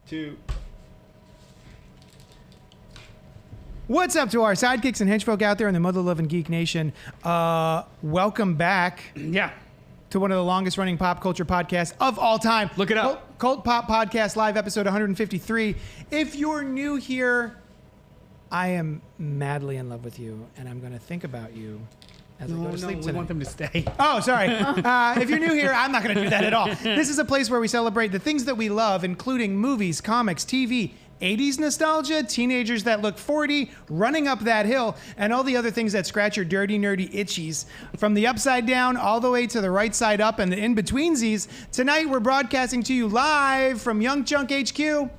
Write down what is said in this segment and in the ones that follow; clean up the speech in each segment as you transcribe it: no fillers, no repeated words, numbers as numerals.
2. What's up to our sidekicks and henchfolk out there in the Mother Loving Geek Nation? Welcome back. Yeah. To one of the longest running pop culture podcasts of all time. Look it up. Cult Pop Podcast Live, episode 153. If you're new here, I am madly in love with you, and I'm going to think about you as I go to sleep tonight. We want them to stay. Oh, sorry. If you're new here, I'm not going to do that at all. This is a place where we celebrate the things that we love, including movies, comics, TV, 80s nostalgia, teenagers that look 40, running up that hill, and all the other things that scratch your dirty, nerdy itchies. From the upside down all the way to the right side up and the in-betweensies, tonight we're broadcasting to you live from YUNKJunk HQ.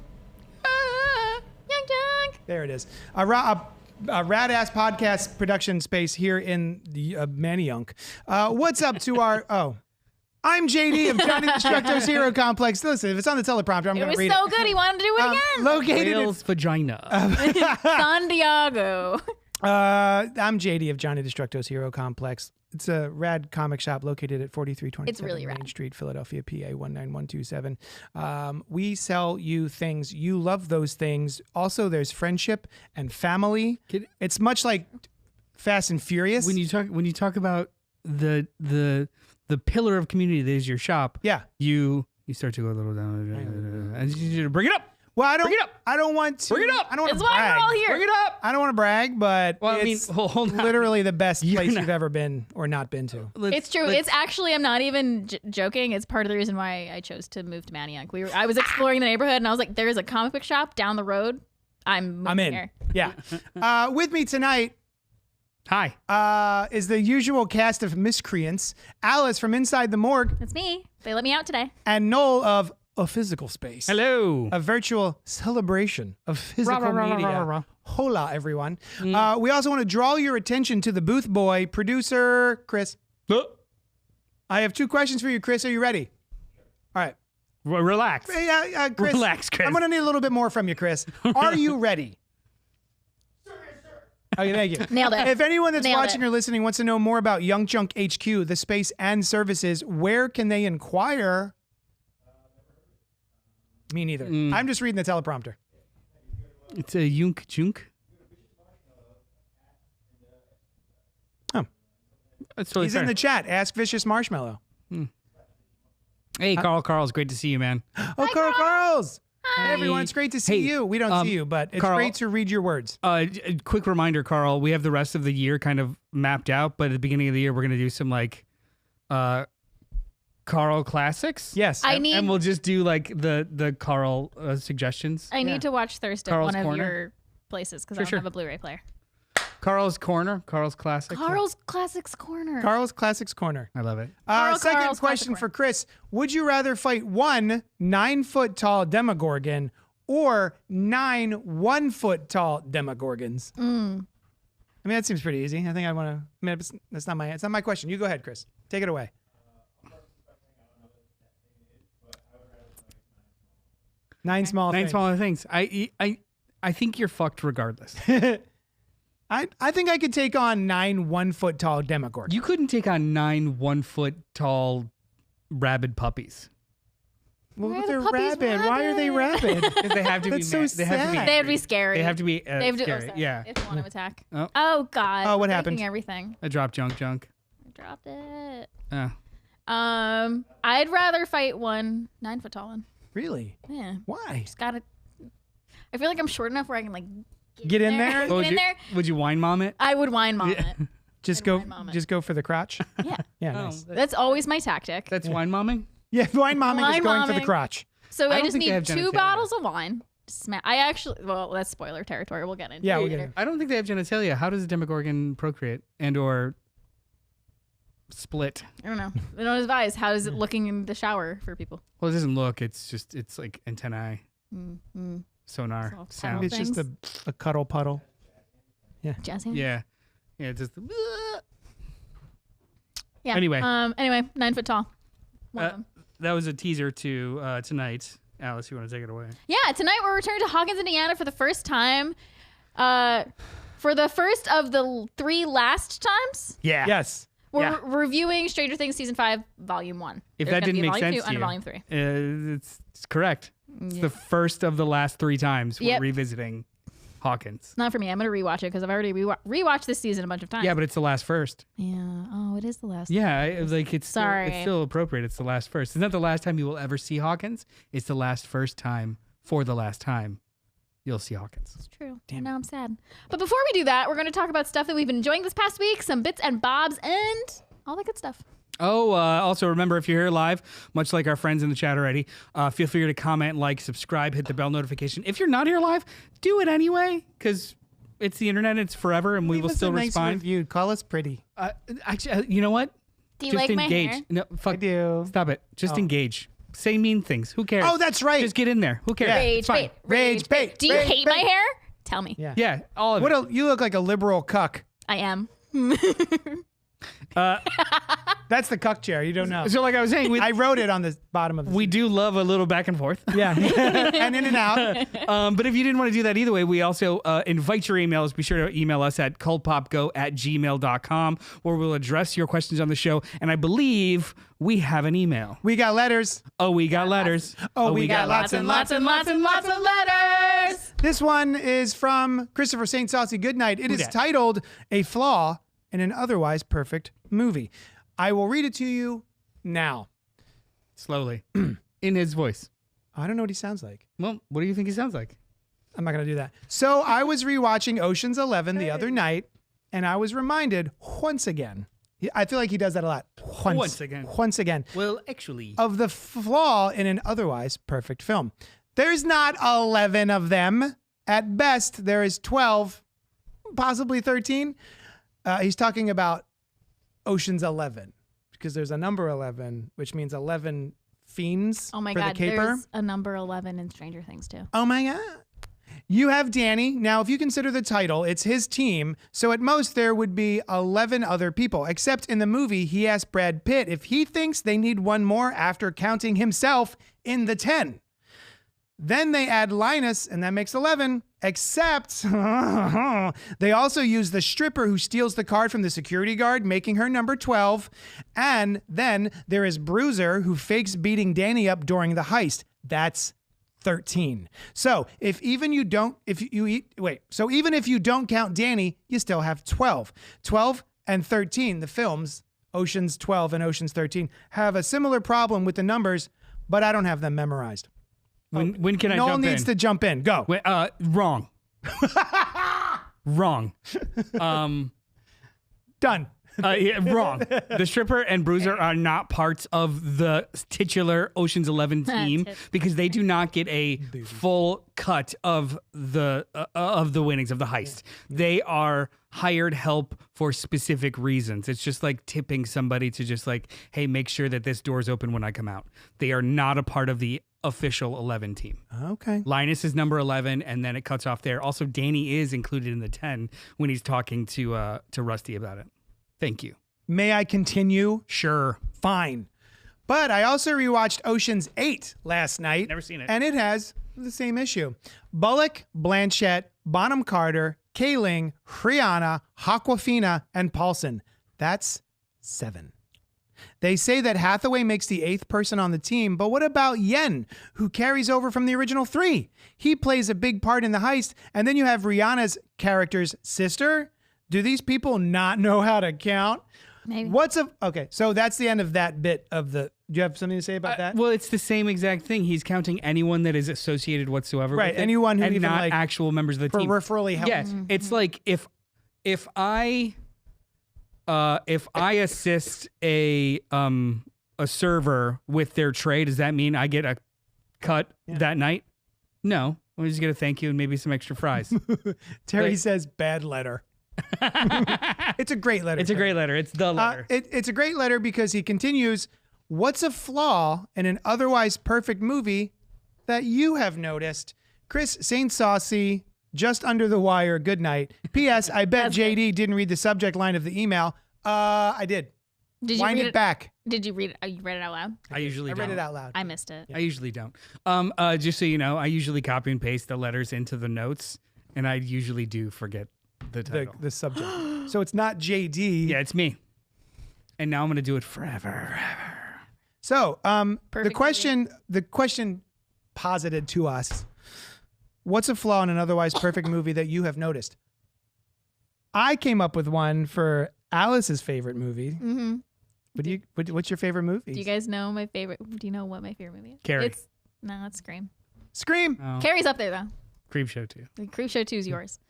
YUNKJunk. There it is. A rad-ass podcast production space here in the Maniyunk. What's up to our... I'm JD of Johnny Destructo's Hero Complex. Listen, if it's on the teleprompter, I'm going to read it. It was so good, he wanted to do it again. Located Whale's vagina. San Diego. I'm JD of Johnny Destructo's Hero Complex. It's a rad comic shop located at 4327 It's really Main rad. Street, Philadelphia, PA 19127. We sell you things. You love those things. Also, there's friendship and family. It's much like Fast and Furious. When you talk about the pillar of community that is your shop, yeah, you start to go a little down. I just need you to bring it up. Well, Bring it up. I don't want to. Bring it up. I don't want It's to why brag. we're all here. Bring it up. I don't want to brag, but Well, I mean, it's hold on. literally the best You're place not- you've ever been or not been to. It's true. It's actually, I'm not even joking. It's part of the reason why I chose to move to Maniyunk. I was exploring the neighborhood and I was like, there's a comic book shop down the road. I'm in. here. Yeah. With me tonight is the usual cast of miscreants, Alice from Inside the Morgue, That's me. They let me out today. and Noel of A Physical Space. Hello. A virtual celebration of physical Rah, rah, rah, media. rah, rah, rah. Hola, everyone. We also want to draw your attention to the booth boy, producer Chris. I have 2 questions for you, Chris. Are you ready? All right. Relax. Chris. Relax, Chris. I'm going to need a little bit more from you, Chris. Are you ready? Okay, thank you. Nailed it. If anyone that's Nailed watching it. or listening wants to know more about YUNKJunk HQ, the space and services, where can they inquire? Me neither. I'm just reading the teleprompter. It's a YUNKJunk. Oh. That's totally He's fair. in the chat. Ask Vicious Marshmallow. Hey, Carl's great to see you, man. Oh, Carl's. Hey, everyone. It's great to see Hey, you. We don't see you, but it's Carl- great to read your words. Quick reminder, Carl, we have the rest of the year kind of mapped out, but at the beginning of the year, we're going to do some like Carl classics. Yes. And we'll just do like the Carl suggestions. I need to watch Thursday Carl's one Corner? of your places because I don't Sure. have a Blu-ray player. Carl's Corner, Carl's Classic. Carl's Classics Corner. Carl's Classics Corner. I love it. Second Carl's question Classic for Chris. Would you rather fight 1 9-foot-tall Demogorgon or 9 1-foot-tall Demogorgons? I mean, that seems pretty easy. I think I want to. I mean, it's not my question. You go ahead, Chris. Take it away. 9 small Nine things. smaller things. I think you're fucked regardless. I think I could take on 9 1-foot-tall Demogorgons. You couldn't take on 9 1-foot-tall rabid puppies. Well, Why are they're the puppies rabid. Why are they rabid? Because they have to That's be. so They have to be. sad. They have to be scary. They have to be They have to, scary. sorry. Yeah. If they want to attack. Oh. God. Oh, what I'm happened? breaking Everything. I dropped junk. I dropped it. Oh. I'd rather fight 1 9-foot-tall one. Really? Yeah. Why? Just gotta. I feel like I'm short enough where I can like Get in there? Get in there. Would you wine mom it? I would wine mom it. Just I'd go. wine mom it. Just go for the crotch. Yeah. Yeah. Oh, Nice. That's always my tactic. that's wine momming? Yeah. Wine momming is Wine going for the momming. crotch. So I I don't just think they need have 2 genitalia. bottles of wine. Well, that's spoiler territory. We'll get into Yeah, it we'll get later. into I don't think they have genitalia. How does a Demogorgon procreate and or split? I don't know. We don't advise. How is it looking in the shower for people? Well, it doesn't look. It's like antennae, Mm-hmm. sonar, So, sound. It's just a cuddle puddle. Jazz hands? Yeah. Just. Yeah. Anyway. Anyway, 9 foot tall. One of them. That was a teaser to tonight. Alice, you want to take it away? Yeah, tonight we're returning to Hawkins, Indiana for the first time. For the first of the 3 last times, Yeah. Yes. we're reviewing Stranger Things Season 5, Volume 1. If There's that gonna didn't be make Volume sense 2 to and you, a Volume 3. it's correct. It's the first of the last 3 times we're revisiting Hawkins. Not for me. I'm going to rewatch it because I've already rewatched this season a bunch of times. Yeah, but it's the last first. Yeah. Oh, it is the last. Yeah, it's Sorry. It's still appropriate. It's the last first. It's not the last time you will ever see Hawkins. It's the last first time for the last time you'll see Hawkins. It's true. Damn. Now I'm sad. But before we do that, we're going to talk about stuff that we've been enjoying this past week, some bits and bobs, and all the good stuff. Oh, also remember, if you're here live, much like our friends in the chat already, feel free to comment, like, subscribe, hit the bell notification. If you're not here live, do it anyway, because it's the internet, it's forever, and we will still respond. Nice review. Call us pretty. Actually, you know what? Do you Just like engage. my hair? No, fuck. I do. Stop it. Just engage. Say mean things. Who cares? Oh, that's right. Just get in there. Who cares? Yeah. Rage It's fine. bait. Rage bait. Do you Rage hate bait. my hair? Tell me. Yeah. Yeah, all of it. You look like a liberal cuck. I am. That's the cuck chair. You don't know. So like I was saying, I wrote it on the bottom of the we do love a little back and forth. Yeah. And in and out. But if you didn't want to do that either way, we also invite your emails. Be sure to email us at cultpopgo@gmail.com, where we'll address your questions on the show. And I believe we have an email. We got letters. Oh, we got letters. Oh, we got lots and lots and lots and lots of letters. This one is from Christopher St. Saucy Goodnight. It is dat? titled A Flaw in an Otherwise Perfect Movie. I will read it to you now. Slowly. In his voice. I don't know what he sounds like. Well, what do you think he sounds like? I'm not going to do that. So I was rewatching Ocean's 11 the other night, and I was reminded once again. I feel like he does that a lot. Once again. Well, actually. Of the flaw in an otherwise perfect film. There's not 11 of them. At best, there is 12, possibly 13. He's talking about Ocean's 11 because there's a number 11, which means 11 fiends Oh my for God. the caper. There's a number 11 in Stranger Things, too. Oh my God. You have Danny. Now, if you consider the title, it's his team. So at most, there would be 11 other people. Except in the movie, he asked Brad Pitt if he thinks they need one more after counting himself in the 10. Then they add Linus, and that makes 11. Except they also use the stripper who steals the card from the security guard, making her number 12. And then there is Bruiser, who fakes beating Danny up during the heist. That's 13. So even if you don't count Danny, you still have 12. 12 and 13, the films, Ocean's 12 and Ocean's 13, have a similar problem with the numbers, but I don't have them memorized. When can I Noel jump in? needs to jump in. Go. Wait, wrong. Wrong. Done. Yeah, wrong. The stripper and Bruiser are not parts of the titular Ocean's 11 team because they do not get a full cut of the winnings of the heist. They are hired help for specific reasons. It's just like tipping somebody to just like, hey, make sure that this door's open when I come out. They are not a part of the official 11 team. Okay. Linus is number 11, and then it cuts off there. Also, Danny is included in the 10 when he's talking to Rusty about it. Thank you. May I continue? Sure. Fine. But I also rewatched Ocean's 8 last night. Never seen it. And it has the same issue. Bullock, Blanchett, Bonham Carter, Kaling, Rihanna, Aquafina, and Paulson. That's 7. They say that Hathaway makes the 8th person on the team, but what about Yen, who carries over from the original 3? He plays a big part in the heist, and then you have Rihanna's character's sister. Do these people not know how to count? Maybe. Okay, so that's the end of that bit of the. Do you have something to say about that? Well, it's the same exact thing. He's counting anyone that is associated whatsoever. Right, with it, anyone who and even, not like, actual members of the team. peripherally help. Yeah, it's like if I assist a server with their trade, does that mean I get a cut that night? No, we just get a thank you and maybe some extra fries. Terry says bad letter. It's a great letter. It's a great letter. It's the letter. It's a great letter because he continues, what's a flaw in an otherwise perfect movie that you have noticed? Chris St. Saucy, just under the wire, good night. P.S. I bet JD didn't read the subject line of the email. I did. Did you Wind read it back. Did you read it? You read it out loud? I usually I don't. read it out loud. I missed it. I usually don't. Just so you know, I usually copy and paste the letters into the notes, and I usually do forget the title. The subject. So it's not JD. Yeah, it's me. And now I'm gonna do it forever. So the Perfect question posited to us. What's a flaw in an otherwise perfect movie that you have noticed? I came up with one for Alice's favorite movie. Mm-hmm. What's your favorite movie? Do you guys know my favorite? Do you know what my favorite movie is? Carrie. It's Scream. Scream. Oh, Carrie's up there though. Creep Show 2. The Creep Show 2 is yours.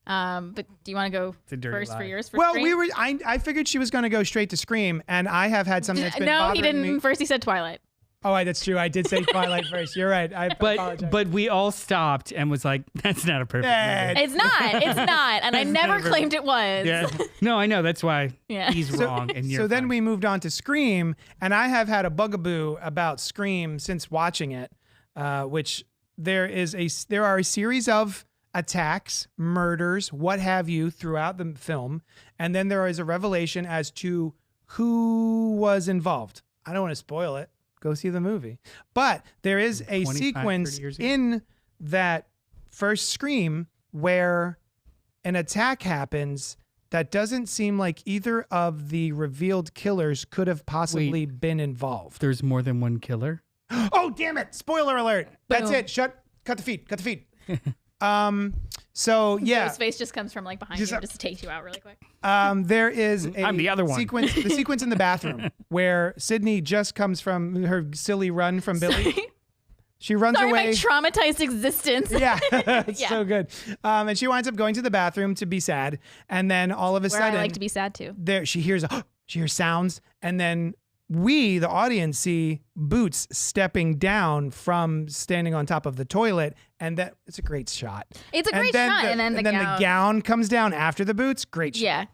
But do you want to go It's a dirty first lie. for yours? For Well, Scream? I figured she was going to go straight to Scream, and I have had something that's been No, bothering he didn't. me. First, he said Twilight. Oh, that's true. I did say Twilight first. You're right. I apologize. But we all stopped and was like, that's not a perfect Yeah. movie. It's not. It's not. And I never never- claimed it was. Yeah. No, I know. That's why Yeah. he's wrong and you're So then fine. we moved on to Scream, and I have had a bugaboo about Scream since watching it, which there are a series of attacks, murders, what have you, throughout the film, and then there is a revelation as to who was involved. I don't want to spoil it. Go see the movie. But there is a 25, sequence 30 years ago. in that first Scream where an attack happens that doesn't seem like either of the revealed killers could have possibly been involved. There's more than one killer. Oh, damn it. Spoiler alert. That's Boom. it. Cut the feed. Cut the feed. So yeah, His face just comes from like behind Just- you just to take you out really quick. there is a I'm the other one. the sequence in the bathroom where Sydney just comes from her silly run from Billy. She runs Sorry, away. my traumatized existence. Yeah, it's Yeah. so good. And she winds up going to the bathroom to be sad, and then all of a Where sudden, I like to be sad too. there she hears sounds, and then we, the audience, see Boots stepping down from standing on top of the toilet, and that it's a great shot. It's a great shot, and then the gown. the gown comes down after the boots. Great shot. Yeah.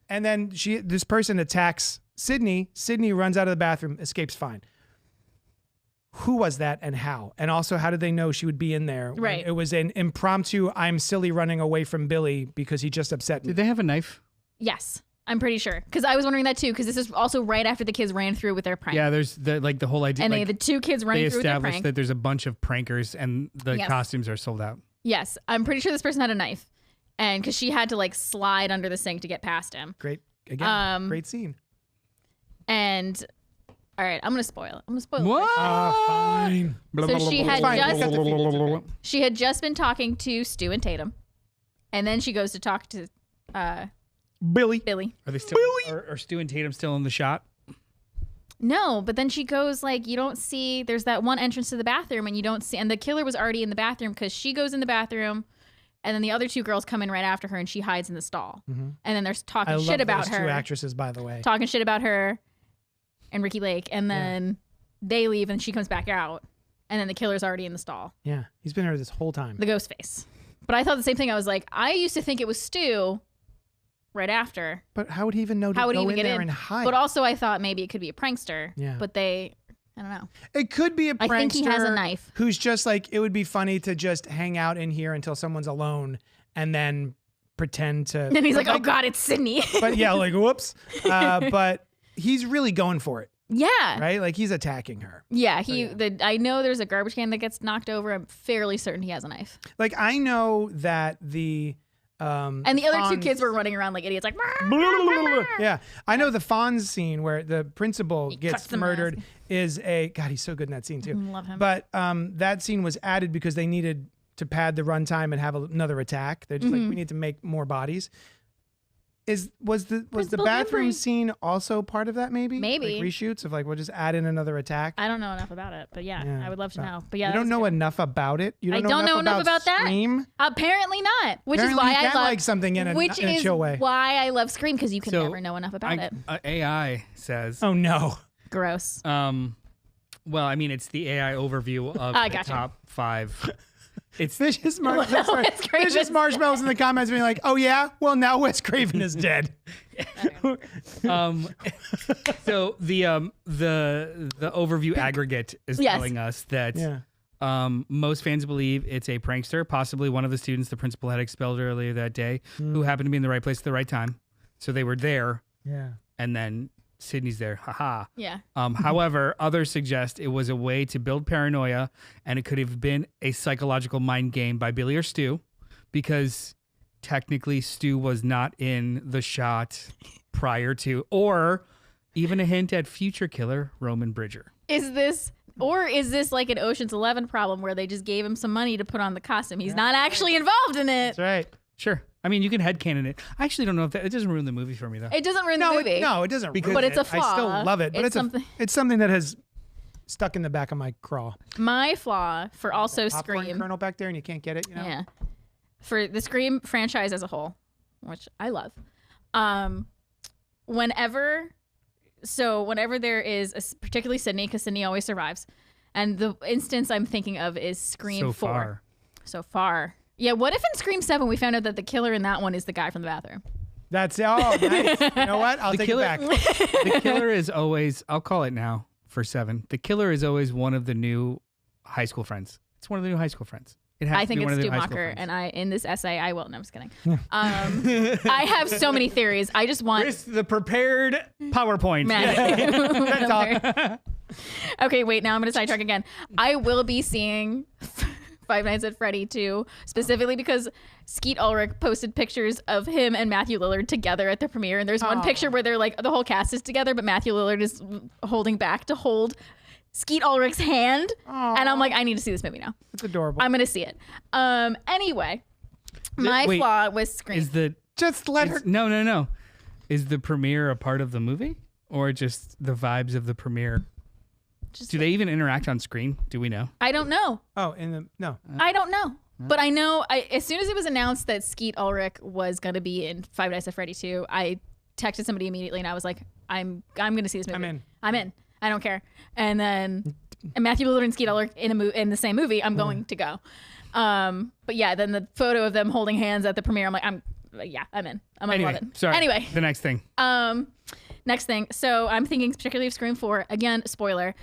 And then this person attacks Sydney. Sydney runs out of the bathroom, escapes fine. Who was that and how? And also, how did they know she would be in there? when Right. It was an impromptu, I'm silly running away from Billy because he just upset me. Did they have a knife? Yes. I'm pretty sure. Because I was wondering that too, because this is also right after the kids ran through with their prank. Yeah, there's the whole idea. And like, the two kids they running through with their established prank. that there's a bunch of prankers and the Yes. costumes are sold out. Yes. I'm pretty sure this person had a knife. And because she had to like slide under the sink to get past him. Great. Again, great scene. And all right, I'm going to spoil it. I'm going to spoil it. What? Fine. So she had Fine. just Cut the feed. It's okay. she had just been talking to Stu and Tatum. And then she goes to talk to Billy. Billy. Are they still? Are Stu and Tatum still in the shot? No, but then she goes like, you don't see, there's that one entrance to the bathroom and you don't see, and the killer was already in the bathroom because she goes in the bathroom and then the other two girls come in right after her and she hides in the stall. And then they're talking I love shit about those her. two actresses, by the way. Talking shit about her and Ricky Lake. And then they leave and she comes back out and then the killer's already in the stall. Yeah, he's been here this whole time. The ghost face. But I thought the same thing. I was like, I used to think it was Stu right after. But how would he even know to How would go he even in get there in? and hide? But also I thought maybe it could be a prankster. Yeah. But I don't know. It could be a prankster. I think he has a knife. Who's just like, it would be funny to just hang out in here until someone's alone and then pretend to. And he's like, oh God, it's Sydney. But yeah, like, whoops. But he's really going for it, yeah. right? Like he's attacking her. Yeah. I know there's a garbage can that gets knocked over. I'm fairly certain he has a knife. Like I know that the. And the other two Fonz- kids were running around like idiots, like, Yeah, I know the Fonz scene where the principal cuts gets them murdered mask. is God, he's so good in that scene too. Love him. But that scene was added because they needed to pad the runtime and have another attack. They're just like, we need to make more bodies. Was the Principal bathroom memory. scene also part of that? Maybe Maybe. like reshoots of like we'll just add in another attack. I don't know enough about it, but yeah, I would love to know. But yeah, you that don't was know good. enough about it. You I don't know enough about that. Scream? Apparently not, which Apparently is why you I can love like something in a is chill way. why I love Scream, because you can So, never know enough about it. AI says. Oh no. Gross. Well, I mean, it's the AI overview of I the gotcha. top 5. It's Vicious marshmallows. Wes Craven's Vicious marshmallows in the comments being like, "Oh yeah, well now Wes Craven is dead." so the overview aggregate is Yes. telling us that Yeah. most fans believe it's a prankster, possibly one of the students the principal had expelled earlier that day, who happened to be in the right place at the right time. So they were there, Yeah. and then Sydney's there. Haha. Yeah. However, others suggest it was a way to build paranoia, and it could have been a psychological mind game by Billy or Stu, because technically Stu was not in the shot prior to, or even a hint at future killer Roman Bridger. Is this Or is this like an Ocean's 11 problem where they just gave him some money to put on the costume? He's not actually involved in it. That's right. Sure. I mean, you can headcanon it. I actually don't know if that. It doesn't ruin the movie for me though. It doesn't ruin the movie. No, it doesn't. Because- ruin But it's a it. flaw. I still love it, but It's something- it's something that has stuck in the back of my craw. My flaw for also Popcorn Scream. kernel back there, and you can't get it. You know? Yeah. For the Scream franchise as a whole, which I love. Whenever there is, particularly Sydney, because Sydney always survives. And the instance I'm thinking of is Scream So 4. far. So far. Yeah, what if in Scream 7 we found out that the killer in that one is the guy from the bathroom? That's nice. You know what? I'll take killer- it back. The killer is always, I'll call it now for 7. The killer is always one of the new high school friends. It's one of the new high school friends. It has I to think be it's one of the Stu new high school Macher, friends. and in this essay I will. No, I'm just kidding. I have so many theories. I just want Chris, the prepared PowerPoint. That's all. Okay, wait. Now I'm gonna sidetrack again. I will be seeing Five Nights at Freddy 2, specifically because Skeet Ulrich posted pictures of him and Matthew Lillard together at the premiere, and there's one picture where they're like the whole cast is together, but Matthew Lillard is holding back to hold Skeet Ulrich's hand, and I'm like, I need to see this movie now. It's adorable. I'm gonna see it. Anyway, my wait, flaw was Scream. Is the Just let her. no. Is the premiere a part of the movie or just the vibes of the premiere? Do they even interact on screen? Do we know? I don't know. Oh, no. I don't know. But I know as soon as it was announced that Skeet Ulrich was going to be in Five Nights at Freddy 2, I texted somebody immediately and I was like, I'm going to see this movie. I'm in. I don't care. And then Matthew Lillard and Skeet Ulrich in the same movie, I'm going to go. But yeah, then the photo of them holding hands at the premiere, I'm like, I'm in. I'm going to love it. Sorry. Anyway. The next thing. Next thing. So I'm thinking particularly of Scream 4. Again, spoiler.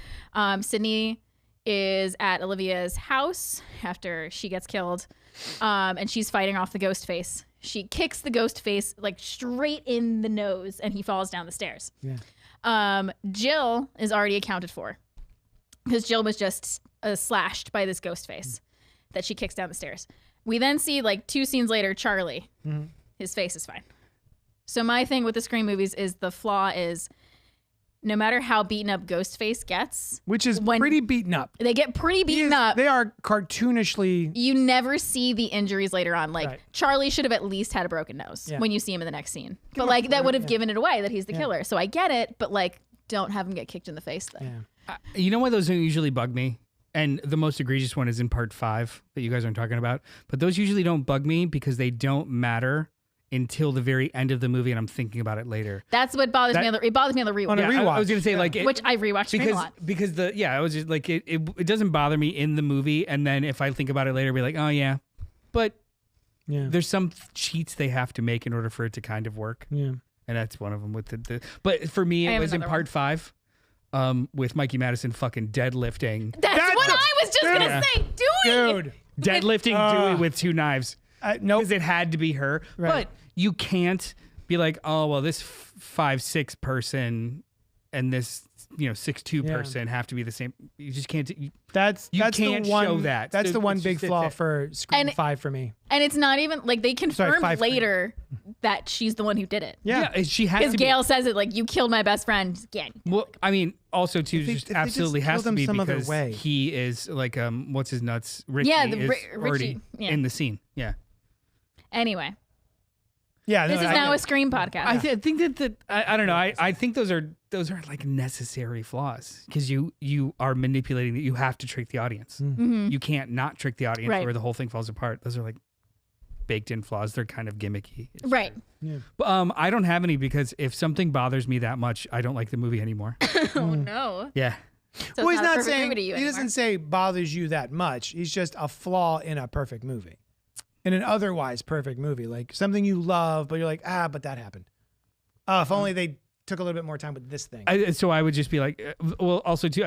Sydney is at Olivia's house after she gets killed. And she's fighting off the ghost face. She kicks the ghost face like straight in the nose and he falls down the stairs. Yeah. Jill is already accounted for because Jill was just slashed by this ghost face that she kicks down the stairs. We then see like 2 scenes later, Charlie. His face is fine. So my thing with the Scream movies is the flaw is no matter how beaten up Ghostface gets, Which is when pretty beaten up. they get pretty beaten up. They are cartoonishly. You never see the injuries later on. Like Right. Charlie should have at least had a broken nose Yeah. when you see him in the next scene. But like that would have given it away that he's the killer. So I get it, but like don't have him get kicked in the face then. Yeah. You know why those don't usually bug me? And the most egregious one is in part 5 that you guys aren't talking about. But those usually don't bug me because they don't matter until the very end of the movie and I'm thinking about it later. That's what bothers me. It bothers me on the rewatch. On a Yeah, I was rewatch, going to say yeah. like it, Which I rewatched Scream a lot. because I was just like it doesn't bother me in the movie and then if I think about it later I'll be like, "Oh yeah." But Yeah. there's some cheats they have to make in order for it to kind of work. Yeah. And that's one of them with the but for me I it have was in another part 5 with Mikey Madison fucking deadlifting. That's what I was just going Yeah. to say. Doing. Dude. Deadlifting Dewey with 2 knives. Nope. Because it had to be her. Right. But you can't be like, oh, well, this 5'6" person and this 6'2" Yeah. person have to be the same. You just can't. That's You that's can't the one, show that. That's So the one it's big just- flaw it's- for Scream And- 5 for me. And it's not even like they confirmed 5 later that she's the one who did it. Yeah. she has Because to Gail says it like, you killed my best friend. Yeah. be. Well, I mean, also too, If they- just if they just absolutely has killed to him be some other because way. he is like what's his nuts? Ricky Yeah, is already Richie, yeah. in the scene. Yeah. Anyway, Yeah. this is now a Scream podcast. I think that I don't know. I think those are like necessary flaws because you are manipulating that you have to trick the audience. You can't not trick the audience Right. where the whole thing falls apart. Those are like baked in flaws. They're kind of gimmicky. It's right. true. But, I don't have any because if something bothers me that much, I don't like the movie anymore. Oh no. Yeah. So Well, it's he's a not perfect saying movie to you he doesn't anymore. say bothers you that much. He's just a flaw in a perfect movie, in an otherwise perfect movie, like something you love, but you're like, but that happened. If only they took a little bit more time with this thing. So I would just be like, well, also too,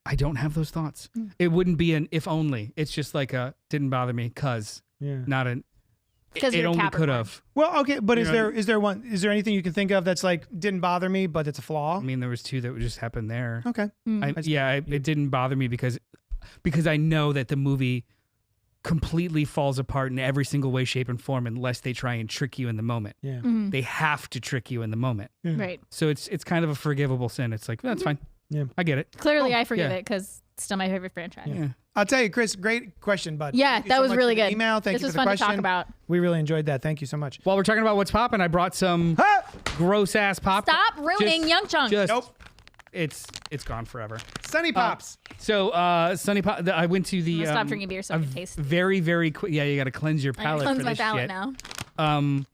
I don't have those thoughts. It wouldn't be an if only. It's just like didn't bother me because not an. 'Cause It you're a only could Capricorn. have. Well, okay, but You know, is there anything you can think of that's like didn't bother me, but it's a flaw? I mean, there was 2 that would just happen there. Okay. It didn't bother me because I know that the movie completely falls apart in every single way, shape, and form unless they try and trick you in the moment. Yeah. They have to trick you in the moment. Right. So it's kind of a forgivable sin. It's like, that's fine. Yeah. I get it. Clearly, I forgive yeah. it because it's still my favorite franchise. Yeah. I'll tell you, Chris, great question, bud. Yeah, Thank you that so was much really for the good. Email. Thank This you was for the fun question. to talk about. We really enjoyed that. Thank you so much. While we're talking about what's popping, I brought some gross ass pop. Stop ruining YUNKJunk. Just, Nope. It's gone forever. Sunny Pops. So Sunny Pop. I went to the. I'm gonna stop drinking beer so I can taste. Very very quick. Yeah, you got to cleanse your I palate. cleanse for my this palate shit. now.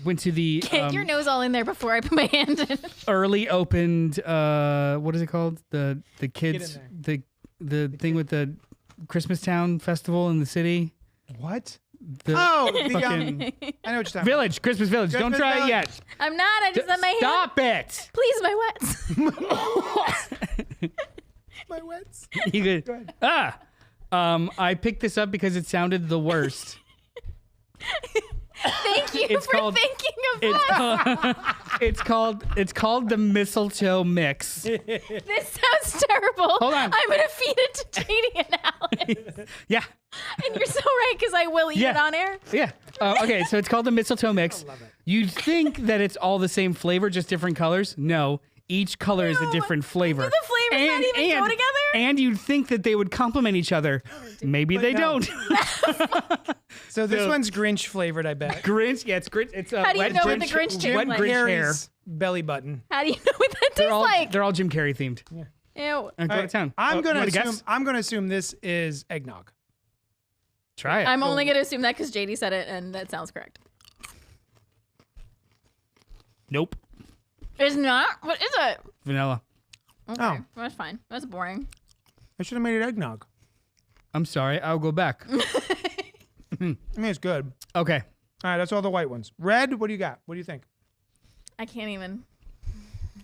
Went to the Get your nose all in there before I put my hand in. early opened. What is it called? The kids. The thing with the Christmas Town festival in the city. What? The Oh, fucking I know what you're talking Village, Christmas Village. Don't Christmas try Village. it yet. I'm not. I just had my hand. Stop it. Please, my wets. My wets. You could. I picked this up because it sounded the worst. Thank you It's for called- thinking of that. It's called the mistletoe mix. This sounds terrible. Hold on. I'm gonna feed it to JD and Alex. Yeah. And you're so right because I will eat Yeah. it on air. Yeah. Okay, so it's called the mistletoe mix. You'd think that it's all the same flavor, just different colors. No. Each color is a No, different flavor. do the flavors not even go together? And you'd think that they would complement each other. Maybe they no. don't. So this one's Grinch flavored, I bet. Grinch, yeah, it's Grinch. It's How do you wet know Grinch, what the Grinch tastes wet like? Grinch hair. Harry's belly button. How do you know what that tastes like? They're all Jim Carrey themed. Ew. Go to Alright, town. I'm Oh, gonna you wanna assume. guess? I'm gonna assume this is eggnog. Try it. I'm only gonna assume that because JD said it, and that sounds correct. Nope. It's not. What is it? Vanilla. Okay, Oh. that's fine. That's boring. I should have made it eggnog. I'm sorry. I'll go back. I mean, it's good. Okay. All right, that's all the white ones. Red. What do you got? What do you think? I can't even.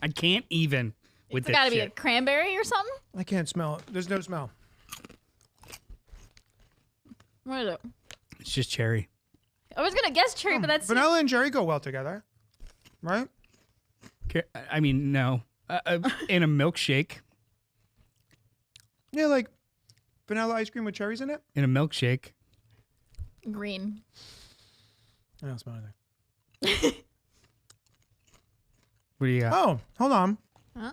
I can't even with It's this got to be a shit. cranberry or something. I can't smell it. There's no smell. What is it? It's just cherry. I was gonna guess cherry, but that's Vanilla and cherry go well together, right? I mean, no. In a milkshake. Yeah, like vanilla ice cream with cherries in it. In a milkshake. green. I don't smell anything. What do you got? Oh, hold on. Huh?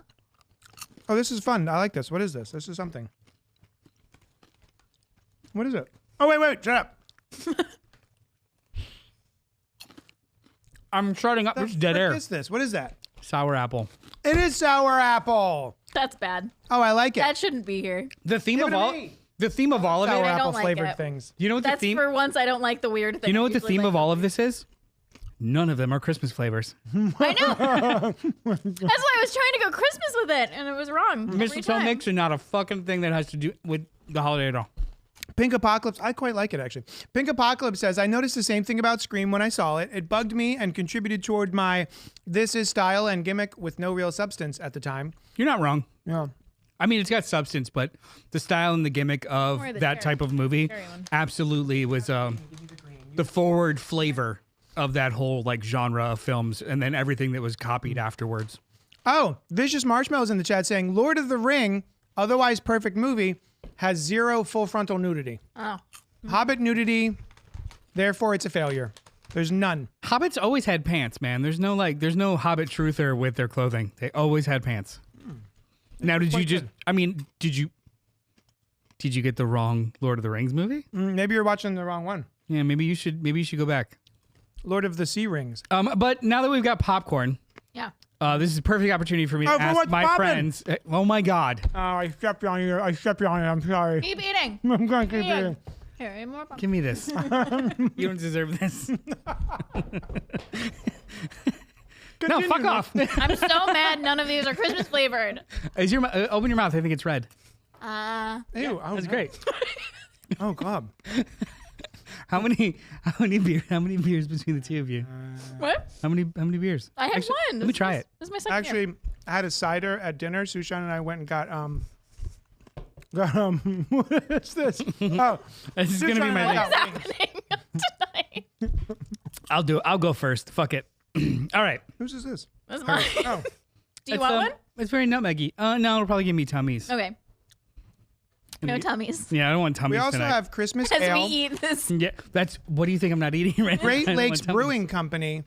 Oh, this is fun. I like this. What is this? This is something. What is it? Oh, wait. Shut up. I'm shutting up. The There's dead frick air. is this? What is that? Sour apple. It is sour apple. That's bad. Oh, I like it. That shouldn't be here. The theme Give of it to all me. the theme of all of Sour it. I don't apple like flavored it. things. You know what the That's theme? for once I don't like the weird thing. You know I what the usually theme like of all of this is? None of them are Christmas flavors. I know. That's why I was trying to go Christmas with it, and it was wrong. every Mistletoe time. mix are not a fucking thing that has to do with the holiday at all. Pink Apocalypse, I quite like it actually. Pink Apocalypse says, I noticed the same thing about Scream when I saw it. It bugged me and contributed toward my this is style and gimmick with no real substance at the time. You're not wrong. Yeah. I mean, it's got substance, but the style and the gimmick of Or the that cherry. type of movie Cherry one. absolutely was the forward flavor of that whole like genre of films, and then everything that was copied afterwards. Oh, Vicious Marshmallows in the chat saying Lord of the Ring, otherwise perfect movie, has 0 full frontal nudity. Oh. Hobbit nudity, therefore it's a failure. There's none. Hobbits always had pants, man. There's no Hobbit truther with their clothing. They always had pants. Now, did you quite just? good. I mean, did you get the wrong Lord of the Rings movie? Maybe you're watching the wrong one. Yeah, maybe you should go back. Lord of the Sea Rings. But now that we've got popcorn, Yeah. this is a perfect opportunity for me to Oh, for ask what's my poppin'? friends. Oh my God! Oh, I stepped on you. I'm sorry. Keep eating. I'm going to keep Eating. eating. Here, any more popcorn? Give me this. You don't deserve this. No, fuck off. I'm so mad none of these are Christmas flavored. Is your open your mouth? I think it's red. Ew, oh, That's no. great. Oh, God. How many beers between the two of you? What? How many beers? I had Actually, one. Let me try it. This is my second year. Actually, I had a cider at dinner. Sushan and I went and got what is this? Oh, This is gonna be Sushan my and I thing. got wings. Happening tonight. I'll go first. Fuck it. All right. Whose is this? That's mine. Oh, Do you want one? It's very nutmeggy. No, it'll probably give me tummies. Okay. No tummies. Yeah, I don't want tummies we also tonight. have Christmas As we ale. eat this. Yeah, that's. What do you think I'm not eating right now? I Great don't want Lakes tummies. Brewing Company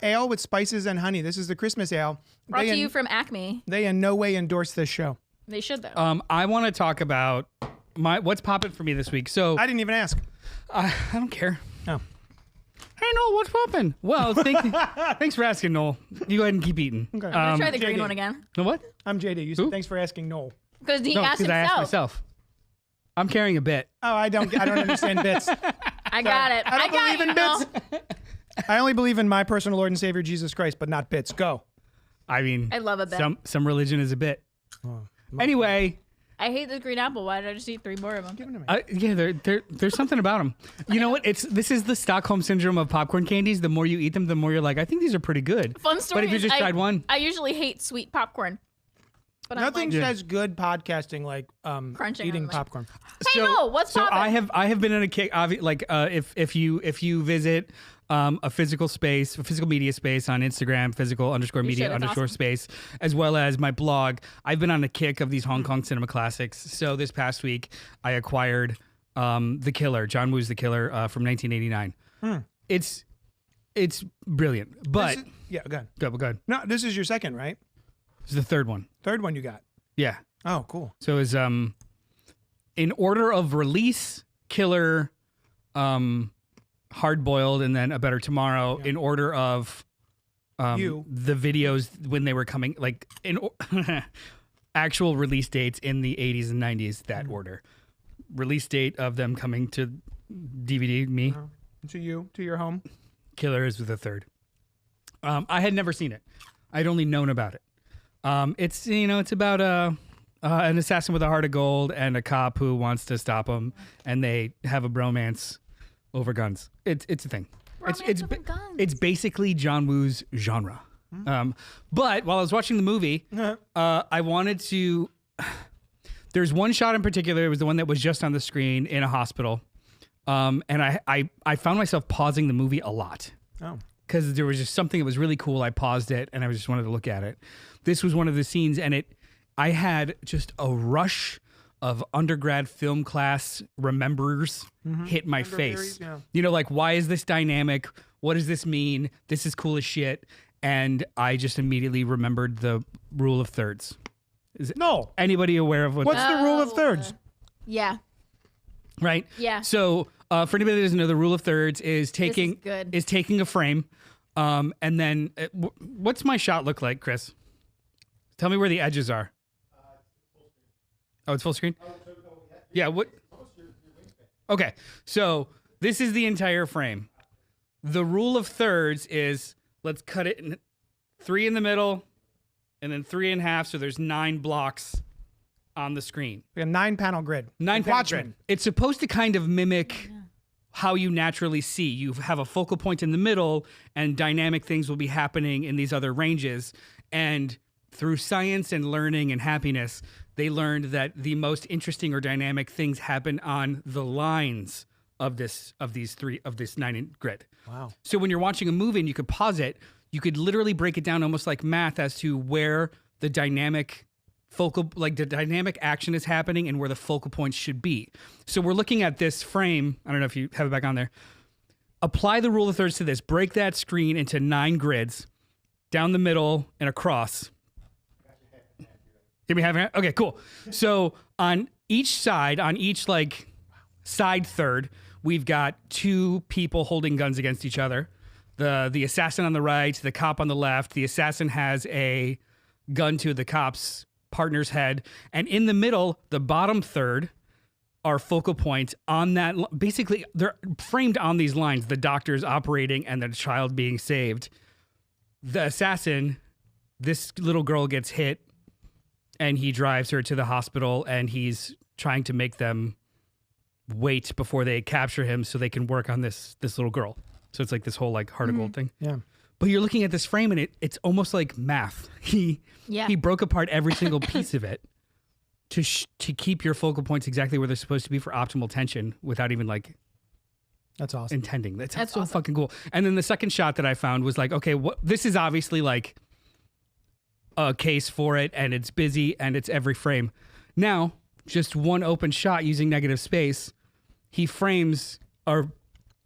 ale with spices and honey. This is the Christmas ale. Brought to you from Acme. They in no way endorse this show. They should though. I want to talk about what's popping for me this week. So I didn't even ask. I don't care. Oh. Hey Noel, what's popping? Well, thanks for asking, Noel. You go ahead and keep eating. Okay. Try the green JD. one again. The what? I'm JD. You said thanks for asking Noel. Because he No, asked because I asked himself. myself. I'm carrying a bit. Oh, I don't understand bits. I got it. I don't believe in bits. I only believe in my personal Lord and Savior Jesus Christ, but not bits. Go. I mean, I love a bit. Some religion is a bit. Anyway, I hate this green apple. Why did I just eat 3 more of them? Give it to me. yeah, there's something about them. You know what? This is the Stockholm syndrome of popcorn candies. The more you eat them, the more you're like, I think these are pretty good. Fun story. But if you is just tried one, I usually hate sweet popcorn. But Nothing I'm like, says good podcasting like Crunching eating on the- popcorn. hey, no, what's so poppin'? I have been in a kick. If you visit a physical space, a physical media space on Instagram, physical_media_space, as well as my blog, I've been on a kick of these Hong Kong cinema classics. So this past week, I acquired The Killer, John Woo's The Killer from 1989. It's brilliant, but Yeah, go ahead. go ahead. No, this is your second, right? This is the third one. Third one you got. Yeah. Oh, cool. So it's in order of release, Killer, Hard Boiled, and then A Better Tomorrow. In order of the videos when they were coming, like actual release dates in the 80s and 90s. That order, release date of them coming to DVD. Me, To you, to your home. Killer is the third. I had never seen it. I'd only known about it. It's about an assassin with a heart of gold and a cop who wants to stop him, and they have a bromance over guns. It's a thing. Romance over guns. It's basically John Woo's genre. But while I was watching the movie, I wanted to. There's one shot in particular. It was the one that was just on the screen in a hospital, and I found myself pausing the movie a lot. Oh. Because there was just something that was really cool. I paused it and I just wanted to look at it. This was one of the scenes, and I had just a rush of undergrad film class remembers hit my face. Yeah. You know, like, why is this dynamic? What does this mean? This is cool as shit. And I just immediately remembered the rule of thirds. Is No. anybody aware of what? What's the rule of thirds? Yeah. Right? Yeah. So for anybody that doesn't know, the rule of thirds is taking taking a frame, and then what's my shot look like, Chris? Tell me where the edges are. Oh, it's full screen? Yeah. What? Okay. So this is the entire frame. The rule of thirds is let's cut it in 3 in the middle, and then 3 in half. So there's 9 blocks on the screen. Like a 9-panel grid. 9-panel Watchmen. grid. It's supposed to kind of mimic how you naturally see. You have a focal point in the middle, and dynamic things will be happening in these other ranges. And through science and learning and happiness, they learned that the most interesting or dynamic things happen on the lines of this 9 grid. Wow. So when you're watching a movie and you could pause it, you could literally break it down almost like math as to where the dynamic action is happening and where the focal points should be. So we're looking at this frame. I don't know if you have it back on there. Apply the rule of thirds to this. Break that screen into 9 grids, down the middle and across. Give me half. Okay, cool. So on each side, side third, we've got 2 people holding guns against each other. The assassin on the right, the cop on the left. The assassin has a gun to the cop's partner's head, and in the middle, the bottom third, are focal points on that. Basically, they're framed on these lines: the doctor's operating and the child being saved. The assassin, this little girl gets hit, and he drives her to the hospital, and he's trying to make them wait before they capture him so they can work on this little girl. So it's like this whole heart of gold thing. Yeah. But you're looking at this frame, and it's almost like math. He broke apart every single piece of it to keep your focal points exactly where they're supposed to be for optimal tension without even That's awesome. intending. That's so awesome. fucking cool. And then the second shot that I found was okay, this is obviously a case for it, and it's busy, and it's every frame. Now, just one open shot using negative space, he frames or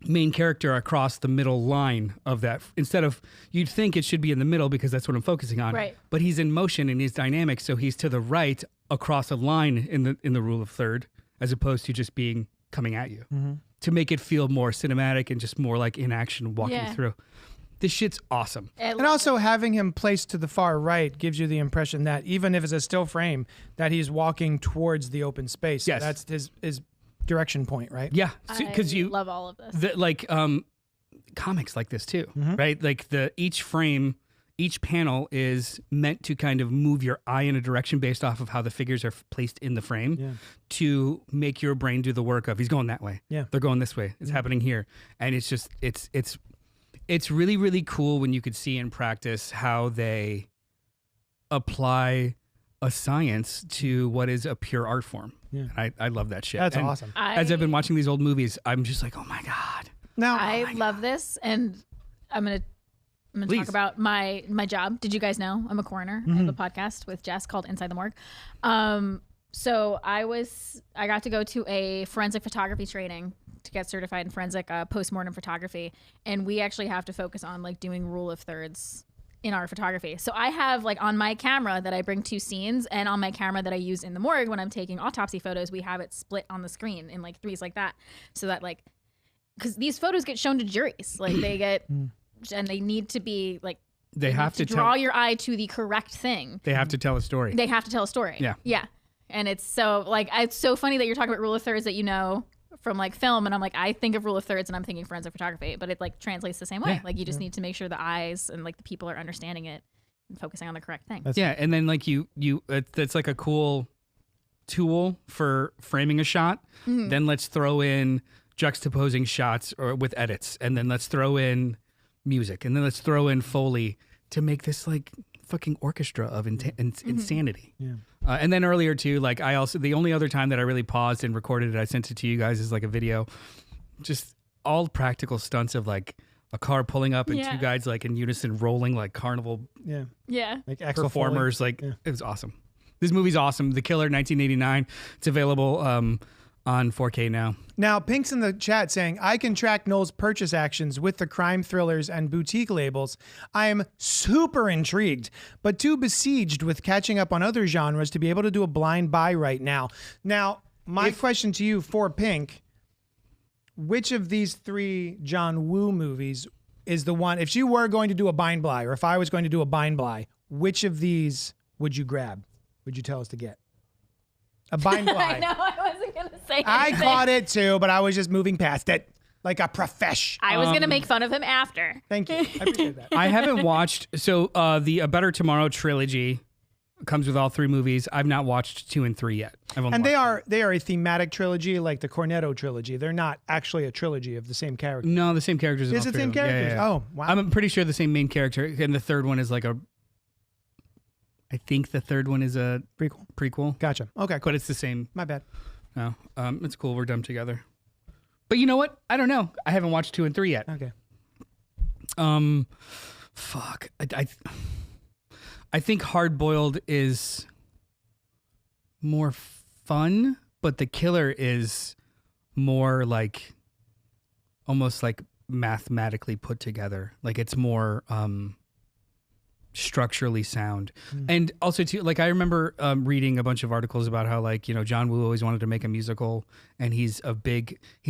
main character across the middle line of that. Instead of, you'd think it should be in the middle because that's what I'm focusing on. Right. But he's in motion and he's dynamic, so he's to the right across a line in the rule of third, as opposed to just being coming at you. To make it feel more cinematic and just more like in action walking through. This shit's awesome. And also having him placed to the far right gives you the impression that even if it's a still frame, that he's walking towards the open space. So Yes. that's his direction point, right? Yeah, because you love all of this. Comics like this too, right? Like each frame, each panel is meant to kind of move your eye in a direction based off of how the figures are placed in the frame to make your brain do the work of he's going that way. Yeah. They're going this way. It's happening here. And it's just it's really, really cool when you could see in practice how they apply a science to what is a pure art form. Yeah. I love that shit. That's And awesome. as I've been watching these old movies, I'm just like, oh my God. Now, I love this, and I'm gonna Please. talk about my job. Did you guys know I'm a coroner? I have a podcast with Jess called Inside the Morgue. So I got to go to a forensic photography training to get certified in forensic postmortem photography, and we actually have to focus on like doing rule of thirds in our photography. So I have like on my camera that I bring to scenes, and on my camera that I use in the morgue when I'm taking autopsy photos, we have it split on the screen in like threes like that, so that like, because these photos get shown to juries, like they get, and they need to be like, They have to draw your eye to the correct thing. They have to tell a story. They have to tell a story. Yeah. Yeah. And it's so like, it's so funny that you're talking about rule of thirds that you know from like film, and I'm like, I think of rule of thirds and I'm thinking forensic photography, but it like translates the same way. Yeah. Like you just need to make sure the eyes and like the people are understanding it and focusing on the correct thing. Yeah, and then like it's like a cool tool for framing a shot. Then let's throw in juxtaposing shots or with edits, and then let's throw in music, and then let's throw in Foley to make this like fucking orchestra of insanity. Yeah. And then earlier too, like the only other time that I really paused and recorded it, I sent it to you guys as like a video, just all practical stunts of like a car pulling up and two guys like in unison rolling like carnival like performers. Foley. Like it was awesome. This movie's awesome. The Killer, 1989. It's available on 4K now. Now, Pink's in the chat saying, I can track Noel's purchase actions with the crime thrillers and boutique labels. I am super intrigued, but too besieged with catching up on other genres to be able to do a blind buy right now. Now, my question to you for Pink, which of these three John Woo movies is the one, if you were going to do a bind buy, or if I was going to do a bind buy, which of these would you grab? Would you tell us to get? A bind buy. I know, I wasn't going to say I anything. caught it too, but I was just moving past it like a profesh. I was going to make fun of him after. Thank you. I appreciate that. I haven't watched, the A Better Tomorrow trilogy comes with all three movies. I've not watched 2 and 3 yet. And they are a thematic trilogy, like the Cornetto trilogy. They're not actually a trilogy of the same character. No, the same characters. Is it the same characters? Yeah. Oh, wow. I'm pretty sure the same main character, and the third one is like I think the third one is a prequel. Gotcha. Okay, cool. But it's the same. My bad. No, it's cool. We're done together. But you know what? I don't know. I haven't watched 2 and 3 yet. Okay. Fuck. I think Hard Boiled is more fun, but The Killer is more like almost like mathematically put together. Like it's more structurally sound. And also too, like I remember reading a bunch of articles about how like, you know, John Woo always wanted to make a musical, and he's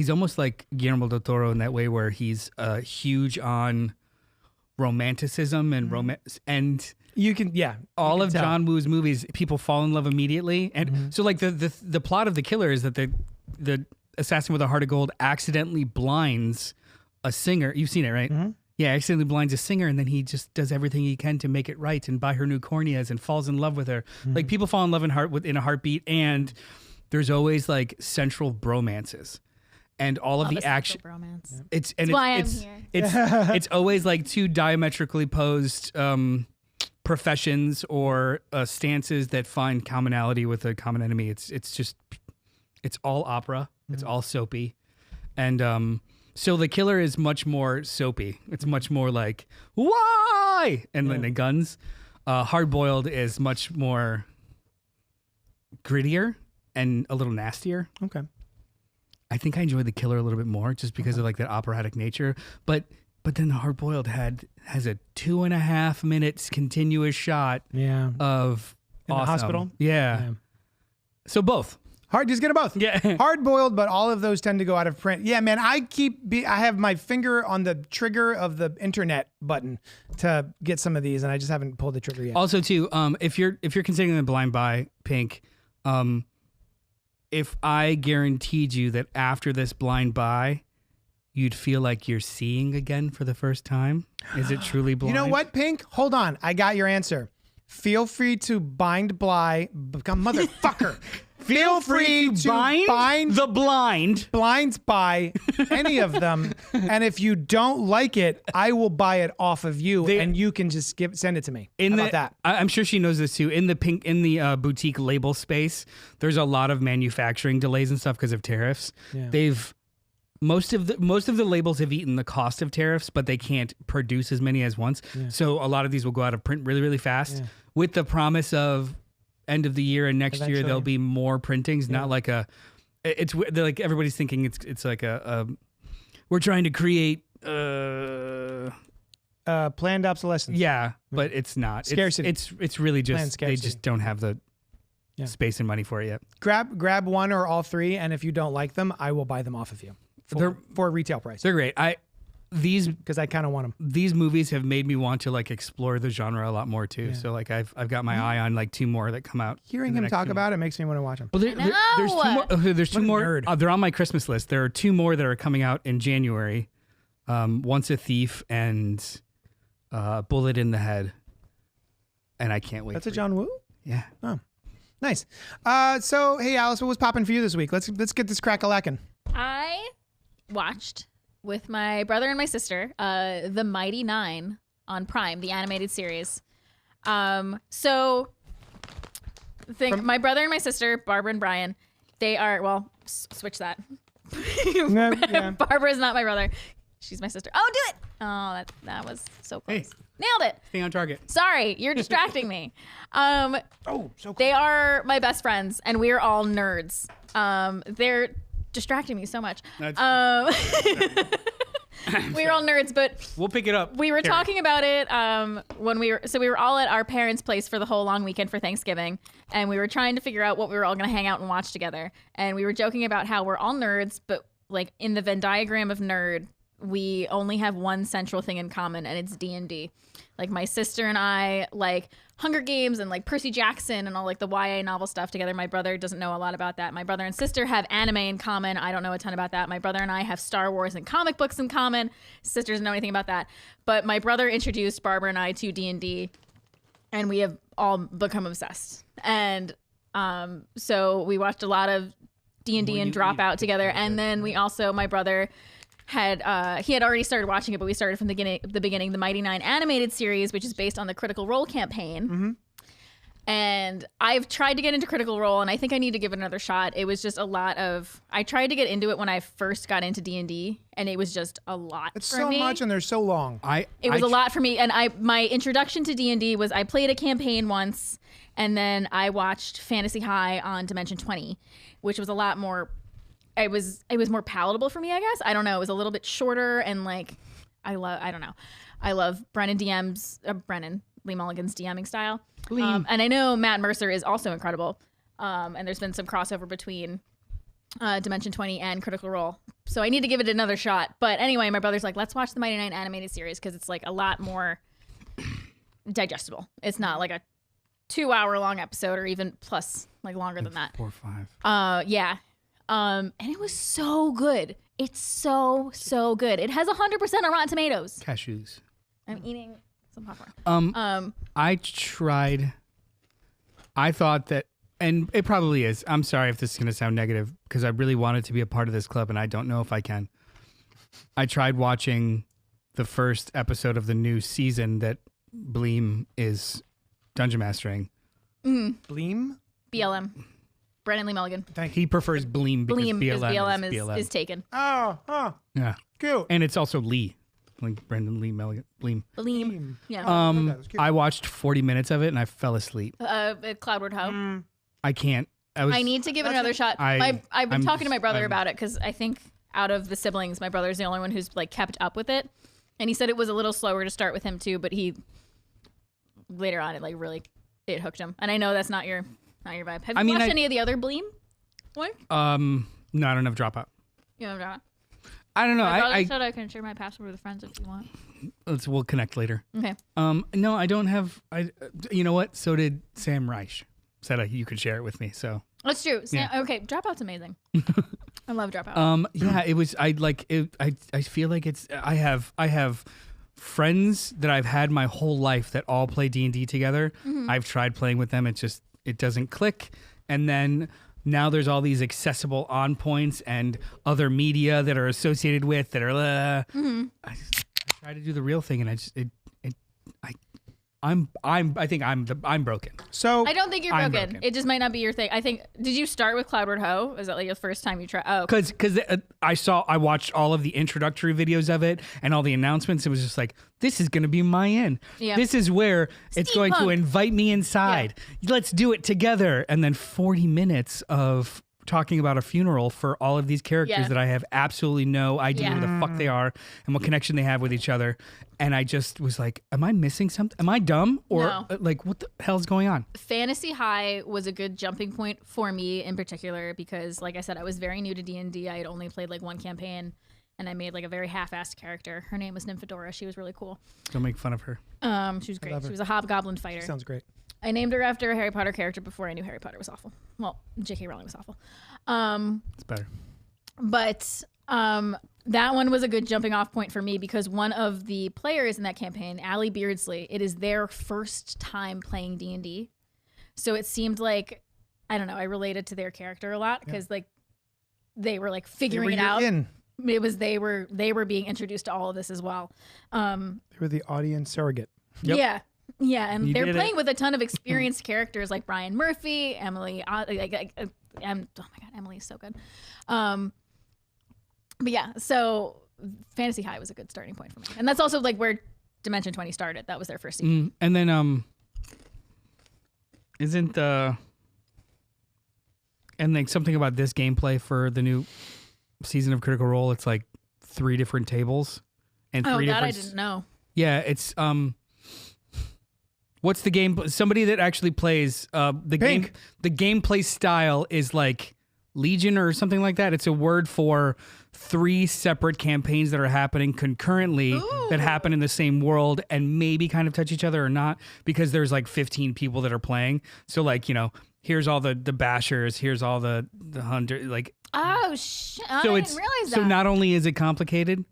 almost like Guillermo del Toro in that way, where he's huge on romanticism and romance, and you can all of tell. John Woo's movies, people fall in love immediately. And so like the plot of The Killer is that the assassin with a heart of gold accidentally blinds a singer. You've seen it, right? Yeah, accidentally blinds a singer, and then he just does everything he can to make it right and buy her new corneas and falls in love with her. Like people fall in love in a heartbeat, and there's always like central bromances. And all of the action, bromance. it's why I'm here. it's always like two diametrically opposed professions or stances that find commonality with a common enemy. It's all opera. It's all soapy, and so The Killer is much more soapy. It's much more like why and then the guns. Hard Boiled is much more grittier and a little nastier. Okay. I think I enjoyed The Killer a little bit more just because of like that operatic nature. But then The Hard Boiled has a 2.5 minutes continuous shot of in the hospital. Yeah. So both. Just get them both. Yeah. Hard boiled, but all of those tend to go out of print. Yeah, man. I have my finger on the trigger of the internet button to get some of these, and I just haven't pulled the trigger yet. Also, too, if you're considering the blind buy, Pink, if I guaranteed you that after this blind buy, you'd feel like you're seeing again for the first time, is it truly blind? You know what, Pink? Hold on. I got your answer. Feel free to motherfucker. Feel free to bind the blind. Blinds by any of them. And if you don't like it, I will buy it off of you and you can just send it to me. How about that? I'm sure she knows this too. In the boutique label space, there's a lot of manufacturing delays and stuff because of tariffs. Yeah. Most of the labels have eaten the cost of tariffs, but they can't produce as many as once. Yeah. So a lot of these will go out of print really, really fast with the promise of end of the year and next year there'll be more printings. Not like it's like everybody's thinking it's like we're trying to create planned obsolescence. Yeah, but it's not. Scarcity. It's really just they just don't have the space and money for it yet. Grab one or all three, and if you don't like them, I will buy them off of you for a retail price. They're great. Because I kind of want them. These movies have made me want to like explore the genre a lot more too. Yeah. So like I've got my eye on like 2 more that come out. Hearing him talk about it makes me want to watch them. Well, there's 2 more. There's 2 more. They're on my Christmas list. There are 2 more that are coming out in January. Once a Thief and Bullet in the Head. And I can't wait. That's a John Woo? Yeah. Oh, nice. So hey, Alice, what was popping for you this week? Let's get this crack-a-lackin'. I watched with my brother and my sister, The Mighty Nine on Prime, the animated series. My brother and my sister, Barbara and Brian, they are, switch that. Barbara is not my brother. She's my sister. Oh, do it. Oh, that was so close. Hey, nailed it. Stay on target. Sorry, you're distracting me. So cool. They are my best friends, and we are all nerds. They're distracting me so much. We were all nerds, but we'll pick it up. We were talking about it when we were all at our parents' place for the whole long weekend for Thanksgiving, and we were trying to figure out what we were all going to hang out and watch together. And we were joking about how we're all nerds, but like in the Venn diagram of nerd, we only have one central thing in common, and it's D&D. Like my sister and I like Hunger Games and like Percy Jackson and all like the YA novel stuff together. My brother doesn't know a lot about that. My brother and sister have anime in common. I don't know a ton about that. My brother and I have Star Wars and comic books in common. Sister doesn't know anything about that. But my brother introduced Barbara and I to D&D, and we have all become obsessed. And so we watched a lot of D&D and Dropout together. And then we also, my brother had already started watching it, but we started from the beginning, the Mighty Nine animated series, which is based on the Critical Role campaign. Mm-hmm. And I've tried to get into Critical Role, and I think I need to give it another shot. It was just a lot of. I tried to get into it when I first got into D&D, and it was just a lot. It's for so me. much, and they're so long. It was a lot for me, and my introduction to D&D was I played a campaign once, and then I watched Fantasy High on Dimension 20, which was a lot more. It was more palatable for me, I guess. I don't know. It was a little bit shorter, and like I love Brennan Lee Mulligan's DMing style. And I know Matt Mercer is also incredible. And there's been some crossover between Dimension 20 and Critical Role. So I need to give it another shot. But anyway, my brother's like, let's watch the Mighty Nine animated series because it's like a lot more digestible. It's not like a 2-hour long episode or even plus like longer than that. 4 or 5. Yeah. And it was so good. It's so good. It has 100% on Rotten Tomatoes. Cashews. I'm eating some popcorn. I tried. I thought that, and it probably is. I'm sorry if this is going to sound negative because I really wanted to be a part of this club, and I don't know if I can. I tried watching the first episode of the new season that Bleem is dungeon mastering. Bleem? BLM. Brennan Lee Mulligan. He prefers Bleem because BLM is taken. Oh, yeah, cute. And it's also Lee, like Brendan Lee Mulligan. Bleem. Yeah. I watched 40 minutes of it and I fell asleep. Cloudward Ho. I can't. I need to give it another shot. I've been I'm talking to my brother I'm- about it because I think out of the siblings, my brother's the only one who's like kept up with it. And he said it was a little slower to start with him too, but he later on it hooked him. And I know that's not your vibe. Have you watched any of the other Bleem one? No, I don't have Dropout. You know, I don't know. my brother I said I can share my password with friends if you want. we'll connect later. Okay. No, I don't have. You know what? So did Sam Reich. Said you could share it with me. So That's true. Yeah. Okay, Dropout's amazing. I love Dropout. yeah, it was. I like it. I feel like it's. I have friends that I've had my whole life that all play D&D together. I've tried playing with them. It doesn't click. And then now there's all these accessible on points and other media that are associated with that are. I try to do the real thing, and I think I'm broken. So I don't think you're I'm broken. broken. It just might not be your thing. I think. Did you start with Cloudward Ho? Is that like the first time you tried? Oh, Because I watched all of the introductory videos of it and all the announcements. It was just like, this is going to be my end. Yeah. This is where it's going to Steampunk. invite me inside. Let's do it together. And then 40 minutes of talking about a funeral for all of these characters Yeah. that I have absolutely no idea who the fuck they are and what connection they have with each other. And I just was like, am I missing something? Am I dumb? Or No. like, what the hell's going on? Fantasy High was a good jumping point for me in particular because, like I said, I was very new to D&D. I had only played like one campaign, and I made like a very half-assed character. Her name was Nymphadora. She was really cool. Don't make fun of her. She was great. love her. She was a hobgoblin fighter. sounds great. I named her after a Harry Potter character before I knew Harry Potter was awful. Well, J.K. Rowling was awful. It's better. But that one was a good jumping off point for me because one of the players in that campaign, Allie Beardsley, it is their first time playing D&D. So it seemed like, I don't know, I related to their character a lot because like they were like figuring it out. It was they were being introduced to all of this as well. They were the audience surrogate. Yep. Yeah, and You they're did playing it. with a ton of experienced characters like Brian Murphy, Emily. Oh my God, Emily's so good. But yeah, so Fantasy High was a good starting point for me, and that's also like where Dimension 20 started. That was their first season. And then isn't and like something about this gameplay for the new season of Critical Role, it's like 3 different tables and 3 Oh, different that I didn't know. Yeah, it's what's the game? Somebody that actually plays the game. Pink. The gameplay style is like Legion or something like that. It's a word for 3 separate campaigns that are happening concurrently that happen in the same world and maybe kind of touch each other or not because there's like 15 people that are playing. So like, you know, here's all the bashers, here's all the hunter, like. Oh shit! I So didn't realize that. so not only is it complicated,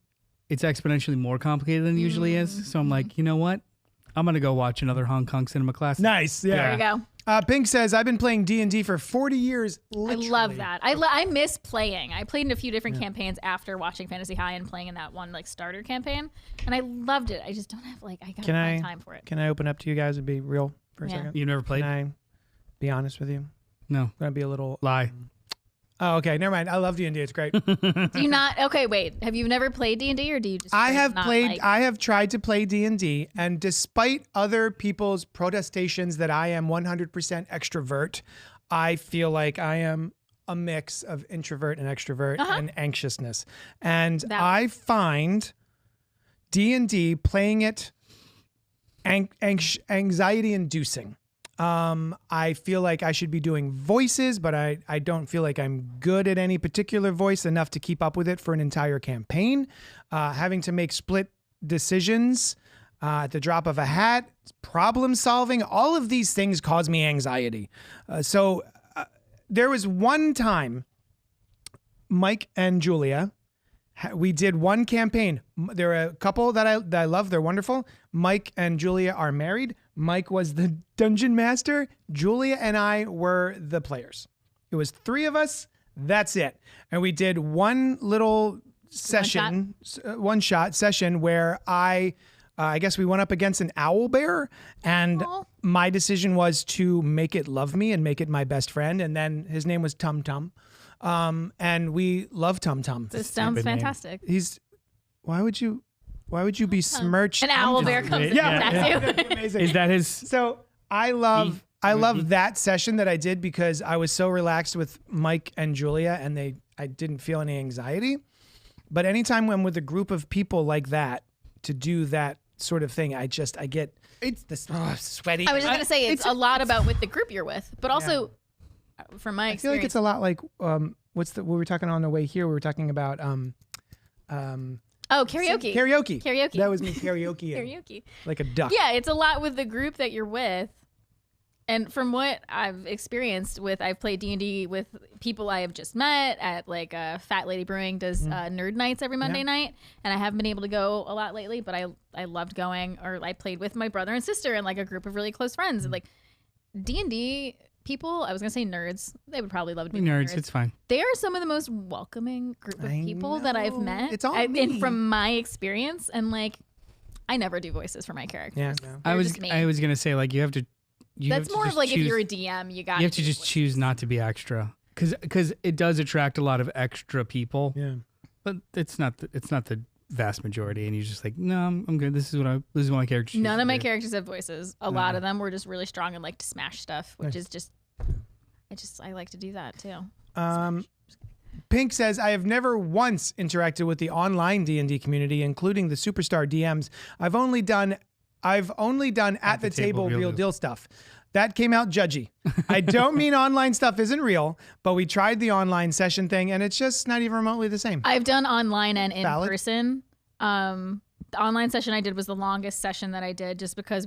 it's exponentially more complicated than it usually is. So I'm like, you know what? I'm gonna go watch another Hong Kong cinema class. Nice. there Yeah. you go. Pink says, I've been playing D&D for 40 years. Literally. I love that. I miss playing. I played in a few different campaigns after watching Fantasy High and playing in that one like starter campaign, and I loved it. I just don't have I gotta find time for it. Can I open up to you guys and be real for a Yeah. second? You never played? Can I be honest with you? No. I'm going to be a little... Lie. Oh, okay. Never mind. I love D&D. It's great. Do you not? Okay, wait. Have you never played D&D or do you just? I have not played. like- I have tried to play D&D, and despite other people's protestations that I am 100% extrovert, I feel like I am a mix of introvert and extrovert and anxiousness. And I find D&D playing it anxiety-inducing. I feel like I should be doing voices, but I don't feel like I'm good at any particular voice enough to keep up with it for an entire campaign. Having to make split decisions at the drop of a hat, problem solving, all of these things cause me anxiety. So there was one time, Mike and Julia, we did one campaign. There are a couple that I love. They're wonderful. Mike and Julia are married. Mike was the dungeon master. Julia and I were the players. It was 3 of us. That's it. And we did one little session, one shot session where I guess we went up against an owl bear, and my decision was to make it love me and make it my best friend. And then his name was Tum Tum. And we love Tum Tum. This sounds fantastic. Why would you besmirch An owl bear comes in Yeah. and attacks you. Amazing. Is that his? So I love I love that session that I did because I was so relaxed with Mike and Julia, and I didn't feel any anxiety. But anytime I'm with a group of people like that to do that sort of thing, I get sweaty. I was just gonna say it's a lot about with the group you're with, but also from my experience, I feel like it's a lot like we were talking on the way here. We were talking about karaoke. Karaoke. That was me karaoke. Karaoke. Like a duck. Yeah, it's a lot with the group that you're with. And from what I've experienced I've played D&D with people I have just met at like Fat Lady Brewing does nerd nights every Monday night. And I haven't been able to go a lot lately, but I loved going, or I played with my brother and sister and like a group of really close friends. And like D&D people, I was going to say nerds. They would probably love to be nerds. It's fine. They are some of the most welcoming group of people that I've met. It's all me. And from my experience, and like, I never do voices for my characters. Yeah. They're I was just me. going to say, like, you have to. That's more of like if you're a DM, you have to just choose not to be extra, because it does attract a lot of extra people. Yeah, but it's not the vast majority, and you're just like, no, I'm good. This is what my character. None of my characters have voices. A lot of them were just really strong and like to smash stuff, which is just I like to do that too. Pink says, I have never once interacted with the online D&D community, including the superstar DMs. I've only done at the table real deal stuff. That came out judgy. I don't mean online stuff isn't real, but we tried the online session thing and it's just not even remotely the same. I've done online and in person. The online session I did was the longest session that I did just because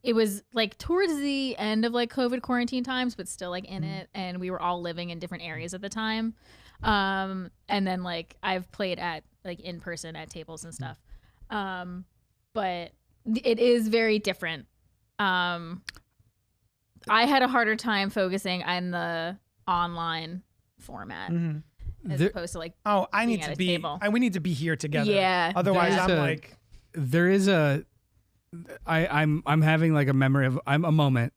it was like towards the end of like COVID quarantine times, but still like in it. And we were all living in different areas at the time. And then like I've played at like in person at tables and stuff. But it is very different. I had a harder time focusing on the online format as opposed to like I need to be we need to be here together. Yeah. Otherwise I'm having like a memory of a moment.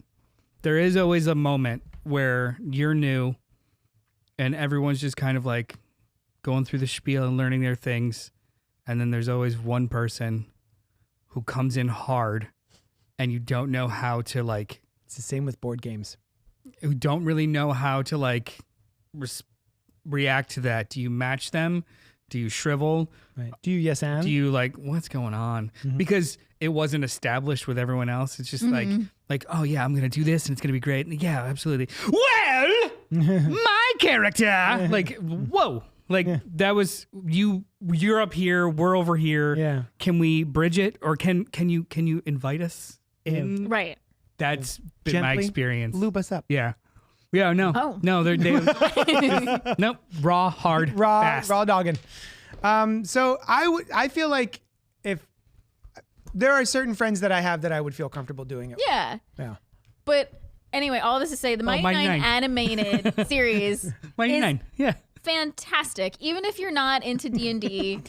There is always a moment where you're new and everyone's just kind of like going through the spiel and learning their things, and then there's always one person who comes in hard and you don't know how to like. It's the same with board games. Who don't really know how to like react to that. Do you match them? Do you shrivel? Right. Do you yes and? Do you like, what's going on? Because it wasn't established with everyone else. It's just like, oh yeah, I'm going to do this and it's going to be great. And yeah, absolutely. Well, my character, like, whoa. Like that was you're up here, we're over here. Yeah. Can we bridge it, or can you invite us in? Right. That's been my experience. Lube us up. Yeah. Yeah, no. Oh. No, they nope, raw, hard, fast. Raw dogging. So I feel like if there are certain friends that I have that I would feel comfortable doing it. Yeah. Yeah. But anyway, all this to say the Mighty Nine animated series Mighty Nine. Yeah. Fantastic. Even if you're not into D&D,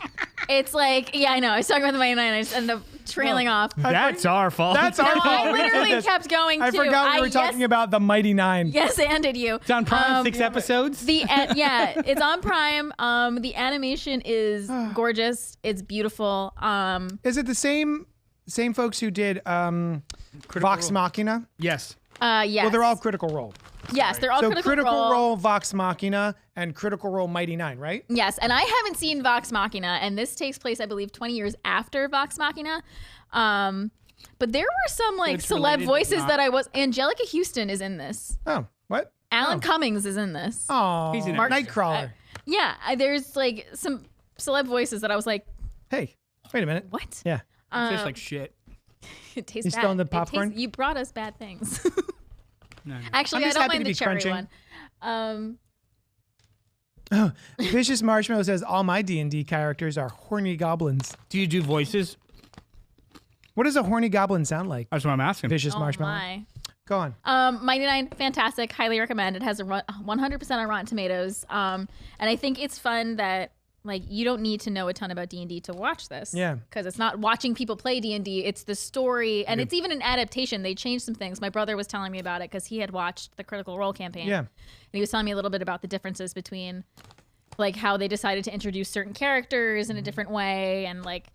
it's like, yeah, I know. I was talking about the Mighty Nine. I just ended up trailing off. That's our fault. That's our fault. I literally kept going, too. I forgot we were talking about the Mighty Nine. Yes, and did you. It's on Prime, 6 episodes. Yeah, it's on Prime. The animation is gorgeous. It's beautiful. Is it the same folks who did Vox Machina? Yes. Yes. Well, they're all Critical Role. Yes, they're all so Critical Role, Vox Machina, and Critical Role Mighty Nine, right? Yes, and I haven't seen Vox Machina, and this takes place, I believe, 20 years after Vox Machina. But there were some like celeb voices that I was. Angelica Houston is in this. Oh, what? Alan Cummings is in this. Oh, he's in Nightcrawler. Yeah, there's like some celeb voices that I was like, hey, wait a minute. What? Yeah. It tastes like shit. It tastes you bad. still in the popcorn? You brought us bad things. No. Actually, I don't mind the cherry one. Vicious Marshmallow says all my D&D characters are horny goblins. Do you do voices? What does a horny goblin sound like? That's what I'm asking. Vicious Oh Marshmallow. my. Go on. Mighty Nine, fantastic. Highly recommend. It has a 100% on Rotten Tomatoes. And I think it's fun that like you don't need to know a ton about D&D to watch this. Yeah. Because it's not watching people play D&D. It's the story. And it's even an adaptation. They changed some things. My brother was telling me about it because he had watched the Critical Role campaign. Yeah. And he was telling me a little bit about the differences between like how they decided to introduce certain characters in a different way. And like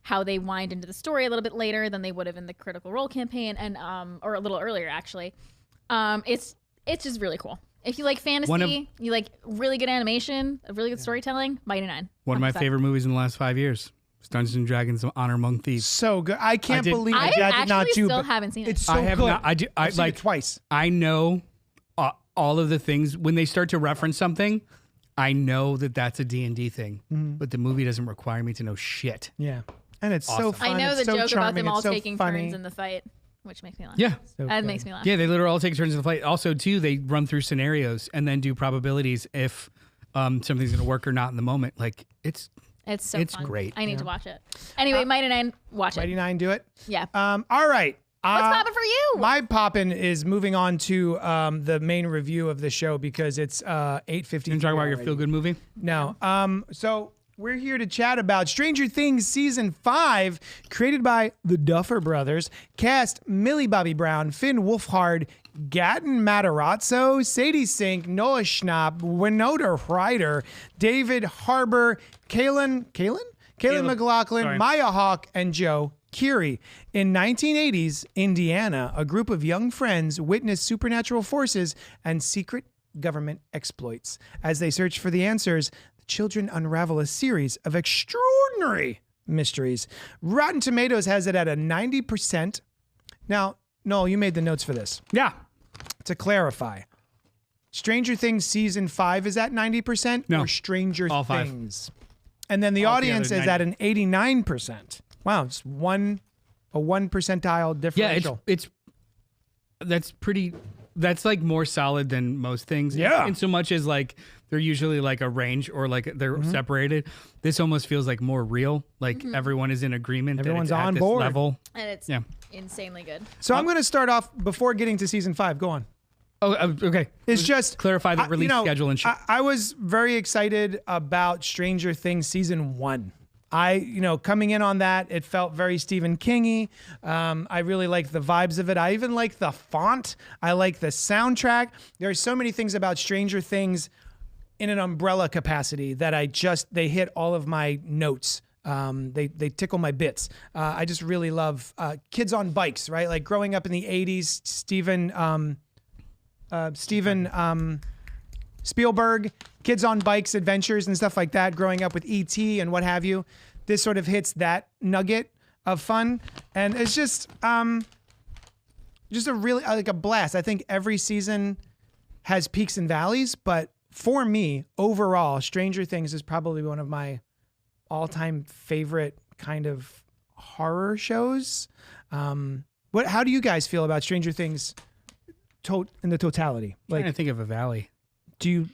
how they wind into the story a little bit later than they would have in the Critical Role campaign, and or a little earlier actually. It's just really cool. If you like fantasy, you like really good animation, really good storytelling, Mighty Nine. One of my favorite movies in the last 5 years. Dungeons and Dragons: Honor Among Thieves. So good. I can't believe I I did not do. still but haven't seen it. It's so I have good. not. I I've seen it twice. I know all of the things when they start to reference something. I know that that's a D&D thing, but the movie doesn't require me to know shit. Yeah, and it's so Awesome. fun. I know it's the so joke about charming, them all it's so taking funny. turns in the fight, which makes me laugh. Yeah. So That good. makes me laugh. Yeah, they literally all take turns in the fight. Also, too, they run through scenarios and then do probabilities if something's going to work or not in the moment. Like, it's It's fun. great. I need to watch it. Anyway, Mighty Nine, watch Mighty it. Nine, do it. Yeah. All right. What's popping for you? My poppin' is moving on to the main review of the show because it's 8:50. You talk about your feel-good movie? No. So we're here to chat about Stranger Things Season 5, created by the Duffer Brothers. Cast Millie Bobby Brown, Finn Wolfhard, Gatton Matarazzo, Sadie Sink, Noah Schnapp, Winona Ryder, David Harbour, Kaylin McLaughlin, Sorry. Maya Hawke, and Joe Keery. In 1980s Indiana, a group of young friends witness supernatural forces and secret government exploits. As they search for the answers, the children unravel a series of extraordinary mysteries. Rotten Tomatoes has it at a 90%. Now, Noel, you made the notes for this. Yeah. To clarify, Stranger Things Season 5 is at 90%? No. Or Stranger All five. Things? And then the All audience together, is at an 89%. Wow, it's a 1 percentile Yeah, differential. that's like more solid than most things. Yeah. In so much as like they're usually like a range or like they're separated. This almost feels like more real. Like everyone is in agreement. Everyone's that it's on at this board. level. And it's Yeah. insanely good. So I'm going to start off before getting to Season 5. Go on. Oh, okay. It's just clarify the release schedule and shit. I was very excited about Stranger Things Season 1. Coming in on that, it felt very Stephen King-y. I really like the vibes of it. I even like the font. I like the soundtrack. There are so many things about Stranger Things in an umbrella capacity that they hit all of my notes. They tickle my bits. I just really love kids on bikes, right? Like growing up in the 80s, Steven Spielberg, kids on bikes, adventures and stuff like that, growing up with E.T. and what have you. This sort of hits that nugget of fun. And it's just a really like a blast. I think every season has peaks and valleys, but for me, overall, Stranger Things is probably one of my all-time favorite kind of horror shows. How do you guys feel about Stranger Things in the totality? Like, I think of a valley. Do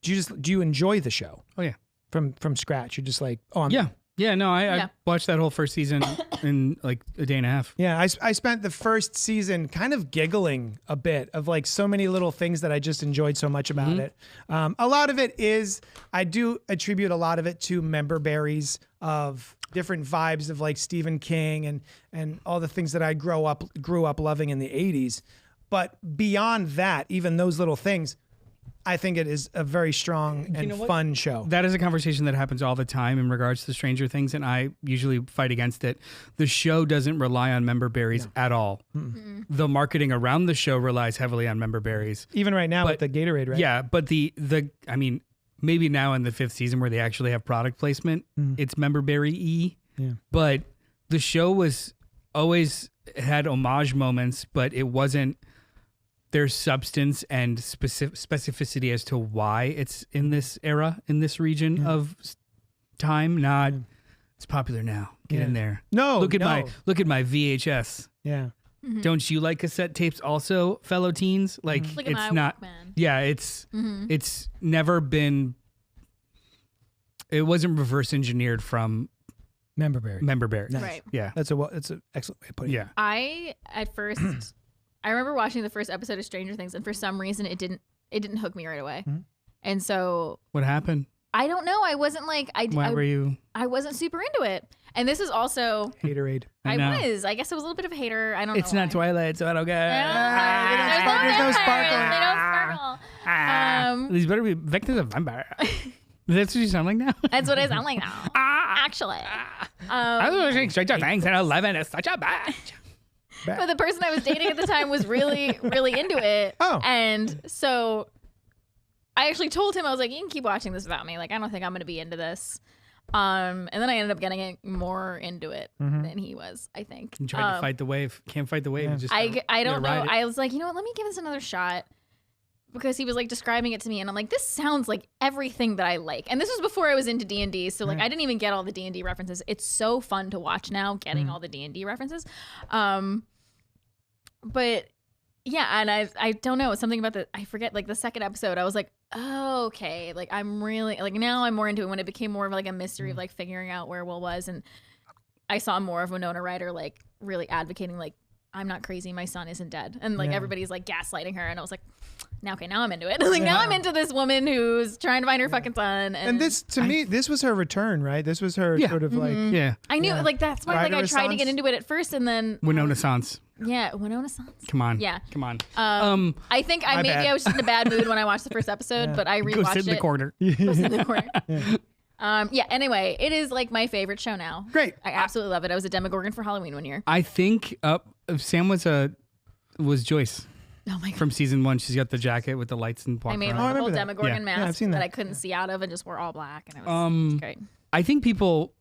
you enjoy the show Oh yeah. from scratch? You're just like, oh, Yeah. No, I Yeah. watched that whole first season in like a day and a half. Yeah, I spent the first season kind of giggling a bit of like so many little things that I just enjoyed so much about it. A lot of it is, I do attribute a lot of it to member berries of different vibes of like Stephen King and all the things that I grew up loving in the 80s. But beyond that, even those little things, I think it is a very strong and fun show. That is a conversation that happens all the time in regards to Stranger Things, and I usually fight against it. The show doesn't rely on member berries at all. The marketing around the show relies heavily on member berries. Even right now with the Gatorade, right? Yeah, but I mean, maybe now in the 5th season where they actually have product placement, it's member berry-y. Yeah. But the show was always had homage moments, but it wasn't. There's substance and specificity as to why it's in this era, in this region of time. Not it's popular now. Get in there. No, look at my VHS. Yeah. Don't you like cassette tapes also, fellow teens? Like Look at it's my not. Walkman. Yeah, it's never been. It wasn't reverse engineered from Member berry. berries. Right. Yeah. That's an excellent way of putting it. Yeah. I remember watching the first episode of Stranger Things, and for some reason it didn't hook me right away. And so What happened? I don't know. I wasn't like Why were you? I wasn't super into it. And this is also Haterade. I know. was. I guess I was a little bit of a hater. I don't It's know. not Twilight, so I don't get. There's no sparkle. They don't sparkle. These better be vectors of vampire. That's what you sound like now. That's what I sound like now. actually. I was doing Stranger Things and 11 is such a bitch. But the person I was dating at the time was really, really into it. Oh. And so I actually told him, I was like, you can keep watching this without me. Like, I don't think I'm going to be into this. And then I ended up getting more into it than he was, I think. You tried to fight the wave. Can't fight the wave. Yeah. Just I don't know. ride it. I was like, you know what? Let me give this another shot. Because he was like describing it to me, and I'm like, this sounds like everything that I like. And this was before I was into D&D, so like I didn't even get all the D&D references. It's so fun to watch now, getting all the D&D references. But yeah, and I don't know, something about I forget, like the second episode, I was like, oh, okay, like I'm really, like now I'm more into it when it became more of like a mystery of like figuring out where Will was, and I saw more of Winona Ryder like really advocating like, I'm not crazy, my son isn't dead, and like everybody's like gaslighting her, and I was like, now I'm into it. Like now I'm into this woman who's trying to find her fucking son, And this, to me, this was her return, right? This was her sort of like... Yeah. I knew like that's why like I tried to get into it at first, and then Winona Sans. Winona Sans. Come on. Yeah. Come on. I think I bad. was just in a bad mood when I watched the first episode, but I rewatched Go sit in the corner. Go sit in the corner. Anyway, it is like my favorite show now. Great. I absolutely love it. I was a Demogorgon for Halloween one year. I think Sam was Joyce Oh my god. from season 1. She's got the jacket with the lights and I made around. a little remember that. Demogorgon Yeah. mask I've seen that. I couldn't see out of and just wore all black, and it was great. I think people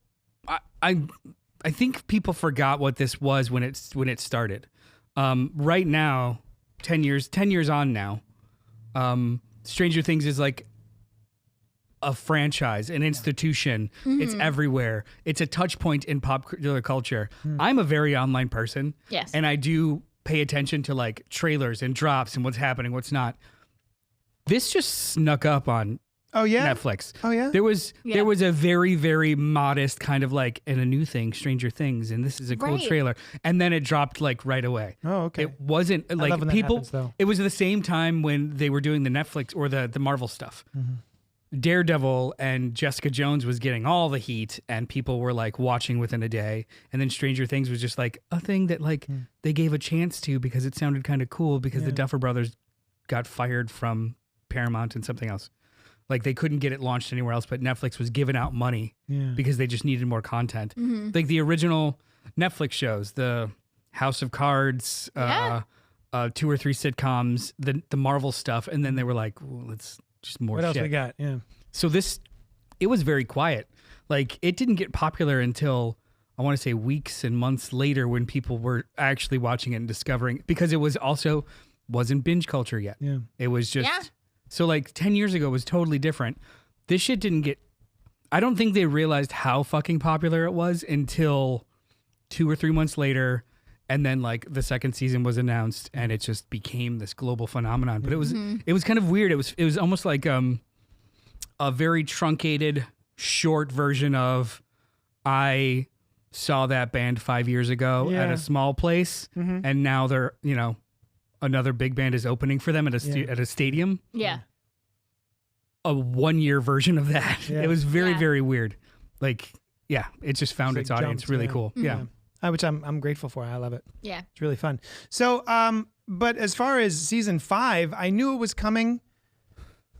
I think people forgot what this was when it started. Right now, 10 years on now, Stranger Things is like a franchise, an institution. It's everywhere. It's a touch point in popular culture. I'm a very online person. Yes. And I do pay attention to like trailers and drops and what's happening, what's not. This just snuck up on Oh, yeah? Netflix. Oh, yeah? There was a very, very modest kind of like, and a new thing, Stranger Things, and this is a cool Right. trailer. And then it dropped like right away. Oh, okay. It wasn't love like when that people, happens, though. it was the same time when they were doing the Netflix or the Marvel stuff. Daredevil and Jessica Jones was getting all the heat, and people were like watching within a day. And then Stranger Things was just like a thing that like they gave a chance to because it sounded kind of cool because the Duffer Brothers got fired from Paramount and something else. Like they couldn't get it launched anywhere else, but Netflix was giving out money because they just needed more content. Like the original Netflix shows, the House of Cards, 2 or 3 sitcoms, the Marvel stuff, and then they were like, well, let's just more What shit. else we got? Yeah. So it was very quiet. Like it didn't get popular until I want to say weeks and months later when people were actually watching it and discovering, because it wasn't binge culture yet. Yeah. It was just, Yeah. so like 10 years ago was totally different. This shit didn't get, I don't think they realized how fucking popular it was until 2 or 3 months later. And then like the second season was announced and it just became this global phenomenon. But it was kind of weird. It was almost like a very truncated short version of I saw that band 5 years ago at a small place and now they're, another big band is opening for them at a stadium. Yeah. A 1 year version of that. Yeah. It was very, Yeah. very weird. Like, yeah, it just found It's its like audience jumped, really yeah. cool. Yeah. Which I'm grateful for. I love it. Yeah. It's really fun. So, but as far as season 5, I knew it was coming,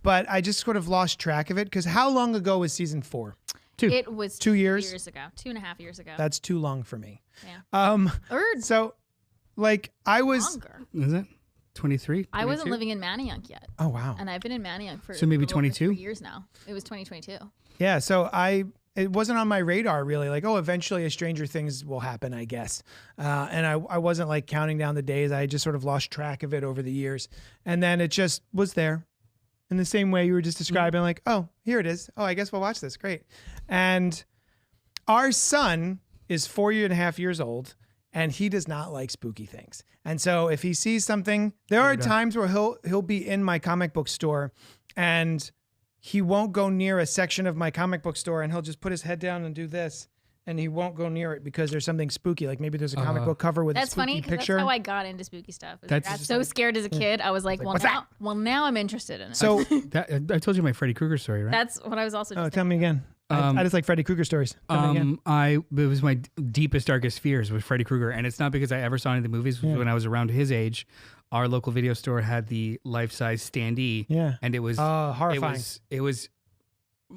but I just sort of lost track of it because how long ago was season 4? It was 2 years? 2 years ago. 2.5 years ago. That's too long for me. Yeah. Or So, like, I was. longer. Is it 23? I wasn't 22? living in Manayunk yet. Oh wow. And I've been in Manayunk for So maybe a little over 22? 3 years now. It was 2022. Yeah. So it wasn't on my radar really. Like, oh, eventually a Stranger Things will happen, I guess. And I wasn't like counting down the days. I just sort of lost track of it over the years. And then it just was there in the same way you were just describing, like, oh, here it is. Oh, I guess we'll watch this. Great. And our son is 4.5 years old and he does not like spooky things. And so if he sees something, there are times where he'll be in my comic book store and he won't go near a section of my comic book store and he'll just put his head down and do this and he won't go near it because there's something spooky. Like maybe there's a comic book cover with a That's spooky funny because picture. that's how I got into spooky stuff. I That's got just so scared as a kid. I was like, "What's that?" now I'm interested in it. So, I told you my Freddy Krueger story, right? that's what I was also just tell me again. I just like Freddy Krueger stories. Tell me again. It was my deepest, darkest fears with Freddy Krueger, and it's not because I ever saw any of the movies. When I was around his age, our local video store had the life-size standee, Yeah. and it was horrifying. It was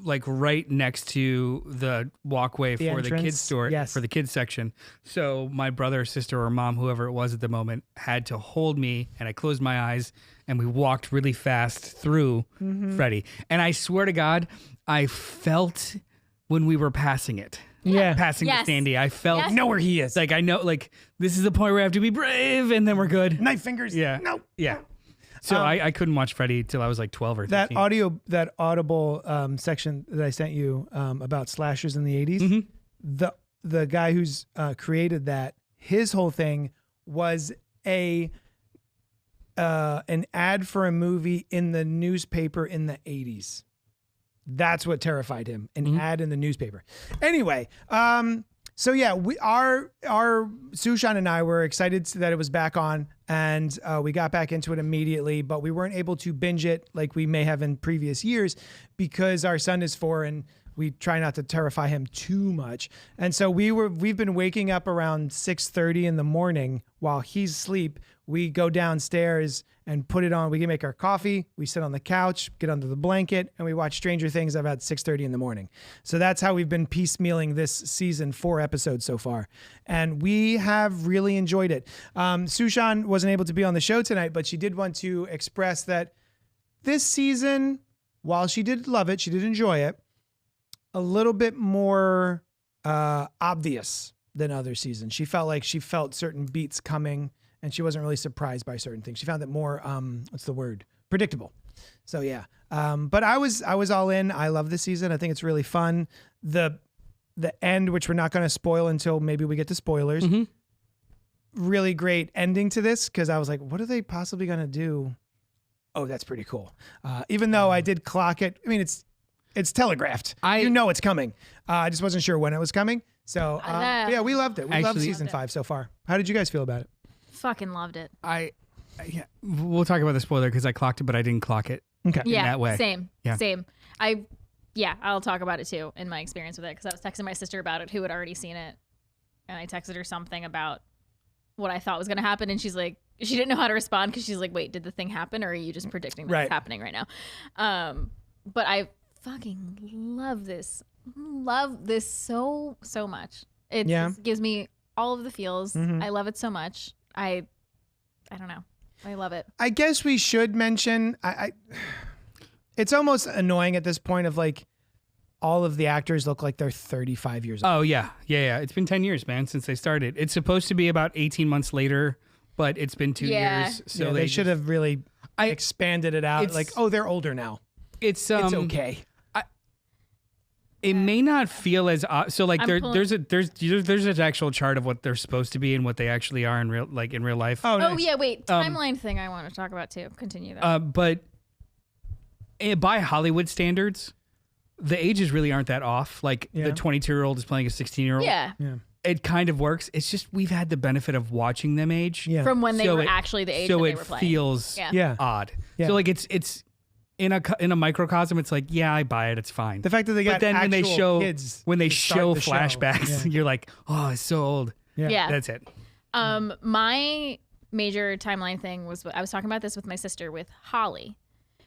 like right next to the walkway The for the entrance? kids store, Yes. for the kids section. So my brother, sister, or mom, whoever it was at the moment, had to hold me, and I closed my eyes, and we walked really fast through Freddy. And I swear to God, I felt when we were passing it. Yeah. Passing Yes. the standee, I felt Yes. Know where he is. like I know, like this is the point where I have to be brave, and then we're good. Knife fingers. Yeah. No. Yeah. So I couldn't watch Freddy till I was like 12 or 13. That audible section that I sent you about slashers in the 80s. The guy who's created that, his whole thing was an ad for a movie in the newspaper in the 80s. That's what terrified him. An ad in the newspaper. Anyway, so yeah, our Sushan and I were excited that it was back on, and we got back into it immediately, but we weren't able to binge it like we may have in previous years because our son is 4 and we try not to terrify him too much. And so we've been waking up around 6:30 in the morning while he's asleep. We go downstairs and put it on. We can make our coffee. We sit on the couch, get under the blanket, and we watch Stranger Things about 6:30 in the morning. So that's how we've been piecemealing this season, 4 episodes so far. And we have really enjoyed it. Sushan wasn't able to be on the show tonight, but she did want to express that this season, while she did love it, she did enjoy it, a little bit more obvious than other seasons. She felt certain beats coming, and she wasn't really surprised by certain things. She found it more, predictable. So yeah. But I was all in. I love this season. I think it's really fun. The end, which we're not going to spoil until maybe we get to spoilers. Really great ending to this, because I was like, what are they possibly going to do? Oh, that's pretty cool. Even though I did clock it. I mean, it's telegraphed. You know it's coming. I just wasn't sure when it was coming. So yeah, we loved it. We loved season 5 so far. How did you guys feel about it? Fucking loved it. Yeah, we'll talk about the spoiler because I clocked it, but I didn't clock it. Okay. Yeah, that way. Same. Yeah. Same. I'll talk about it too in my experience with it, because I was texting my sister about it, who had already seen it, and I texted her something about what I thought was going to happen, and she's like, she didn't know how to respond because she's like, wait, did the thing happen, or are you just predicting that it's happening right now? But I fucking love this so much. It just gives me all of the feels. I love it so much. I don't know. I love it. I guess we should mention, it's almost annoying at this point of like, all of the actors look like they're 35 years old. Oh, yeah. It's been 10 years, man, since they started. It's supposed to be about 18 months later, but it's been 2 years. So they should have really expanded it out. Like, oh, they're older now. It's okay. It may not feel as so like there's an actual chart of what they're supposed to be and what they actually are in real life. Oh, nice. Yeah, wait, timeline thing I want to talk about too. Continue that. But by Hollywood standards, the ages really aren't that off. Like the 22-year-old is playing a 16-year-old. Yeah. It kind of works. It's just we've had the benefit of watching them age from when they were actually the age that they were playing. So it feels odd. Yeah. So like it's in a microcosm, it's like, yeah, I buy it. It's fine. The fact that they got then when they show kids flashbacks, you're like, oh, it's so old. Yeah. That's it. My major timeline thing was, I was talking about this with my sister, with Holly,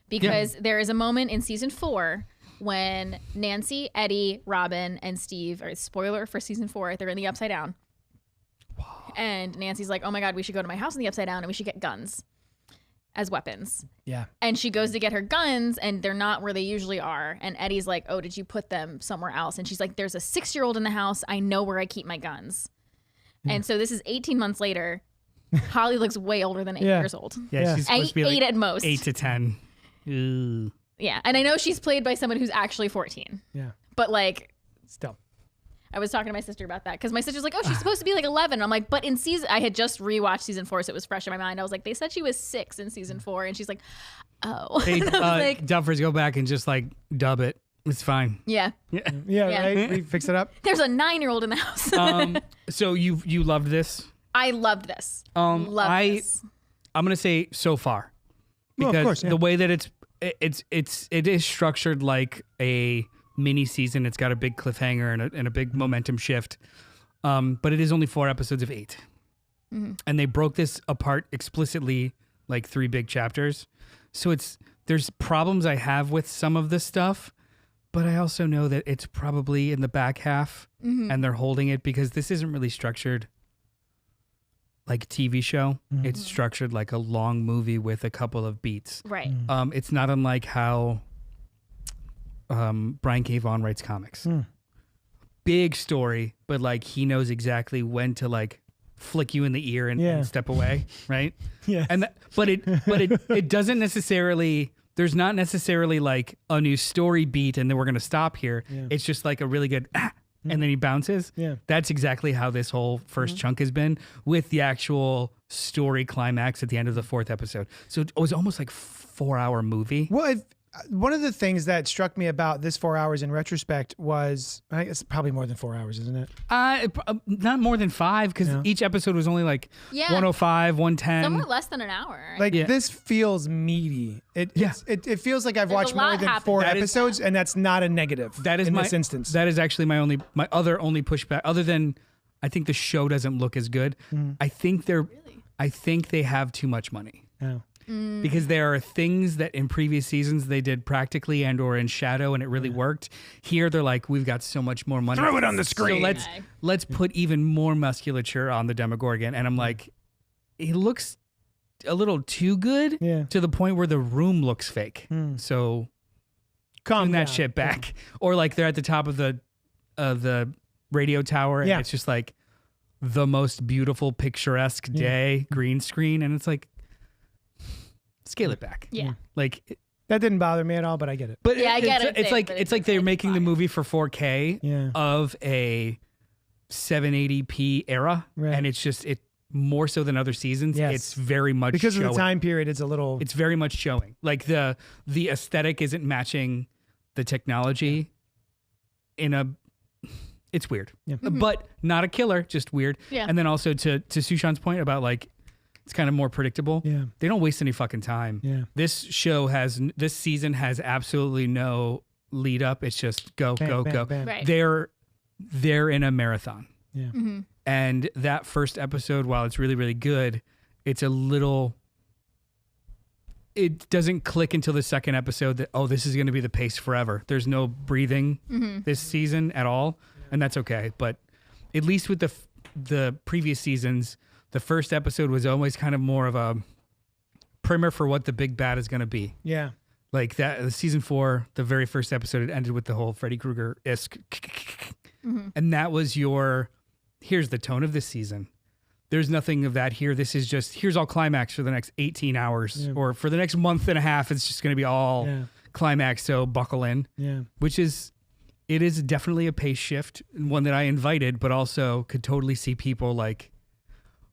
because there is a moment in season 4 when Nancy, Eddie, Robin, and Steve, or spoiler for season 4, they're in the Upside Down. Wow. And Nancy's like, oh my God, we should go to my house in the Upside Down and we should get guns as weapons. Yeah. And she goes to get her guns and they're not where they usually are. And Eddie's like, oh, did you put them somewhere else? And she's like, there's a 6-year-old in the house. I know where I keep my guns. And so this is 18 months later. Holly looks way older than 8 years old. Yeah, she's supposed to be like 8 at most. 8 to 10. Ooh. Yeah, and I know she's played by someone who's actually 14. Yeah. But like, still. I was talking to my sister about that because my sister's like, oh, she's supposed to be like 11. And I'm like, but in season, I had just rewatched season 4, so it was fresh in my mind. I was like, they said she was 6 in season 4. And she's like, oh. Hey, like, dubbers, go back and just like dub it. It's fine. Yeah. Right? We fix it up. There's a 9-year-old in the house. So you loved this? I loved this. This. I'm gonna say so far, Well, because of course, the way that it is structured like a mini season. It's got a big cliffhanger and a big momentum shift. But it is only 4 episodes of 8, and they broke this apart explicitly, like 3 big chapters. So there's problems I have with some of this stuff, But I also know that it's probably in the back half and they're holding it because this isn't really structured like a TV show. It's structured like a long movie with a couple of beats. Right. It's not unlike how Brian K. Vaughan writes comics. Big story, but like he knows exactly when to like flick you in the ear and step away, right? Yeah. And but it doesn't necessarily. There's not necessarily like a new story beat, and then we're gonna stop here. Yeah. It's just like a really good. And then he bounces. Yeah. That's exactly how this whole first chunk has been, with the actual story climax at the end of the 4th episode. So it was almost like 4-hour movie. Well, one of the things that struck me about this 4 hours in retrospect was, I guess probably more than 4 hours, isn't it? Not more than 5, because each episode was only like 105, 110. Somewhere less than an hour. Like this feels meaty. It feels like I've watched a lot more than happening. 4 That is- episodes, and that's not a negative. That is in my this instance. That is actually my other pushback. Other than, I think the show doesn't look as good. I think they have too much money. Oh. Because there are things that in previous seasons they did practically and or in shadow, and it really worked. Here they're like, we've got so much more money. Throw it on the screen. So let's put even more musculature on the Demogorgon. And I'm like, it looks a little too good to the point where the room looks fake. So Calm that down. shit back. Or like they're at the top of the radio tower, and it's just like the most beautiful picturesque day, green screen, and it's like, scale it back. Yeah. Like That didn't bother me at all, but I get it. but Yeah, I get it, it's like but it's like they're making the movie for 4K Yeah. of a 780p era, Right. and it's just more so than other seasons. Yes. It's very much Because of showing. the time period, it's a little. It's very much showing. Like the aesthetic isn't matching the technology it's weird. Yeah. But not a killer, just weird. Yeah. And then also to Sushan's point about like it's kind of more predictable. Yeah. They don't waste any fucking time. Yeah. This season has absolutely no lead up. It's just go, Bam, go, bam, go. bam. Right. They're in a marathon. Yeah. And that first episode, while it's really, really good, it doesn't click until the second episode that, oh, this is going to be the pace forever. There's no breathing this season at all. And that's okay. But at least with the previous seasons, the first episode was always kind of more of a primer for what the big bad is going to be. Yeah. Like that, season 4, the very first episode, it ended with the whole Freddy Krueger-esque. And that was here's the tone of this season. There's nothing of that here. This is just, here's all climax for the next 18 hours or for the next month and a half. It's just going to be all climax. So buckle in, it is definitely a pace shift, one that I invited, but also could totally see people like,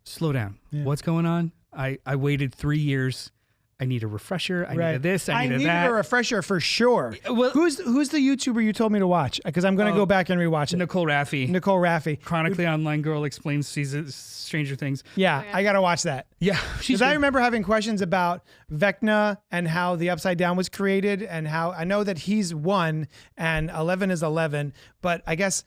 slow down. Yeah. What's going on? I waited 3 years. I need a refresher. I needed this. I needed that. a refresher for sure. Well, Who's the YouTuber you told me to watch? Because I'm going to go back and rewatch it. Nicole Raffi. Nicole Raffi. Chronically Online Girl Explains Stranger Things. Yeah, I got to watch that. Yeah. Because I remember having questions about Vecna and how the Upside Down was created, and how I know that he's 1 and 11 is 11, but I guess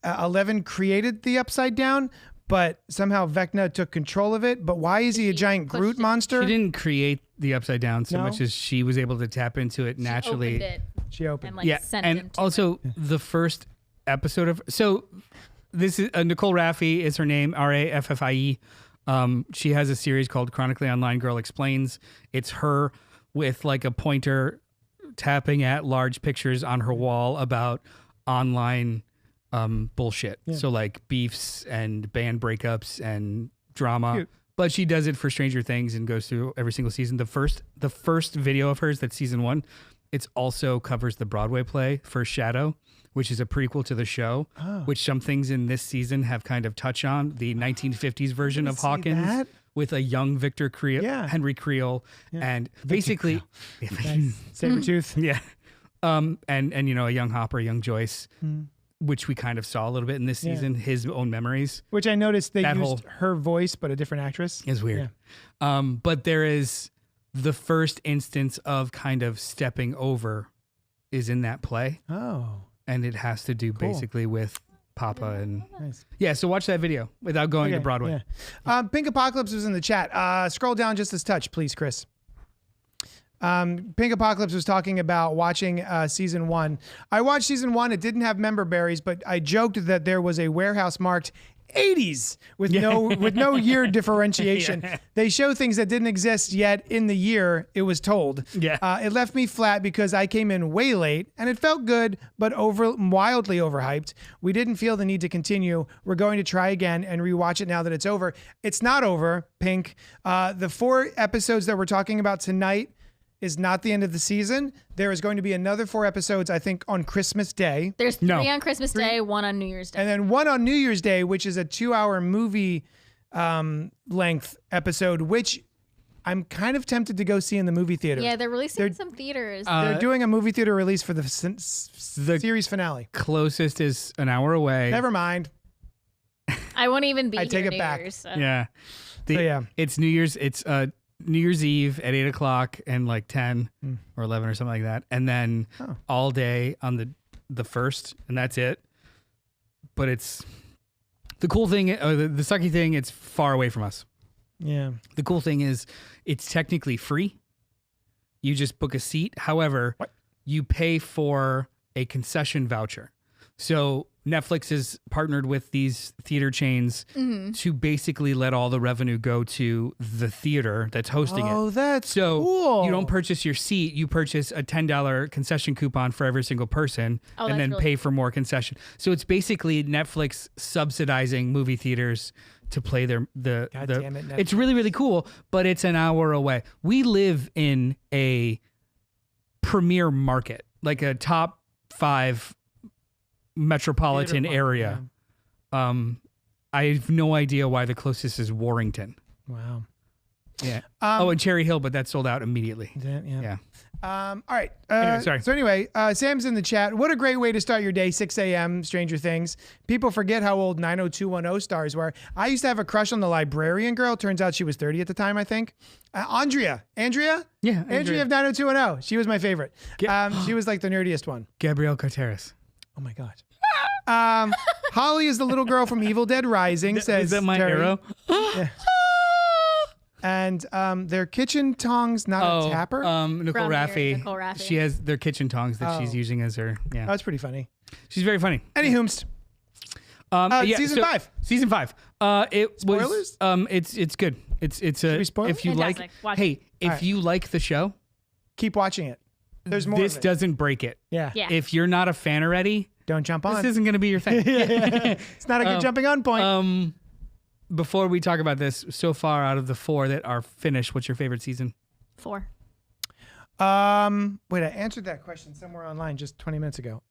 11 created the Upside Down, but somehow Vecna took control of it. But why is he a giant Groot monster? She didn't create the Upside Down so No? much as she was able to tap into it naturally. Opened it She opened. and like sent him and to also the first episode of this is Nicole Raffi is her name, Raffie. She has a series called Chronically Online Girl Explains. It's her with like a pointer tapping at large pictures on her wall about online bullshit. So like beefs and band breakups and drama. Cute. But she does it for Stranger Things and goes through every single season. The first video of hers, that's season 1, it's also covers the Broadway play First Shadow, which is a prequel to the show, which some things in this season have kind of touched on. The 1950s version of Hawkins that. with a young Victor Creel, Henry Creel, and basically, Sabretooth. yeah, and you know, a young Hopper, a young Joyce. Which we kind of saw a little bit in this season, his own memories. Which I noticed they That used her voice, but a different actress. Is weird. But there is the first instance of kind of stepping over is in that play. Oh. And it has to do basically with Papa and Nice. yeah. So watch that video without going to Broadway. Yeah. Pink Apocalypse was in the chat. Scroll down just a touch, please, Chris. Pink Apocalypse was talking about watching season 1. I watched season 1. It didn't have member berries, but I joked that there was a warehouse marked 80s with no year differentiation. They show things that didn't exist yet in the year it was told. Yeah. It left me flat because I came in way late and it felt good, but wildly overhyped. We didn't feel the need to continue. We're going to try again and rewatch it now that it's over. It's not over, Pink. The 4 episodes that we're talking about tonight is not the end of the season. There is going to be another 4 episodes, I think, on Christmas Day. There's 3 on Christmas Day, 1 on New Year's Day. And then 1 on New Year's Day, which is a 2-hour movie length episode, which I'm kind of tempted to go see in the movie theater. Yeah, they're releasing some theaters. They're doing a movie theater release for the series finale. Closest is an hour away. Never mind. I won't even be I here take it New back. Year's, so. Yeah. Yeah. It's New Year's. It's New Year's Eve at 8 o'clock and like 10 or 11 or something like that. And then all day on the 1st, and that's it. But it's the cool thing, the sucky thing, it's far away from us. Yeah. The cool thing is it's technically free. You just book a seat. However, you pay for a concession voucher. So Netflix is partnered with these theater chains to basically let all the revenue go to the theater that's hosting it. Oh, that's So cool. you don't purchase your seat, you purchase a $10 concession coupon for every single person and then really pay for more concession. So it's basically Netflix subsidizing movie theaters to play their God damn it, Netflix. It's really, really cool, but it's an hour away. We live in a premier market, like a top 5 metropolitan Theater area. market, I have no idea why the closest is Warrington. Wow. Yeah. And Cherry Hill, but that sold out immediately. Yeah. All right. Anyway, sorry. So anyway, Sam's in the chat. What a great way to start your day, 6 a.m., Stranger Things. People forget how old 90210 stars were. I used to have a crush on the librarian girl. Turns out she was 30 at the time, I think. Andrea? Yeah. Andrea of 90210. She was my favorite. She was like the nerdiest one. Gabrielle Carteris. Oh my God. Holly is the little girl from Evil Dead Rising, says Is that my Terry. arrow? Yeah. And their kitchen tongs, not a tapper. Nicole From Raffi. Nicole Raffi. She has their kitchen tongs that she's using as her. Yeah. That's pretty funny. She's very funny. Any whomst. Season 5. Season 5. It Spoilers? was. It's good. It's a. we spoil If you Fantastic. like. Watch Hey, if Alright. you like the show, Keep watching it. There's more this of it. doesn't break it. Yeah. If you're not a fan already, Don't jump on. this isn't going to be your thing. It's not a good jumping on point. Before we talk about this, so far out of the 4 that are finished, what's your favorite season? 4. Wait, I answered that question somewhere online just 20 minutes ago.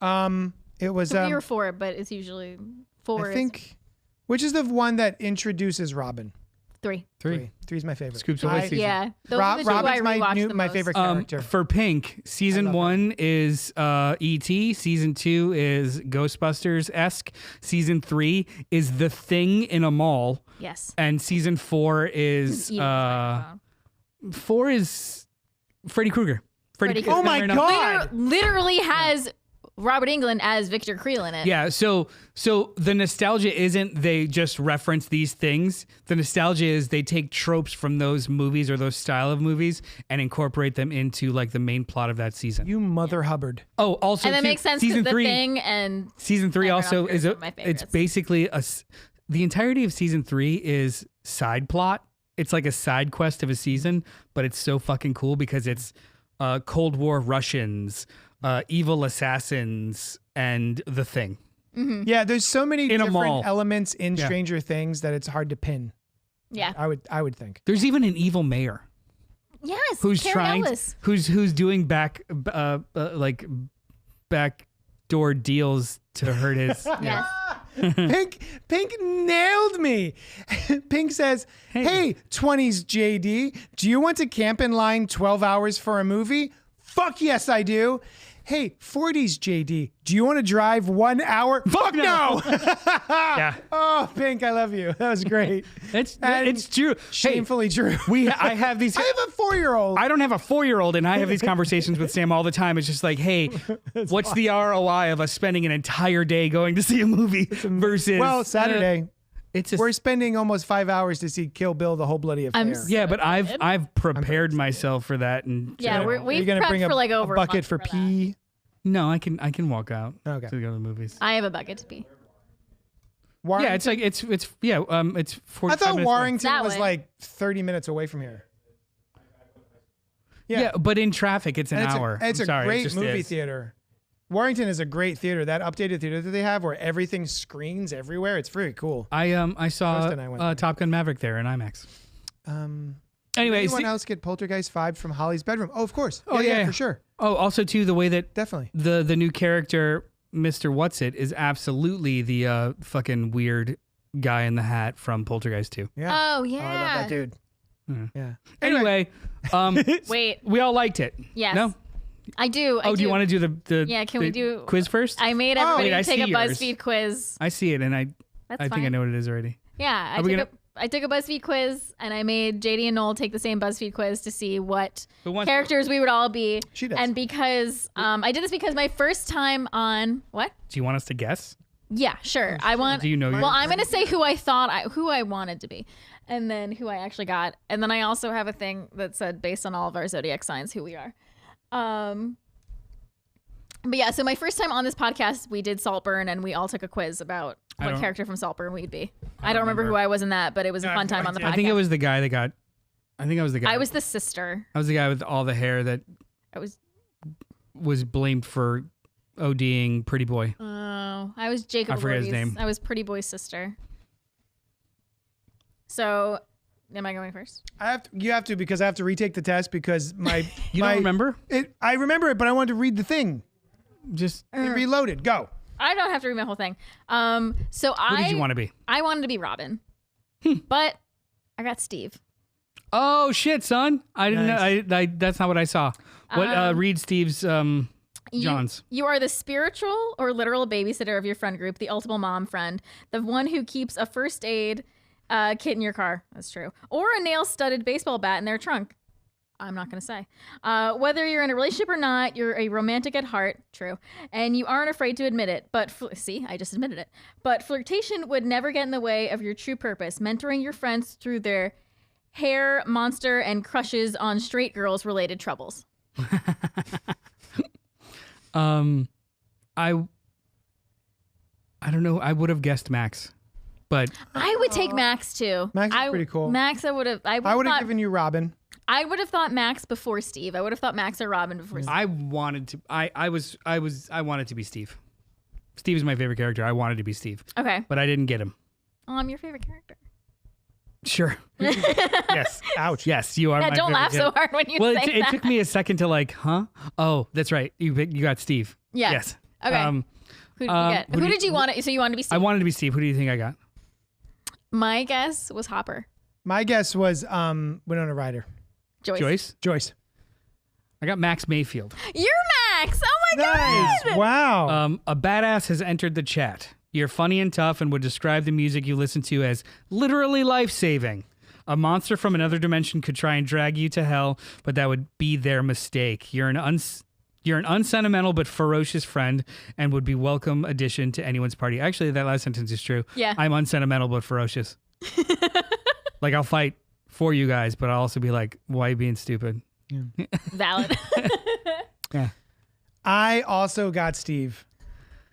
It was 3 or 4, but it's usually 4. I think, which is the one that introduces Robin? 3. 3. Three's my favorite. Scoops away season. Yeah. Those are the two I Robin's rewatched the my most. favorite character. For Pink, season 1 is E.T. Season 2 is Ghostbusters-esque. Season 3 is The Thing in a mall. Yes. And season 4 is Eating his microphone. 4 is Freddy Krueger. Freddy Oh my Krueger. God. Literally has Robert Englund as Victor Creel in it. Yeah, so the nostalgia isn't they just reference these things. The nostalgia is they take tropes from those movies or those style of movies and incorporate them into like the main plot of that season. You Mother Hubbard. Oh, also And that too, makes sense season because The 3 Thing and season 3 Nightmare on also Elm Street is are my favorites. it's basically the entirety of season 3 is side plot. It's like a side quest of a season, but it's so fucking cool because it's Cold War Russians, evil assassins, and The Thing. Mm-hmm. Yeah, there's so many In a different mall. elements in Yeah. Stranger Things that it's hard to pin. yeah. I would think. There's even an evil mayor Yes. who's Carrie trying Ellis. who's doing like backdoor deals to hurt his. Yes. Pink nailed me. Pink says, "Hey, 20s JD, do you want to camp in line 12 hours for a movie? Fuck yes, I do. Hey, 40s JD, do you want to drive 1 hour? Fuck no." Yeah, Oh, Pink, I love you. That was great. it's And true. Shamefully true. I have these. I have a 4-year-old. I don't have a 4-year-old, and I have these conversations with Sam all the time. It's just like, hey, what's the ROI of us spending an entire day going to see a movie versus Well, Saturday. We're spending almost 5 hours to see Kill Bill, the whole bloody affair. Yeah, but I've prepared myself for that, and Yeah, we've gonna prepped bring for like over a bucket month for that. pee. no, I can walk out Okay. to go to the movies. I have a bucket to pee. Yeah, it's like it's 45 I thought minutes Warrington That was way. like 30 minutes away from here. away. Yeah, but in traffic, it's an And hour. It's I'm a sorry, it great just movie is. theater. Warrington is a great theater. That updated theater that they have, where everything screens everywhere. It's very cool. I saw Kristen and I went there. Top Gun Maverick there in IMAX. Anyway, Anyone see- else get poltergeist vibes from Holly's bedroom? Oh, of course. Oh, yeah. for sure. oh, also too the way that Definitely. the new character Mr. Whatsit is absolutely the fucking weird guy in the hat from Poltergeist 2. Yeah. Oh I yeah. love that dude. Yeah. Anyway, Wait. we all liked it. Yes. No? I do. Oh, do you want to do the Yeah, can the we do- quiz first? I made everybody wait, I take see a yours. BuzzFeed quiz. I see it, and I That's think fine. I know what it is already. Yeah, Are we I took a BuzzFeed quiz, and I made JD and Noel take the same BuzzFeed quiz to see what Who wants- characters we would all be. She does. And because I did this because my first time on what? Do you want us to guess? Yeah, sure. I want. Do you know Well, yours? I'm gonna say who I wanted to be, and then who I actually got, and then I also have a thing that said based on all of our zodiac signs who we are. But yeah, so my first time on this podcast, we did Saltburn, and we all took a quiz about I what don't- character from Saltburn we'd be. I don't remember who I was in that, but it was a No, I fun have no time on the idea. podcast. I think it was the guy that got. I think I was the guy. I was the sister. I was the guy with all the hair that I was. was blamed for ODing Pretty Boy. Oh, I was Jacob. I forget his Elordi's- name. I was Pretty Boy's sister. So, am I going first? You have to because I have to retake the test because my You my, don't remember? I remember it, but I wanted to read the thing. Just It reloaded. Go. I don't have to read my whole thing. So who did you want to be? I wanted to be Robin, but I got Steve. Oh shit, son! I didn't Nice. know. I that's not what I saw. What? Read Steve's John's. You are the spiritual or literal babysitter of your friend group, the ultimate mom friend, the one who keeps a first aid kit in your car. That's true. Or a nail-studded baseball bat in their trunk. I'm not going to say. Whether you're in a relationship or not, you're a romantic at heart. True. And you aren't afraid to admit it. But see, I just admitted it. But flirtation would never get in the way of your true purpose, mentoring your friends through their hair, monster, and crushes on straight girls related troubles. I don't know. I would have guessed Max, but I would take Max too. Max is pretty cool. Max, I would have have given you Robin. I would have thought Max before Steve. I would have thought Max or Robin before Steve. I wanted to. I wanted to be Steve. Steve is my favorite character. I wanted to be Steve, Okay. but I didn't get him. Oh, I'm your favorite character. Sure. Yes. Ouch. Yes, you are. Yeah, my don't favorite laugh so character. hard when you Well, say it that. took me a second to like, huh? Oh, that's right. You got Steve. Yeah. Yes. Okay. Who did you get? who Who do did you want? So you wanted to be Steve? I wanted to be Steve. Who do you think I got? My guess was Hopper. My guess was Winona Ryder. Joyce. Joyce. I got Max Mayfield. You're Max. Oh my Nice. god. Wow. A badass has entered the chat. You're funny and tough and would describe the music you listen to as literally life-saving. A monster from another dimension could try and drag you to hell, but that would be their mistake. You're an unsentimental but ferocious friend and would be welcome addition to anyone's party. Actually, that last sentence is true. Yeah. I'm unsentimental but ferocious. Like, I'll fight for you guys, but I'll also be like, why are you being stupid? Valid. Yeah. I also got Steve.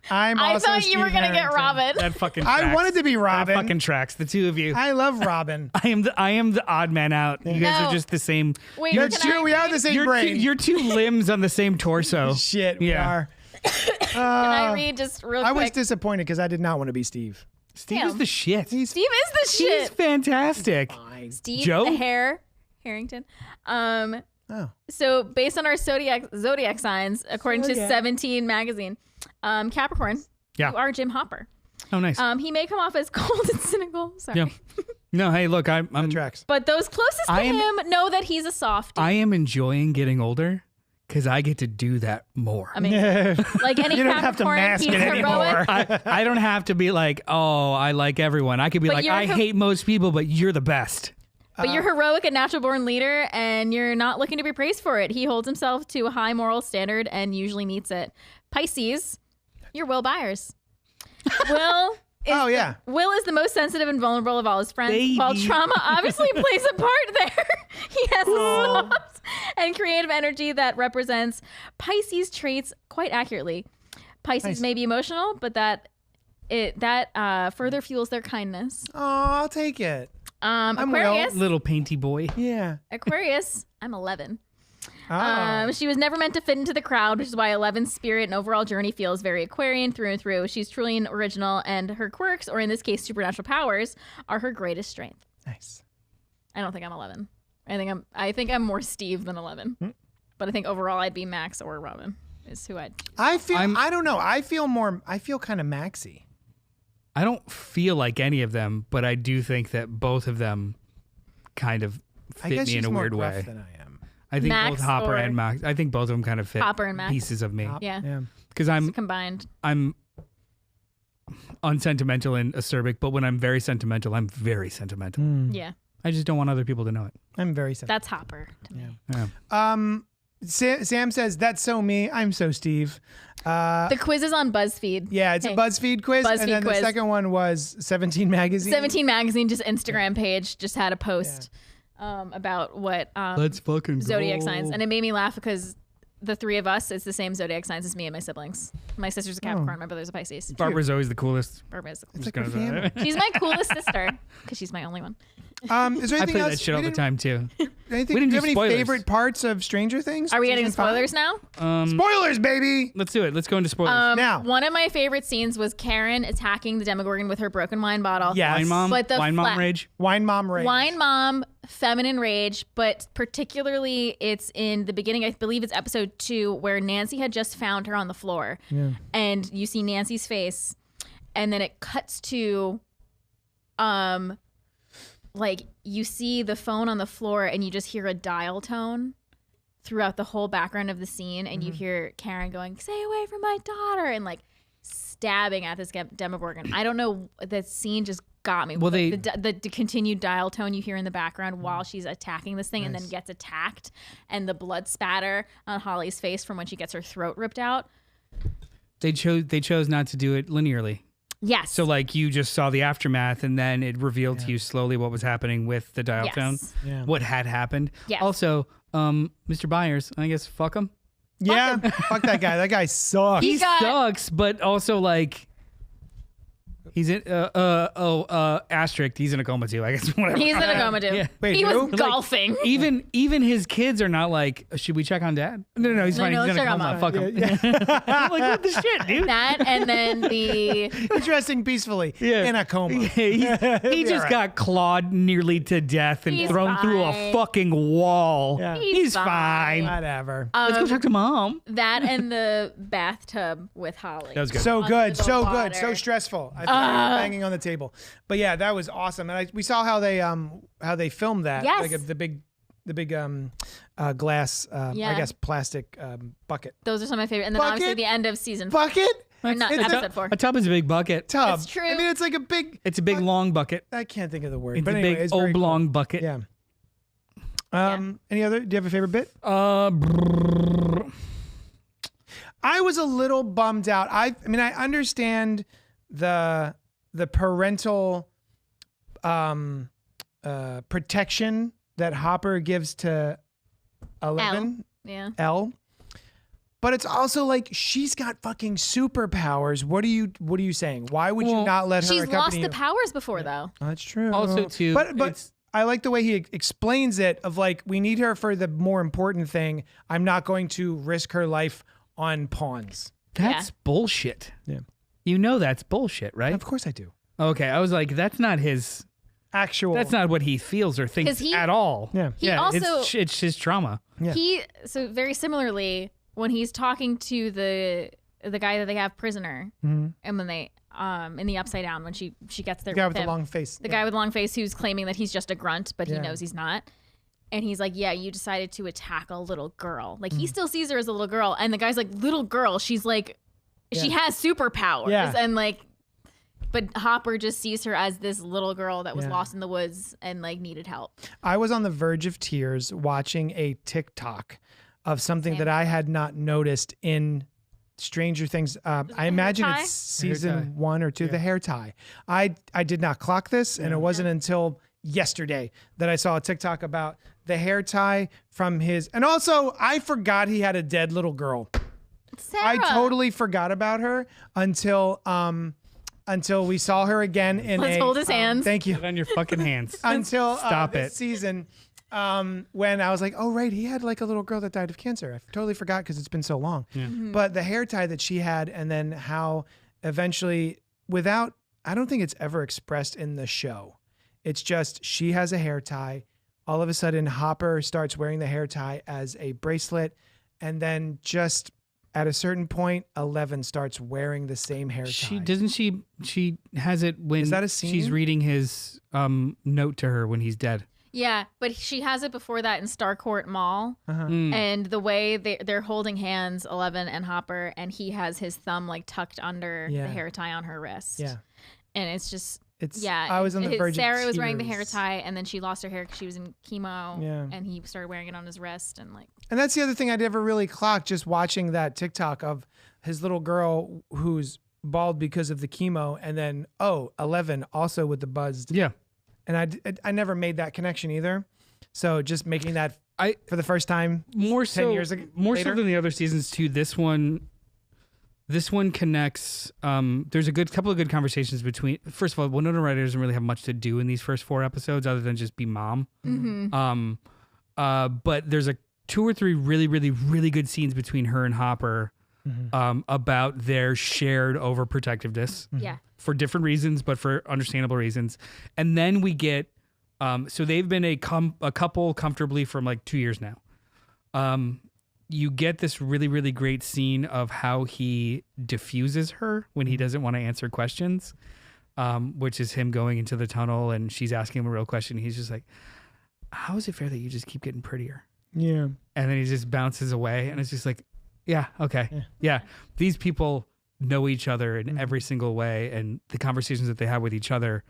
I thought you were gonna get Robin. That fucking tracks. I wanted to be Robin. That fucking tracks. The two of you. I love Robin. I am the odd man out. You guys No. are just the same. Wait, That's can I true. We have the same brain. You're two limbs on the same torso. Shit, we Yeah. are. Can I read just real I was quick? disappointed because I did not want to be Steve. Steve is Damn. the shit. Steve is the He's shit. fantastic. Steve Joe? the Harrington. Oh. So based on our zodiac signs, according to Zodiac. 17 magazine, Capricorn, Yeah. you are Jim Hopper. Oh, nice. He may come off as cold and cynical. Sorry. Yeah. No, hey, look, I'm Tracks. But those closest to I am- him know that he's a softie. I am enjoying getting older because I get to do that more. I mean, like any You don't have to Capricorn, mask he's it heroic. anymore. I don't have to be like, oh, I like everyone. I could be But like, you're I hate most people, but you're the best. But you're heroic and natural born leader, and you're not looking to be praised for it. He holds himself to a high moral standard and usually meets it. Pisces, you're Will Byers. Will Oh, yeah. Will is the most sensitive and vulnerable of all his friends. Baby. While trauma obviously plays a part there, he has a soft and creative energy that represents Pisces traits quite accurately. Pisces may be emotional, but that further fuels their kindness. Oh, I'll take it. Aquarius. Little painty boy. Yeah. Aquarius. I'm 11. Oh. She was never meant to fit into the crowd, which is why 11's spirit and overall journey feels very Aquarian through and through. She's truly an original, and her quirks, or in this case, supernatural powers, are her greatest strength. Nice. I don't think I'm 11. I think I'm more Steve than 11. But I think overall I'd be Max or Robin is who I'd. I don't know. I feel kind of Maxy. I don't feel like any of them, but I do think that both of them kind of I fit guess me in she's a more weird gruff way. than I am. I think Max both Hopper or- and Max. I think both of them kind of fit Hopper and Max. pieces of me. Yeah. Because Combined. I'm unsentimental and acerbic, but when I'm very sentimental, I'm very sentimental. Yeah. I just don't want other people to know it. I'm very sad. That's Hopper to me. Yeah. Sam says, that's so me. I'm so Steve. The quiz is on BuzzFeed. Yeah, it's Hey. a BuzzFeed quiz. BuzzFeed and then quiz. the second one was 17 Magazine. 17 Magazine, just Instagram page, just had a post about what Let's fucking zodiac go. signs. And it made me laugh because the three of us, it's the same zodiac signs as me and my siblings. My sister's a Capricorn, my brother's a Pisces. Barbara's always the coolest. Barbara is the It's coolest. like our family. She's my coolest sister because she's my only one. Is there I anything play else? that shit all the time too. Anything, We didn't do you have do any spoilers. favorite parts of Stranger Things? Are we getting Season five? spoilers now? Spoilers, baby! Let's do it. Let's go into spoilers. Now. One of my favorite scenes was Karen attacking the Demogorgon with her broken wine bottle. Yes. Wine mom. But the Wine mom rage. Wine Mom Rage. Wine mom, feminine rage, but particularly it's in the beginning, I believe it's episode 2, where Nancy had just found her on the floor. And you see Nancy's face, and then it cuts to like you see the phone on the floor and you just hear a dial tone throughout the whole background of the scene, and you hear Karen going, "Stay away from my daughter," and like stabbing at this Demogorgon. I don't know, that scene just got me. Well, the continued dial tone you hear in the background while she's attacking this thing and then gets attacked, and the blood spatter on Holly's face from when she gets her throat ripped out. They chose not to do it linearly. Yes. So like you just saw the aftermath, and then it revealed to you slowly what was happening with the dial Yes. tone, Yeah. what had happened. Yes. Also, Mr. Byers, I guess fuck him. Yeah, fuck that guy. That guy sucks. He He got- sucks, but also like he's in asterisk. He's in a coma too. I guess whatever. He's in a coma too. Yeah. Wait, he who? was Like, golfing. Even his kids are not like, should we check on dad? No, he's fine. no, He's in a check on coma. mom. Fuck him. I'm like, what the shit, dude? That and then the He's resting peacefully Yeah. in a coma. he just alright. got clawed nearly to death and He's thrown through a fine. fucking wall. Yeah. He's fine. fine. Whatever. Let's go talk to mom. that and the bathtub with Holly. That was good. So Under good, the so water. good, so stressful. I thought banging on the table, but yeah, that was awesome. And we saw how they filmed that. Yes. Like the big glass, I Yeah. guess plastic bucket. Those are some of my favorite. And then Bucket? obviously the end of season 4. Bucket Or not It's episode 4. A tub is a big bucket. tub. That's true. I mean, it's like a big. It's a big long bucket. I can't think of the word, It's but a anyway, big it's very cool. oblong bucket. Yeah. Any other? Do you have a favorite bit? I was a little bummed out. I mean, I understand the parental protection that Hopper gives to 11 Yeah. L, but it's also like she's got fucking superpowers. What are you saying? Why would you Well, not let her She's accompany lost you? the powers before though. Oh, that's true. Also, too, but it's- I like the way he explains it. Of like, we need her for the more important thing. I'm not going to risk her life on pawns. That's bullshit. Yeah. You know that's bullshit, right? Of course I do. Okay, I was like, that's not his. Actual. That's not what he feels or thinks 'Cause he- at all. Yeah. He also it's his trauma. Yeah. so very similarly when he's talking to the guy that they have prisoner, Mhm. and when they in the Upside Down when she gets there The guy with with the him, long face. the guy with the long face who's claiming that he's just a grunt, but he Yeah. knows he's not. And he's like, yeah, you decided to attack a little girl. Like, Mm. he still sees her as a little girl. And the guy's like, little girl. She's like, she has superpowers. Yeah. And like, but Hopper just sees her as this little girl that was Yeah. lost in the woods and like needed help. I was on the verge of tears watching a TikTok of something Same. that I had not noticed in Stranger Things. I imagine tie? it's season Hair tie. 1 or 2. The hair tie. I did not clock this, and it wasn't until yesterday that I saw a TikTok about the hair tie from his. And also, I forgot he had a dead little girl. Sarah. I totally forgot about her until we saw her again in Let's hold his hands. Thank you. Get on your fucking hands. Until Stop this it. season, when I was like, oh right, he had like a little girl that died of cancer. I totally forgot because it's been so long. But the hair tie that she had, and then how eventually, without, I don't think it's ever expressed in the show. It's just she has a hair tie. All of a sudden, Hopper starts wearing the hair tie as a bracelet, and then just at a certain point, 11 starts wearing the same hair tie. She has it when Is that a scene? she's reading his note to her when he's dead. Yeah, but she has it before that in Starcourt Mall. Mm. And the way they're holding hands, 11 and Hopper, and he has his thumb like tucked under Yeah. the hair tie on her wrist. Yeah. And it's just, It's, yeah. I was on the verge Sarah of was wearing the hair tears. tie, and then she lost her hair because she was in chemo. Yeah. And he started wearing it on his wrist, and like, And that's the other thing I never really clocked just watching that TikTok of his little girl who's bald because of the chemo, and then 11 also with the buzzed. Yeah. And I never made that connection either. So just making that I for the first time more 10 so years ago, more later. so than the other seasons too. This one connects. There's a couple of good conversations between. First of all, Winona Ryder doesn't really have much to do in these first 4 episodes other than just be mom. But there's 2 or 3 really, really, really good scenes between her and Hopper about their shared overprotectiveness. yeah. For different reasons, but for understandable reasons. And then we get, so they've been a couple comfortably from like 2 years now. You get this really, really great scene of how he diffuses her when he doesn't want to answer questions, which is him going into the tunnel and she's asking him a real question. He's just like, how is it fair that you just keep getting prettier? Yeah. And then he just bounces away and it's just like, yeah, okay. Yeah. These people know each other in every single way, and the conversations that they have with each other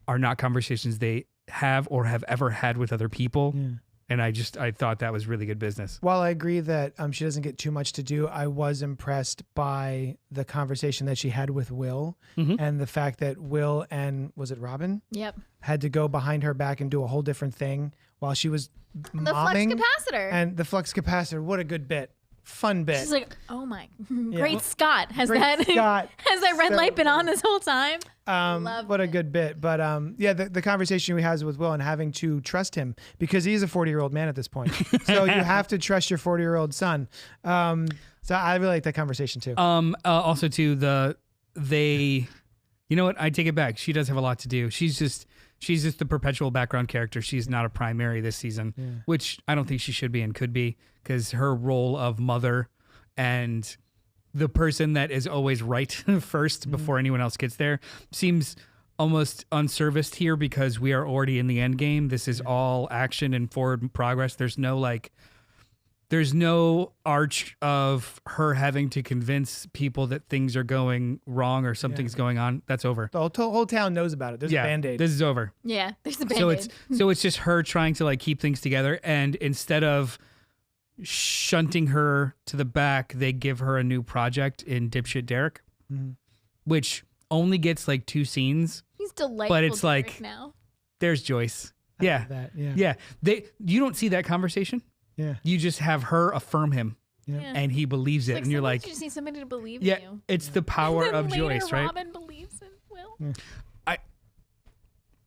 are not conversations they have or have ever had with other people. Yeah. And I thought that was really good business. While I agree that she doesn't get too much to do, I was impressed by the conversation that she had with Will and the fact that Will and, was it Robin? Yep. Had to go behind her back and do a whole different thing while she was The flux momming. capacitor. And the flux capacitor, what a good bit. Fun bit. She's like, oh my, great Scott. Has Great that Scott. has that red So light been on this whole time? Loved what a it. good bit. But yeah, the conversation we had with Will and having to trust him because he's a 40-year-old man at this point. So you have to trust your 40-year-old son. So I really like that conversation too. Also too, you know what? I take it back. She does have a lot to do. She's just the perpetual background character. She's not a primary this season, which I don't think she should be and could be, because her role of mother and the person that is always right first before anyone else gets there seems almost unserviced here because we are already in the end game. This is all action and forward progress. There's no arch of her having to convince people that things are going wrong or something's going on. That's over. The whole town knows about it. There's a Band-Aid. This is over. Yeah, there's a Band-Aid. So it's just her trying to like keep things together, and instead of shunting her to the back, they give her a new project in Dipshit Derek, which only gets like 2 scenes. He's delightful. But it's Derek like- now. There's Joyce. I Yeah. love that. Yeah. Yeah. You don't see that conversation. Yeah. You just have her affirm him Yeah. and he believes it. Like, And you're sometimes like, you just need somebody to believe yeah, in you. it's the power Then of later, Joyce, right? Robin believes in Will.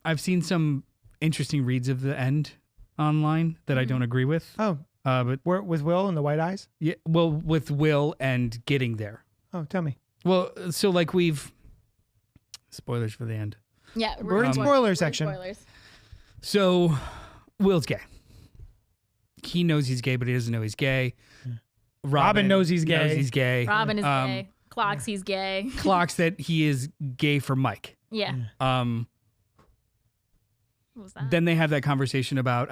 I've seen some interesting reads of the end online that I don't agree with. Oh, But with Will and the white eyes? yeah, well, with Will and getting there. Oh, tell me. Well, so like spoilers for the end. Yeah, We're in spoilers. spoiler We're in section. Spoilers. So Will's gay. He knows he's gay, but he doesn't know he's gay. Robin knows he's gay. Knows he's gay. Robin is gay. Clocks, he's gay. Clocks that he is gay for Mike. Yeah. What was that? Then they have that conversation about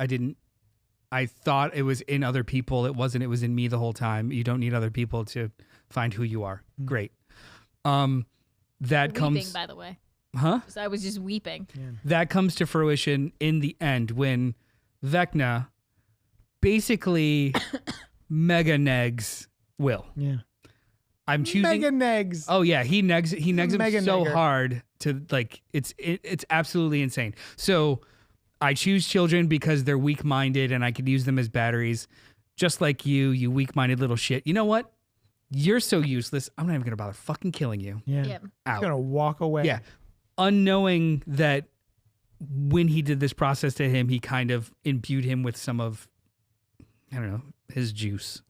I thought it was in other people. It wasn't. It was in me the whole time. You don't need other people to find who you are. Great. That weeping, comes, by the way. huh? I was just weeping. That comes to fruition in the end when Vecna basically mega negs Will. Yeah. I'm choosing Mega negs. Oh yeah, he negs him Mega so negger. hard to like it's absolutely insane. So I choose children because they're weak-minded and I could use them as batteries. Just like you weak-minded little shit. You know what? You're so useless. I'm not even gonna bother fucking killing you. Yeah. Yep. He's Out. gonna walk away. Yeah. Unknowing that when he did this process to him, he kind of imbued him with some of, I don't know, his juice,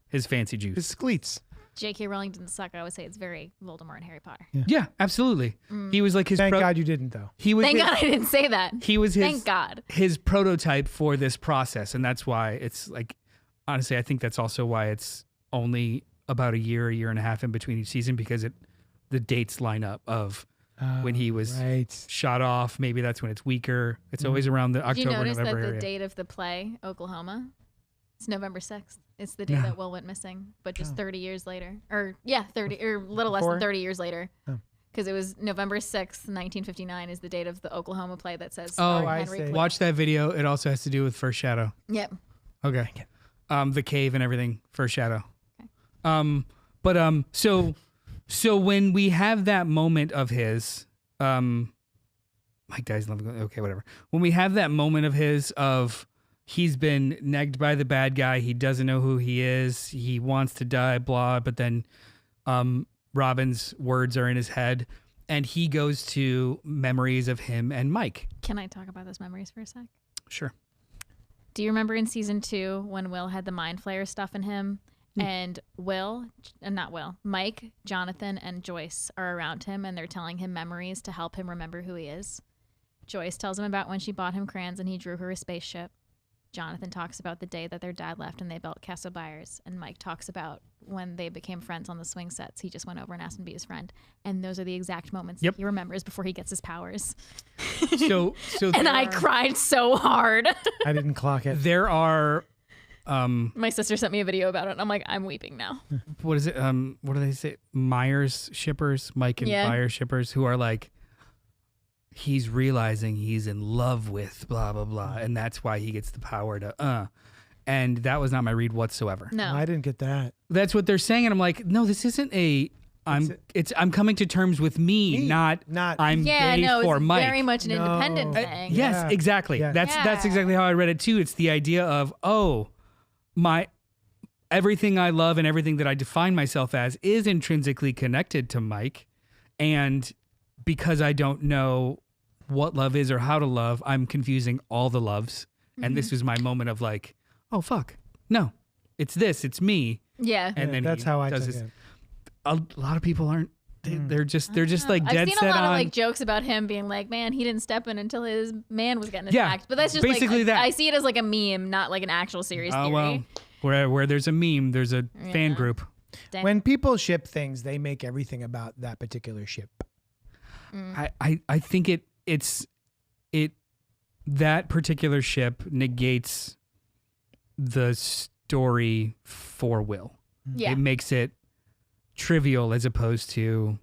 his fancy juice. His skleets. J.K. Rowling didn't suck. I would say it's very Voldemort and Harry Potter. Yeah, absolutely. He was like his. Thank God you didn't though. He was. Thank his, God I didn't say that. He was his. Thank God. His prototype for this process, and that's why it's like. Honestly, I think that's also why it's only about a year and a half in between each season because the dates line up of when he was shot off. Maybe that's when it's weaker. It's always around the Did you October, notice November that the area. date of the play, Oklahoma? It's November 6th. It's the day that Will went missing, but just 30 years later. Or, 30, or a little less Before? than 30 years later. Oh. Because it was November 6th, 1959 is the date of the Oklahoma play that says Oh, starring I Henry see. Cleveland. Watch that video. It also has to do with First Shadow. Yep. Okay. The cave and everything. First Shadow. Okay. So when we have that moment of his, Mike dies. Okay, whatever. When we have that moment of his of he's been negged by the bad guy. He doesn't know who he is. He wants to die, blah. But then Robin's words are in his head. And he goes to memories of him and Mike. Can I talk about those memories for a sec? Sure. Do you remember in season 2 when Will had the mind flayer stuff in him? And Mike, Jonathan, and Joyce are around him and they're telling him memories to help him remember who he is. Joyce tells him about when she bought him crayons and he drew her a spaceship. Jonathan talks about the day that their dad left and they built Castle Byers. And Mike talks about when they became friends on the swing sets. He just went over and asked him to be his friend. And those are the exact moments that he remembers before he gets his powers. So and I cried so hard. I didn't clock it. There are My sister sent me a video about it. And I'm like, I'm weeping now. what is it? What do they say? Myers shippers, Mike and Byers shippers, who are like, he's realizing he's in love with blah blah blah, and that's why he gets the power to And that was not my read whatsoever. No. I didn't get that. That's what they're saying, and I'm like, no, this isn't a. I'm coming to terms with me, not I'm gay for it's Mike. very much an independent thing. Yes, Yeah. exactly. Yeah. That's exactly how I read it too. It's the idea of my everything I love and everything that I define myself as is intrinsically connected to Mike, and because I don't know what love is or how to love, I'm confusing all the loves. And this was my moment of like, oh fuck, no, it's me. Yeah. And then that's he how I does took his- it. A lot of people aren't. They're just like I've dead seen set a lot on. of like jokes about him being like, man, he didn't step in until his man was getting Yeah, attacked. But that's just basically like, that. I see it as like a meme, not like an actual serious theory. Well, where there's a meme, there's a fan group. Dang. When people ship things, they make everything about that particular ship. I think it's that particular ship negates the story for Will. Yeah. It makes it trivial as opposed to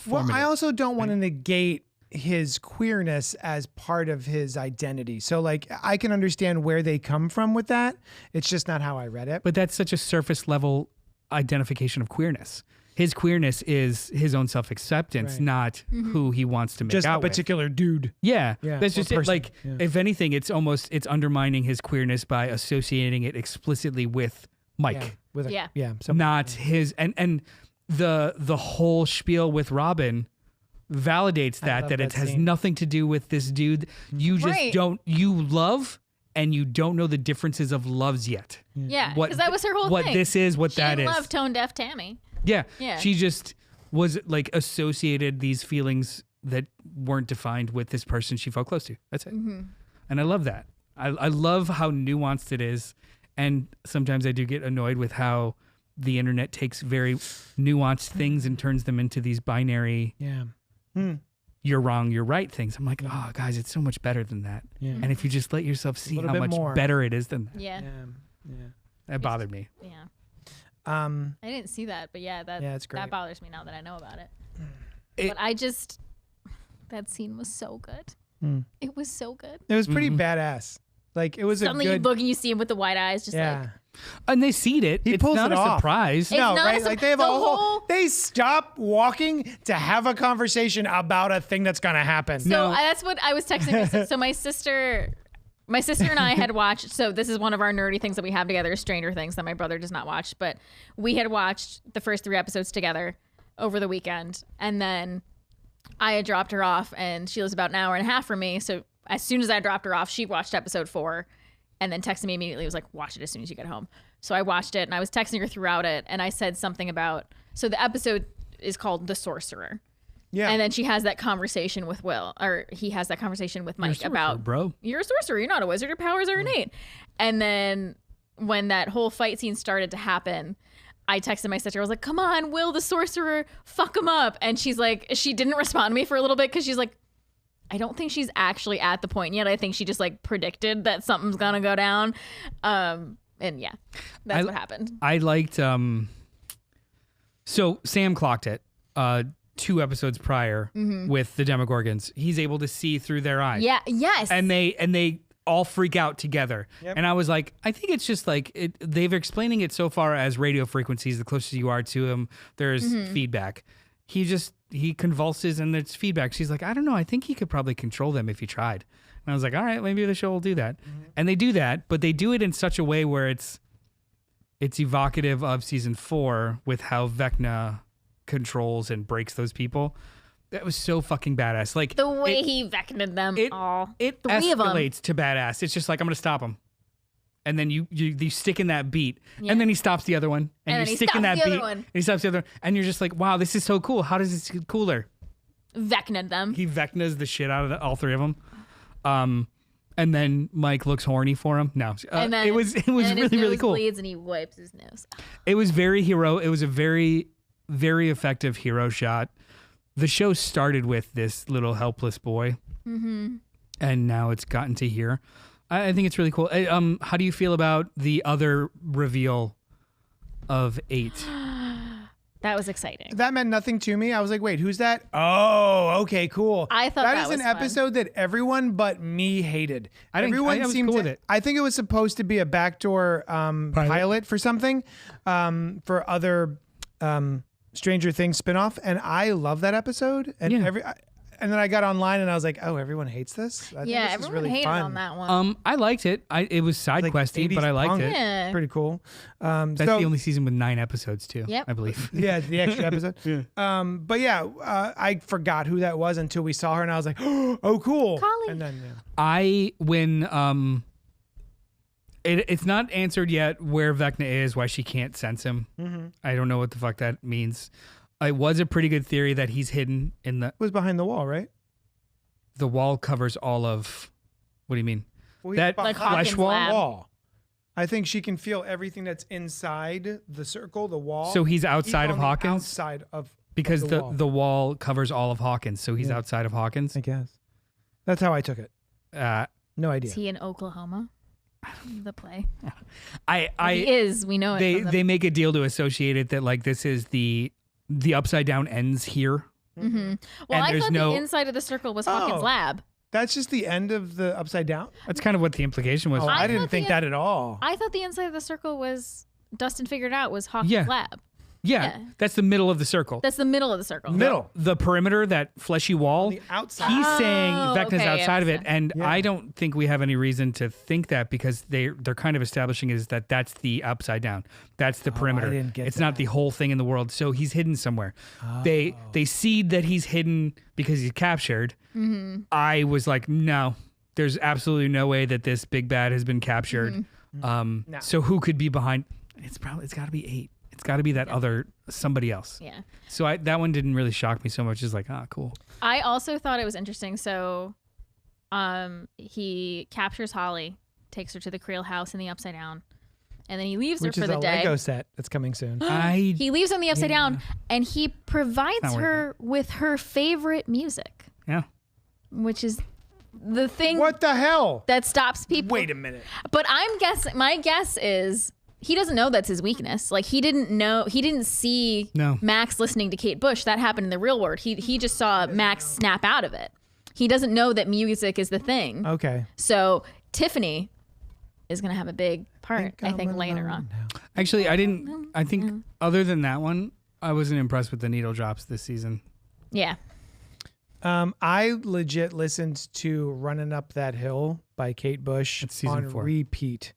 Well, I formative. also don't want to negate his queerness as part of his identity. So like I can understand where they come from with that. It's just not how I read it. But that's such a surface level identification of queerness. His queerness is his own self-acceptance, Right. not who he wants to make just a out with. particular dude. Yeah, Yeah, that's or just it. person. Like, Yeah. if anything, it's undermining his queerness by associating it explicitly with Mike, Yeah. With a, Yeah. not his. And the whole spiel with Robin validates love that it that has scene. nothing to do with this dude. You just Right. you love and you don't know the differences of loves yet. Yeah. What Because that was her whole what thing. this is, what She that didn't is. love tone deaf Tammy. Yeah. Yeah. She just was like associated these feelings that weren't defined with this person she felt close to. That's it. Mm-hmm. And I love that. I love how nuanced it is. And sometimes I do get annoyed with how the internet takes very nuanced things and turns them into these binary, Yeah. you're wrong, you're right things. I'm like, oh, guys, it's so much better than that. Yeah. And if you just let yourself see little how bit much more. better it is than that, Yeah. Yeah. that bothered me. Yeah. I didn't see that, but yeah, it's great. that bothers me now that I know about it. It- But I just, that scene was so good. It was so good. It was pretty Mhm. badass. Like it was Suddenly a you good. look and you see him with the white eyes, just yeah. like, And they seed it. He it's pulls not it a off. surprise. It's No, not right? a Like they have the a whole. whole- They stop walking to have a conversation about a thing that's gonna happen. So that's what I was texting my sister. So my sister and I had watched. So this is one of our nerdy things that we have together, Stranger Things, that my brother does not watch. But we had watched the first 3 episodes together over the weekend, and then I had dropped her off, and she lives about an hour and a half from me. So as soon as I dropped her off, she watched episode 4, and then texted me immediately. Was like, "Watch it as soon as you get home." So I watched it, and I was texting her throughout it, and I said something about. So the episode is called "The Sorcerer." Yeah. And then she has that conversation with Will, or he has that conversation with Mike about, bro. You're a sorcerer. You're not a wizard. Your powers are innate. And then when that whole fight scene started to happen, I texted my sister. I was like, come on, Will the sorcerer, fuck him up. And she's like, she didn't respond to me for a little bit because she's like, I don't think she's actually at the point yet. I think she just like predicted that something's going to go down. And yeah, that's what happened. I liked, so Sam clocked it. 2 episodes prior with the Demogorgons, he's able to see through their eyes. Yeah. Yes. And they all freak out together. Yep. And I was like, I think it's just like they're explaining it so far as radio frequencies. The closer you are to him, there's feedback. He convulses and there's feedback. She's like, I don't know. I think he could probably control them if he tried. And I was like, all right, maybe the show will do that. And they do that, but they do it in such a way where it's evocative of season 4 with how Vecna controls and breaks those people. That was so fucking badass. Like the way he Vecna'd them all. It 3 of them. escalates to badass. It's just like, I'm gonna stop him. And then you stick in that beat. And then he stops the other one. And you stick in that beat. And he stops the other one. And you're just like, wow, this is so cool. How does this get cooler? Vecna'd them. He Vecna's the shit out of all 3 of them. And then Mike looks horny for him. No. And then, it was and really, his nose really cool. bleeds and he wipes his nose. It was very hero. It was a very, very effective hero shot. The show started with this little helpless boy, and now it's gotten to here. I think it's really cool. How do you feel about the other reveal of 8? That was exciting. That meant nothing to me. I was like, wait, who's that? Oh, okay, cool. I thought that is was an fun. episode that everyone but me hated. I was seemed cool to, with it. I think it was supposed to be a backdoor pilot for something, for other Stranger Things spinoff, and I love that episode. And and then I got online and I was like, oh, everyone hates this. I think this is everyone really hated fun. on that one. I liked it. It was side questy, 80s but I liked punk. it. Yeah. Pretty cool. That's the only season with 9 episodes too. Yep. I believe. Yeah, the extra episode. But yeah, I forgot who that was until we saw her, and I was like, oh, cool. Collie. And then It's not answered yet where Vecna is, why she can't sense him. I don't know what the fuck that means. It was a pretty good theory that he's hidden in it was behind the wall, right? the wall covers all of. What do you mean? Well, That Like flesh Hawkins' wall. lab. I think she can feel everything that's inside the circle, the wall. So he's outside of on the Hawkins outside of because the the wall. wall covers all of Hawkins. So he's outside of Hawkins. I guess that's how I took it. No idea. Is he in Oklahoma? The play. I He is. We know it. from the- they make a deal to associate it that like this is the upside down ends here. Well, and I there's thought no- the inside of the circle was Hawkins' Oh. lab. That's just the end of the upside down. That's kind of what the implication was. Oh, I I didn't thought think the- that at all. I thought the inside of the circle was Dustin figured out was Hawkins' Yeah. lab. Yeah, Yeah. that's the middle of the circle. That's the middle of the circle. Middle. The perimeter, that fleshy wall. The outside. He's saying Oh, Vecna's okay, outside of it, understand. and Yeah. I don't think we have any reason to think that because they're kind of establishing is that that's the upside down, that's the perimeter. didn't get it's not the whole thing in the world. So he's hidden somewhere. They seed that he's hidden because he's captured. I was like, no, there's absolutely no way that this big bad has been captured. So who could be behind? It's got to be 8. It's got to be that other somebody else. Yeah. So that one didn't really shock me so much. It's like, cool. I also thought it was interesting. So he captures Holly, takes her to the Creel house in the Upside Down, and then he leaves Which her is for the a day. Lego set that's coming soon. He leaves on the Upside Down, and he provides Not worth her with her favorite music, Yeah. which is the thing What the hell? that stops people. Wait a minute. But I'm guessing. My guess is he doesn't know that's his weakness. Like he didn't see No. Max listening to Kate Bush. That happened in the real world. He just saw Max snap out of it. He doesn't know that music is the thing. Okay. So Tiffany is going to have a big part, I think, later on. Actually, I think other than that one, I wasn't impressed with the needle drops this season. Yeah. I legit listened to Running Up That Hill by Kate Bush It's season on 4. repeat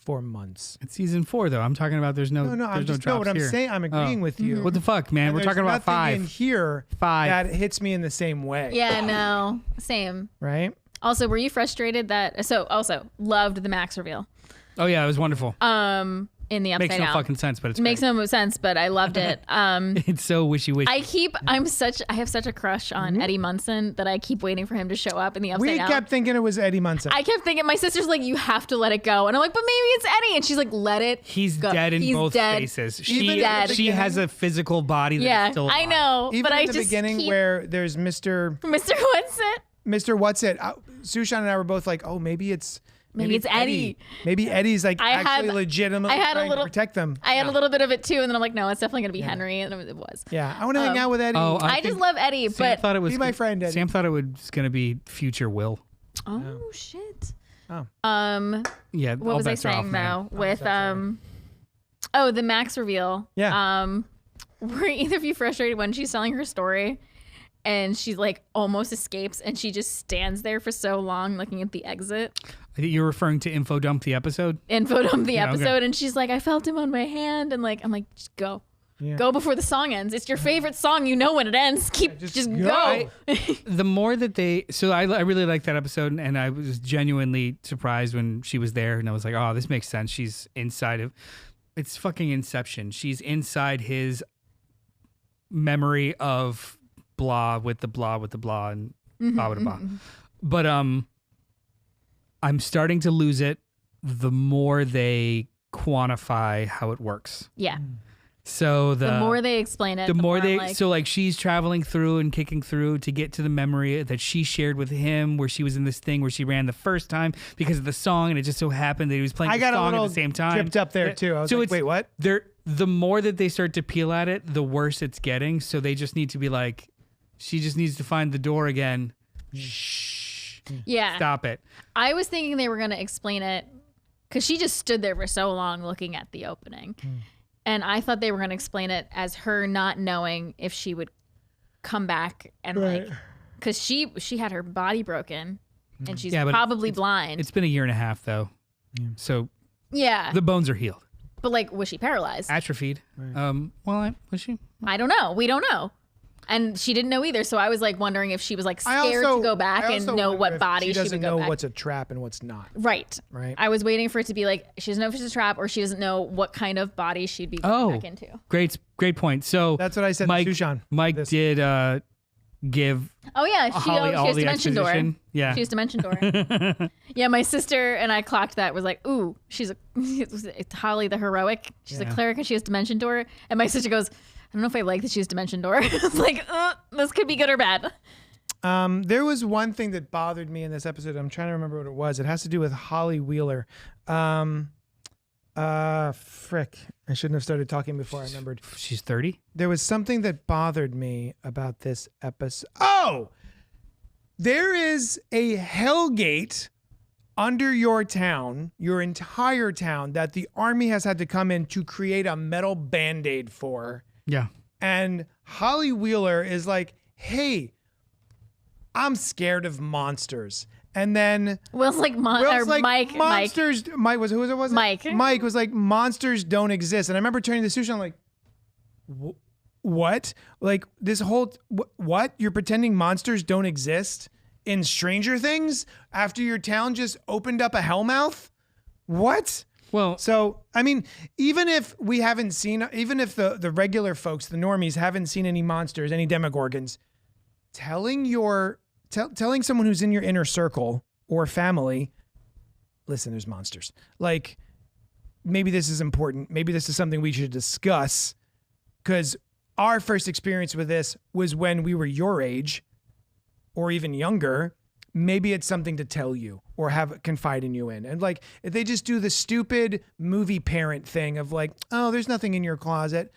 for months. It's season 4 though. I'm talking about there's no I'm just drops what I'm here. saying. I'm agreeing with you. What the fuck, man? And We're there's talking about nothing in 5. here 5. that hits me in the same way. Yeah, no. Same. Right? Also, were you frustrated that... So, also, loved the Max reveal. Oh yeah, it was wonderful. In the Upside Makes no Down. fucking sense, but it's Makes great. no sense, but I loved it. It's so wishy-washy. I have such a crush on Eddie Munson that I keep waiting for him to show up in the Upside We Down. kept thinking it was Eddie Munson. I kept thinking, my sister's like, you have to let it go. And I'm like, but maybe it's Eddie. And she's like, let it He's go. dead in He's both dead. faces. Even at the She has a physical body that's Yeah, still I alive. know. Even but at I the just beginning keep... where there's Mr. What's it? What's it? Sushan and I were both like, oh, maybe it's Eddie. Maybe Eddie's like actually legitimately trying to protect them. I had a little bit of it too, and then I'm like, no, it's definitely gonna be Henry, and it was. Yeah, I want to hang out with Eddie. Oh, I just love Eddie, Sam but thought it was be my friend, Eddie. Sam thought it was going to be future Will. oh shit. Oh. Yeah. What all was I bets are off, saying man. though? With the Max reveal. Yeah. Were either of you frustrated when she's telling her story? And she's like almost escapes, and she just stands there for so long looking at the exit. I think you're referring to Info Dump the episode. Info dump the Yeah, okay. episode, and she's like, I felt him on my hand, and like I'm like, just go. Yeah. Go before the song ends. It's your favorite song. You know when it ends. Just go. I- the more that I really liked that episode, and I was genuinely surprised when she was there, and I was like, oh, this makes sense. She's inside of, it's fucking Inception. She's inside his memory of blah with the blah with the blah and blah with the blah. But I'm starting to lose it the more they quantify how it works. Yeah. So The more they explain it, the more they like, so like she's traveling through and kicking through to get to the memory that she shared with him where she was in this thing where she ran the first time because of the song, and it just so happened that he was playing I the got a song little at the same time. tripped up there too. I was So like, it's- wait, what? The more that they start to peel at it, the worse it's getting. So they just need to be like, she just needs to find the door again. Shh. yeah. Stop it. I was thinking they were going to explain it because she just stood there for so long looking at the opening. And I thought they were going to explain it as her not knowing if she would come back and like, because she had her body broken and she's Yeah, but probably blind. It's been a year and a half though. So Yeah. the bones are healed. But like, was she paralyzed? Atrophied. Was she? I don't know. We don't know. And she didn't know either. So I was like wondering if she was like I scared also- to go back I and also know wonder what if body she she would doesn't go know back. what's a trap and what's not. Right. Right. I was waiting for it to be like, she doesn't know if it's a trap or she doesn't know what kind of body she'd be Oh. back into. Great point. So That's what I said Mike, to Sushan. Mike This- did give Oh yeah, she Holly all has the Dimension Door. exposition. Yeah. She has Dimension Door. Yeah, my sister and I clocked that. Was like, ooh, it's Holly the heroic. She's a Yeah. cleric and she has Dimension Door. And my sister goes, I don't know if I like that she has Dimension Door. It's like, this could be good or bad. There was one thing that bothered me in this episode. I'm trying to remember what it was. It has to do with Holly Wheeler. Frick. I shouldn't have started talking before I remembered. She's 30. There was something that bothered me about this episode. Oh! There is a hellgate under your town, your entire town, that the army has had to come in to create a metal band-aid for. Yeah. And Holly Wheeler is like, hey, I'm scared of monsters. And then Will's like, Will's like, Mike. monsters. Mike was, who was it? Was it? Mike. Mike was like, monsters don't exist. And I remember turning to Sushi, I'm like, what? Like this whole, what? You're pretending monsters don't exist in Stranger Things after your town just opened up a hellmouth? What? Well, So, I mean, even if we haven't seen, even if the regular folks, the normies, haven't seen any monsters, any demogorgons, telling someone who's in your inner circle or family, listen, there's monsters. Like, maybe this is important. Maybe this is something we should discuss, because our first experience with this was when we were your age or even younger. Maybe it's something to tell you or confide in you in. And like, if they just do the stupid movie parent thing of like, oh, there's nothing in your closet.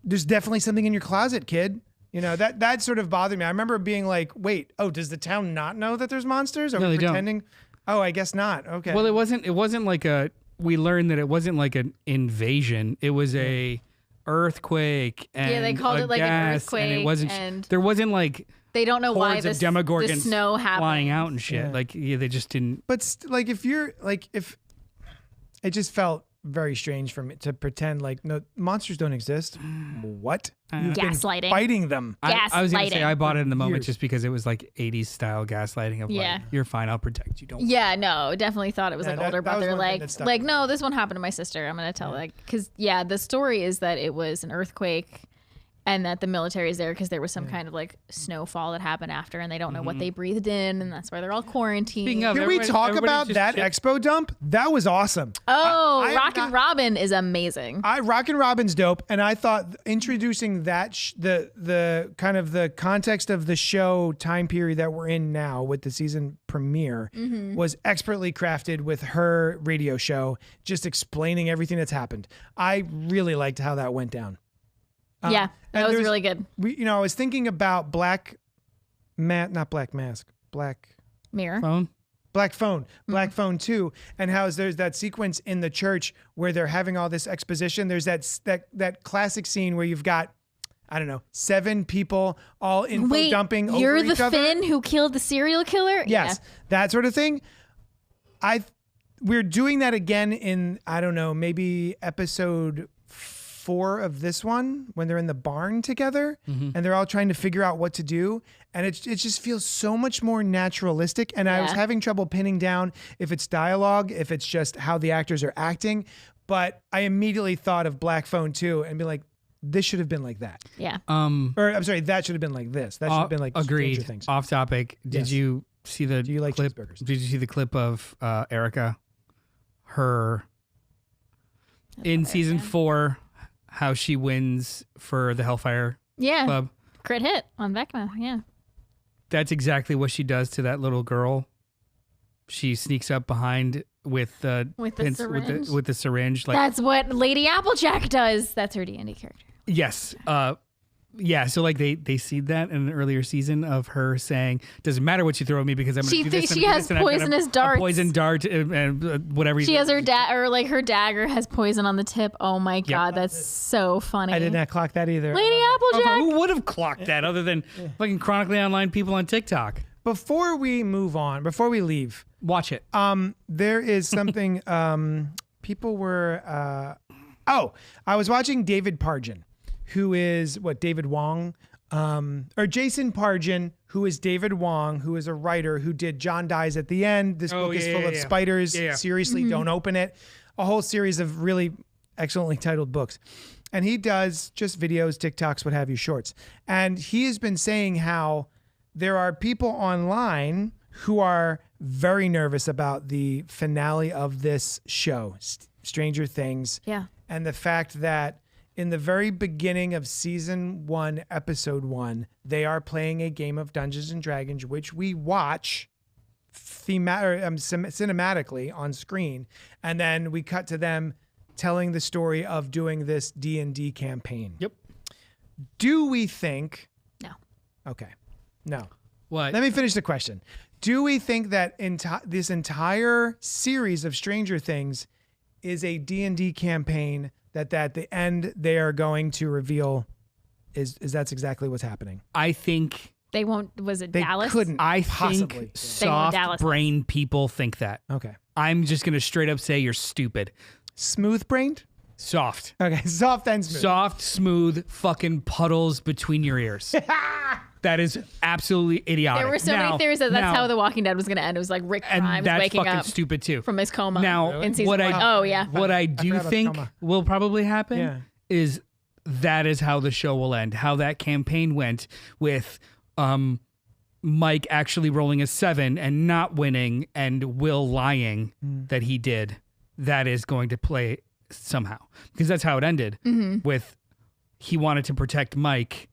There's definitely something in your closet, kid. You know, that sort of bothered me. I remember being like, wait, oh, does the town not know that there's monsters? Are No, we they don't. pretending? Oh, I guess not. Okay. Well, it wasn't like a. We learned that it wasn't like an invasion. It was a earthquake. And they called it like an gas, earthquake. And it wasn't. And There wasn't like they don't know why hordes of the Demogorgons snow happened. flying out and shit. Yeah. Like they just didn't. But like, if it just felt very strange for me to pretend like no monsters don't exist. What? You've been Gaslighting. fighting them. I was gonna say Gaslighting. I bought it in the moment Years. just because it was like 80s style gaslighting of Yeah. like, you're fine, I'll protect you. Don't. Yeah, no, definitely thought it was Yeah, like that- older that was brother. one thing that stuck Like with no, this one happened to my sister. I'm gonna tell because the story is that it was an earthquake, and that the military is there because there was some kind of like snowfall that happened after, and they don't know what they breathed in, and that's why they're all quarantined. Speaking of, Can we talk everybody's about just that shit- expo dump? That was awesome. Oh, I am Rockin' not- Robin is amazing. Rockin' Robin's dope, and I thought introducing that the kind of the context of the show time period that we're in now with the season premiere was expertly crafted with her radio show, just explaining everything that's happened. I really liked how that went down. Yeah, that and was there's- really good. I was thinking about Black Mirror. phone. Black Phone 2, and how there's that sequence in the church where they're having all this exposition. There's that classic scene where you've got, I don't know, 7 people all info Wait, dumping over you're each the other. Finn who killed the serial killer? Yes, that sort of thing. We're doing that again in, I don't know, maybe episode 4 of this one when they're in the barn together and they're all trying to figure out what to do, and it just feels so much more naturalistic, and I was Yeah. having trouble pinning down if it's dialogue, if it's just how the actors are acting, but I immediately thought of Black Phone 2 and be like, this should have been like that. Yeah. Or I'm sorry, that should have been like this. That should have been like agreed. Stranger Things. Off topic. Did Yes. you see the Do you like clip? cheeseburgers? Did you see the clip of Erica? Her in season 4, how she wins for the Hellfire Yeah. Club. Crit hit on Vecna. Yeah. That's exactly what she does to that little girl. She sneaks up behind with the With the syringe? with the syringe. Like That's what Lady Applejack does. That's her D&D character. yes, yeah. So like they see that in an earlier season of her saying, "Doesn't matter what you throw at me because I'm going to She do this." thinks and she do has this, and I've got poisonous a darts. poison dart, and whatever. She has her her dagger has poison on the tip. Oh my god, that's so funny. I did not clock that either. Lady Applejack. Who would have clocked that other than fucking chronically online people on TikTok? Before we move on, before we leave, Watch it. there is something people were I was watching David Pargin, who is David Wong, or Jason Pargin, who is David Wong, who is a writer who did John Dies at the End. This book is full of spiders. Yeah. Seriously, don't open it. A whole series of really excellently titled books. And he does just videos, TikToks, what have you, shorts. And he has been saying how there are people online who are very nervous about the finale of this show, Stranger Things. Yeah. And the fact that in the very beginning of season 1, episode 1, they are playing a game of Dungeons and Dragons, which we watch cinematically on screen. And then we cut to them telling the story of doing this D&D campaign. Yep. Do we think... No. Okay. No. What? Let me finish the question. Do we think that this entire series of Stranger Things is a D&D campaign that at the end they are going to reveal is that's exactly what's happening? I think They won't. Was it They Dallas? couldn't I possibly. think soft brain people think that. Okay. I'm just gonna straight up say you're stupid. Smooth brained? Soft. Okay. Soft and smooth. Soft, smooth, fucking puddles between your ears. That is absolutely idiotic. There were so many theories that that's how The Walking Dead was going to end. It was like Rick and Grimes that's waking fucking up stupid too. from his coma Now, in season what 1. I Oh, yeah. what I do forgot about think coma. will probably happen Yeah. is that is how the show will end. How that campaign went with Mike actually rolling a 7 and not winning, and Will lying that he did. That is going to play somehow, because that's how it ended. With he wanted to protect Mike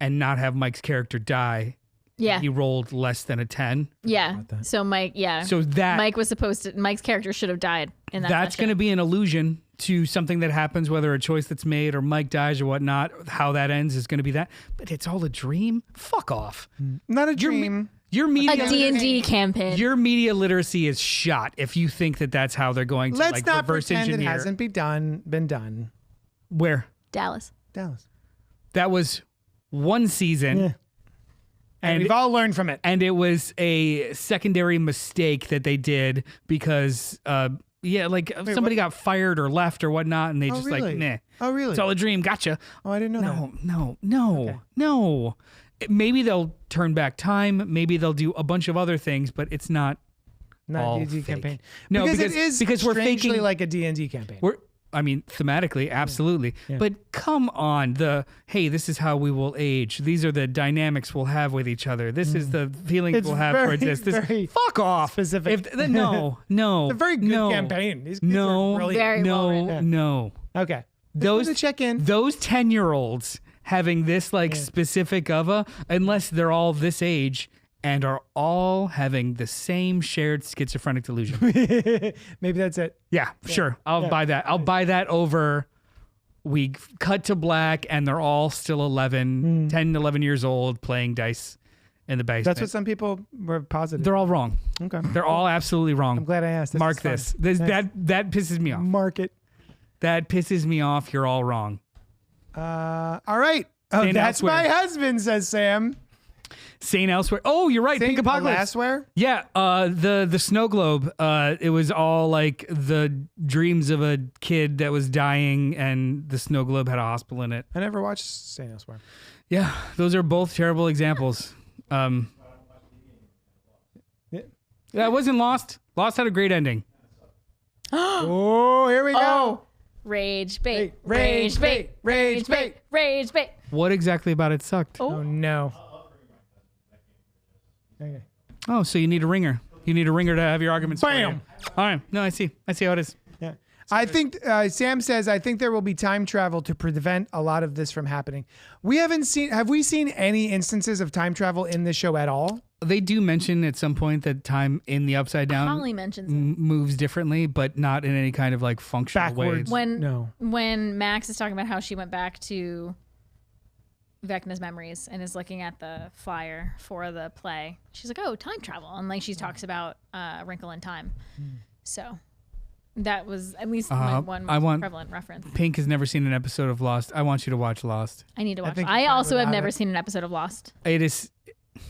and not have Mike's character die. Yeah. He rolled less than a 10. Yeah. So Mike, So that Mike's character should have died in that that's session. going to be an allusion to something that happens, whether a choice that's made or Mike dies or whatnot. How that ends is going to be that. But it's all a dream. Fuck off. Not a dream. Your media A D&D campaign. Your media literacy is shot if you think that that's how they're going to Let's not reverse pretend engineer. it hasn't been done. Where? Dallas. That was one season. Yeah. And we've all learned from it. And it was a secondary mistake that they did because somebody got fired or left or whatnot, and they just really? like, nah. Oh, really? It's all a dream. Gotcha. Oh, I didn't know that. No. Maybe they'll turn back time. Maybe they'll do a bunch of other things, but it's not all D&D fake. campaign. No, because it is because we're strangely faking like a D&D campaign. Thematically, absolutely. Yeah. But come on, hey, this is how we will age. These are the dynamics we'll have with each other. This is the feelings It's we'll have very, towards this. very Fuck off. specific. No. It's a very good campaign. These kids are brilliant. Very well written. No. Okay. Those to check in. Those 10-year-olds having this specific unless they're all this age and are all having the same shared schizophrenic delusion. Maybe that's it. Yeah, sure. I'll buy that. I'll buy that over we cut to black and they're all still 10, 11 years old playing dice in the basement. That's what some people were positive. They're all wrong. Okay. They're all absolutely wrong. I'm glad I asked. Mark this. Nice. That pisses me off. Mark it. That pisses me off. You're all wrong. All right. Oh, St. that's Elsewhere. my husband, says Sam. St. Elsewhere. Oh, you're right. Pink Apocalypse. Glassware? Yeah, the snow globe. It was all like the dreams of a kid that was dying, and the snow globe had a hospital in it. I never watched St. Elsewhere. Yeah, those are both terrible examples. Yeah. That wasn't Lost. Lost had a great ending. Oh, here we go. Oh. Rage bait. Rage bait. Rage bait. Rage bait. What exactly about it sucked? Oh, no. Okay. Oh, so you need a ringer. You need a ringer to have your arguments. Bam! All right. No, I see. I see how it is. Yeah. I think Sam says, I think there will be time travel to prevent a lot of this from happening. Have we seen any instances of time travel in this show at all? They do mention at some point that time in the Upside Down Holly mentions it. moves differently, but not in any kind of like functional Backwards. way. When Max is talking about how she went back to Vecna's memories and is looking at the flyer for the play, she's like, "Oh, time travel," and like she talks about Wrinkle in Time. So that was at least one most prevalent reference. Pink has never seen an episode of Lost. I want you to watch Lost. I need to watch. think I you're also fine have without never it. seen an episode of Lost. It is.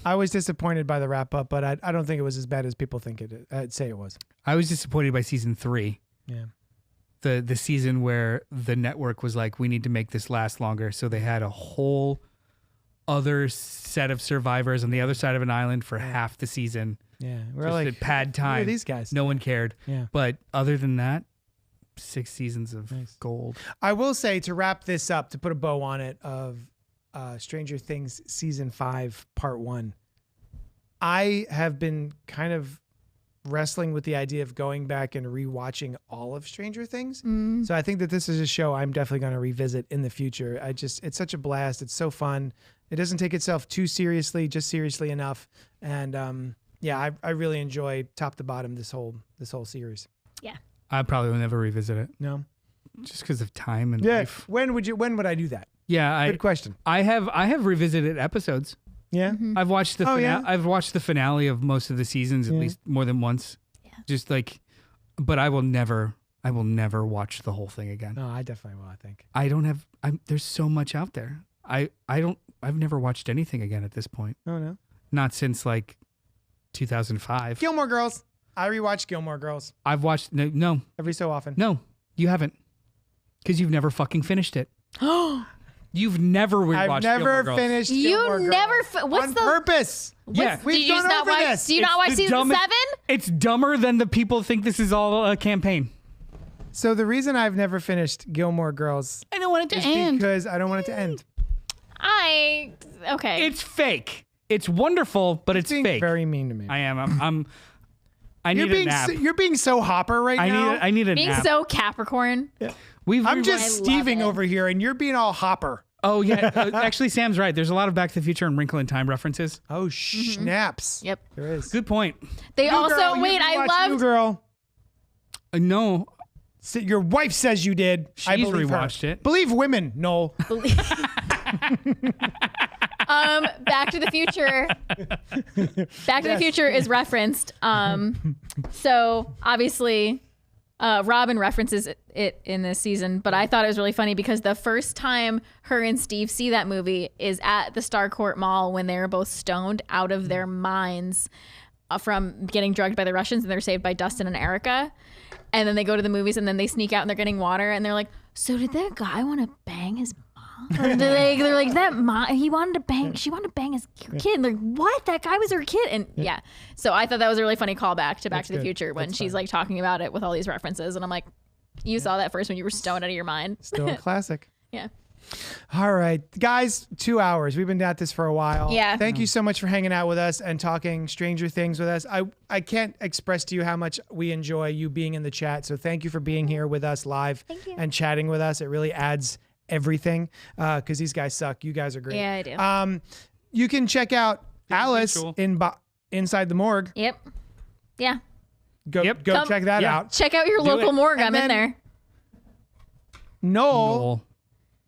I was disappointed by the wrap up, but I don't think it was as bad as people think I'd say it was. I was disappointed by season 3. Yeah. The season where the network was like, we need to make this last longer, so they had a whole other set of survivors on the other side of an island for half the season. Yeah. We're Just like, at pad time. who are these guys? No one cared. Yeah. But other than that, 6 seasons of gold. I will say, to wrap this up, to put a bow on it, of Stranger Things season 5 part 1, I have been kind of wrestling with the idea of going back and rewatching all of Stranger Things. So I think that this is a show I'm definitely going to revisit in the future. It's such a blast. It's so fun. It doesn't take itself too seriously, just seriously enough. And I really enjoy top to bottom this whole series. Yeah. I probably will never revisit it. No. Just because of time and Yeah. life. When would I do that? Yeah, Good question. I have revisited episodes. Yeah. I've watched the yeah? I've watched the finale of most of the seasons at least more than once. Yeah. Just like, but I will never watch the whole thing again. No, I definitely will, I think. There's so much out there. I've never watched anything again at this point. Oh, no. Not since like 2005. Gilmore Girls. I rewatch Gilmore Girls I've watched no, every so often. you haven't. Because you've never fucking finished it. You've never rewatched I've never Gilmore Girls. finished You Gilmore Girls. never what's on the purpose. Yeah. We've did you gone just not over watch? this. Do you not watch the season dumbest- 7? It's dumber than the people think this is all a campaign. So the reason I've never finished Gilmore Girls I don't want it is to end. because I don't want it to end. Okay. It's fake. It's wonderful, but it's Being fake. very mean to me. I am. I need a nap. You're being so Hopper right now. I need a Being nap. so Capricorn. I'm just I love Steving it. over here, and you're being all Hopper. Oh yeah, actually, Sam's right. There's a lot of Back to the Future and Wrinkle in Time references. Oh snaps! Yep. There is. Good point. They New also Girl, you wait. I rewatched New loved. Girl. No, Your wife says you did. I She's believe rewatched her. it. Believe women, Noel. Back to the Future. Back to the Future is referenced. So obviously, Robin references it in this season, but I thought it was really funny because the first time her and Steve see that movie is at the Starcourt Mall when they're both stoned out of their minds from getting drugged by the Russians, and they're saved by Dustin and Erica. And then they go to the movies, and then they sneak out and they're getting water, and they're like, so did that guy want to bang his mom? Or they're like, that mom, she wanted to bang his kid. And they're like, what? That guy was her kid. And yeah. So I thought that was a really funny callback to Back to the Future when she's like talking about it with all these references. And I'm like, you saw that first when you were stoned out of your mind. Still a classic. Yeah. All right, guys, 2 hours. We've been at this for a while. Yeah. Thank you so much for hanging out with us and talking Stranger Things with us. I can't express to you how much we enjoy you being in the chat. So thank you for being here with us live and chatting with us. It really adds everything because these guys suck. You guys are great. Yeah, I do. You can check out Alice Inside the Morgue. Yep. Yeah. Go check that out. Check out your local morgue. I'm in there.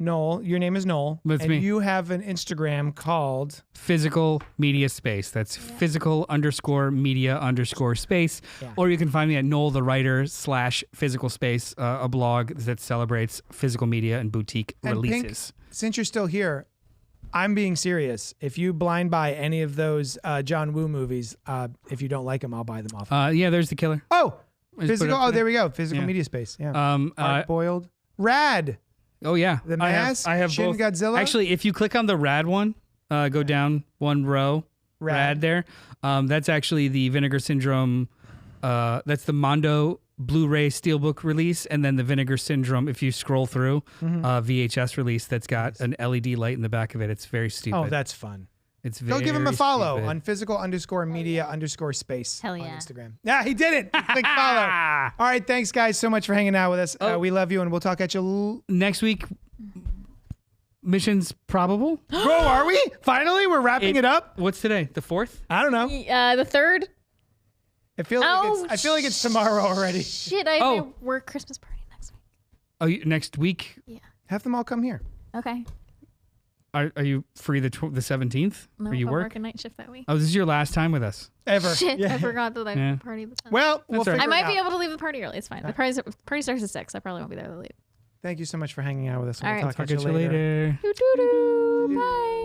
Noel, your name is Noel. That's me. You have an Instagram called Physical Media Space. That's physical_media_space. Yeah. Or you can find me at Noel the Writer / Physical Space, a blog that celebrates physical media and boutique releases. Pink, since you're still here, I'm being serious. If you blind buy any of those John Woo movies, if you don't like them, I'll buy them off. Yeah, there's the killer. Oh, Just put it physical. up Oh, today. there we go. Physical Media Space. Yeah. Hard boiled. Rad. Oh yeah, The Mask. I have Shin both. Godzilla. Actually, if you click on the Rad one, go down one row. Rad there. That's actually the Vinegar Syndrome. That's the Mondo Blu-ray Steelbook release, and then the Vinegar Syndrome. If you scroll through, VHS release that's got an LED light in the back of it. It's very stupid. Oh, that's fun. It's Go very give him a follow stupid. on physical_media_space Hell on yeah. Instagram. Yeah, he did it. Click follow. All right, thanks guys so much for hanging out with us. We love you, and we'll talk at you. Next week. Missions probable. Bro, are we? Finally, we're wrapping it up. What's today? The 4th? I don't know. The 3rd. I feel like it's tomorrow already. Shit, I have my work Christmas party next week. Oh, next week? Yeah. Have them all come here. Okay. Are you free the 17th? No, Are you I'll work? work a night shift that week. Oh, this is your last time with us. Ever. Shit, I forgot that I party the 10th. Well, we'll That's all right. figure I it might be out. able to leave the party early. It's fine. The party starts at 6. I probably won't be there to leave. Thank you so much for hanging out with us. All right. We'll talk Talk at you later. Doo-doo-doo. Bye.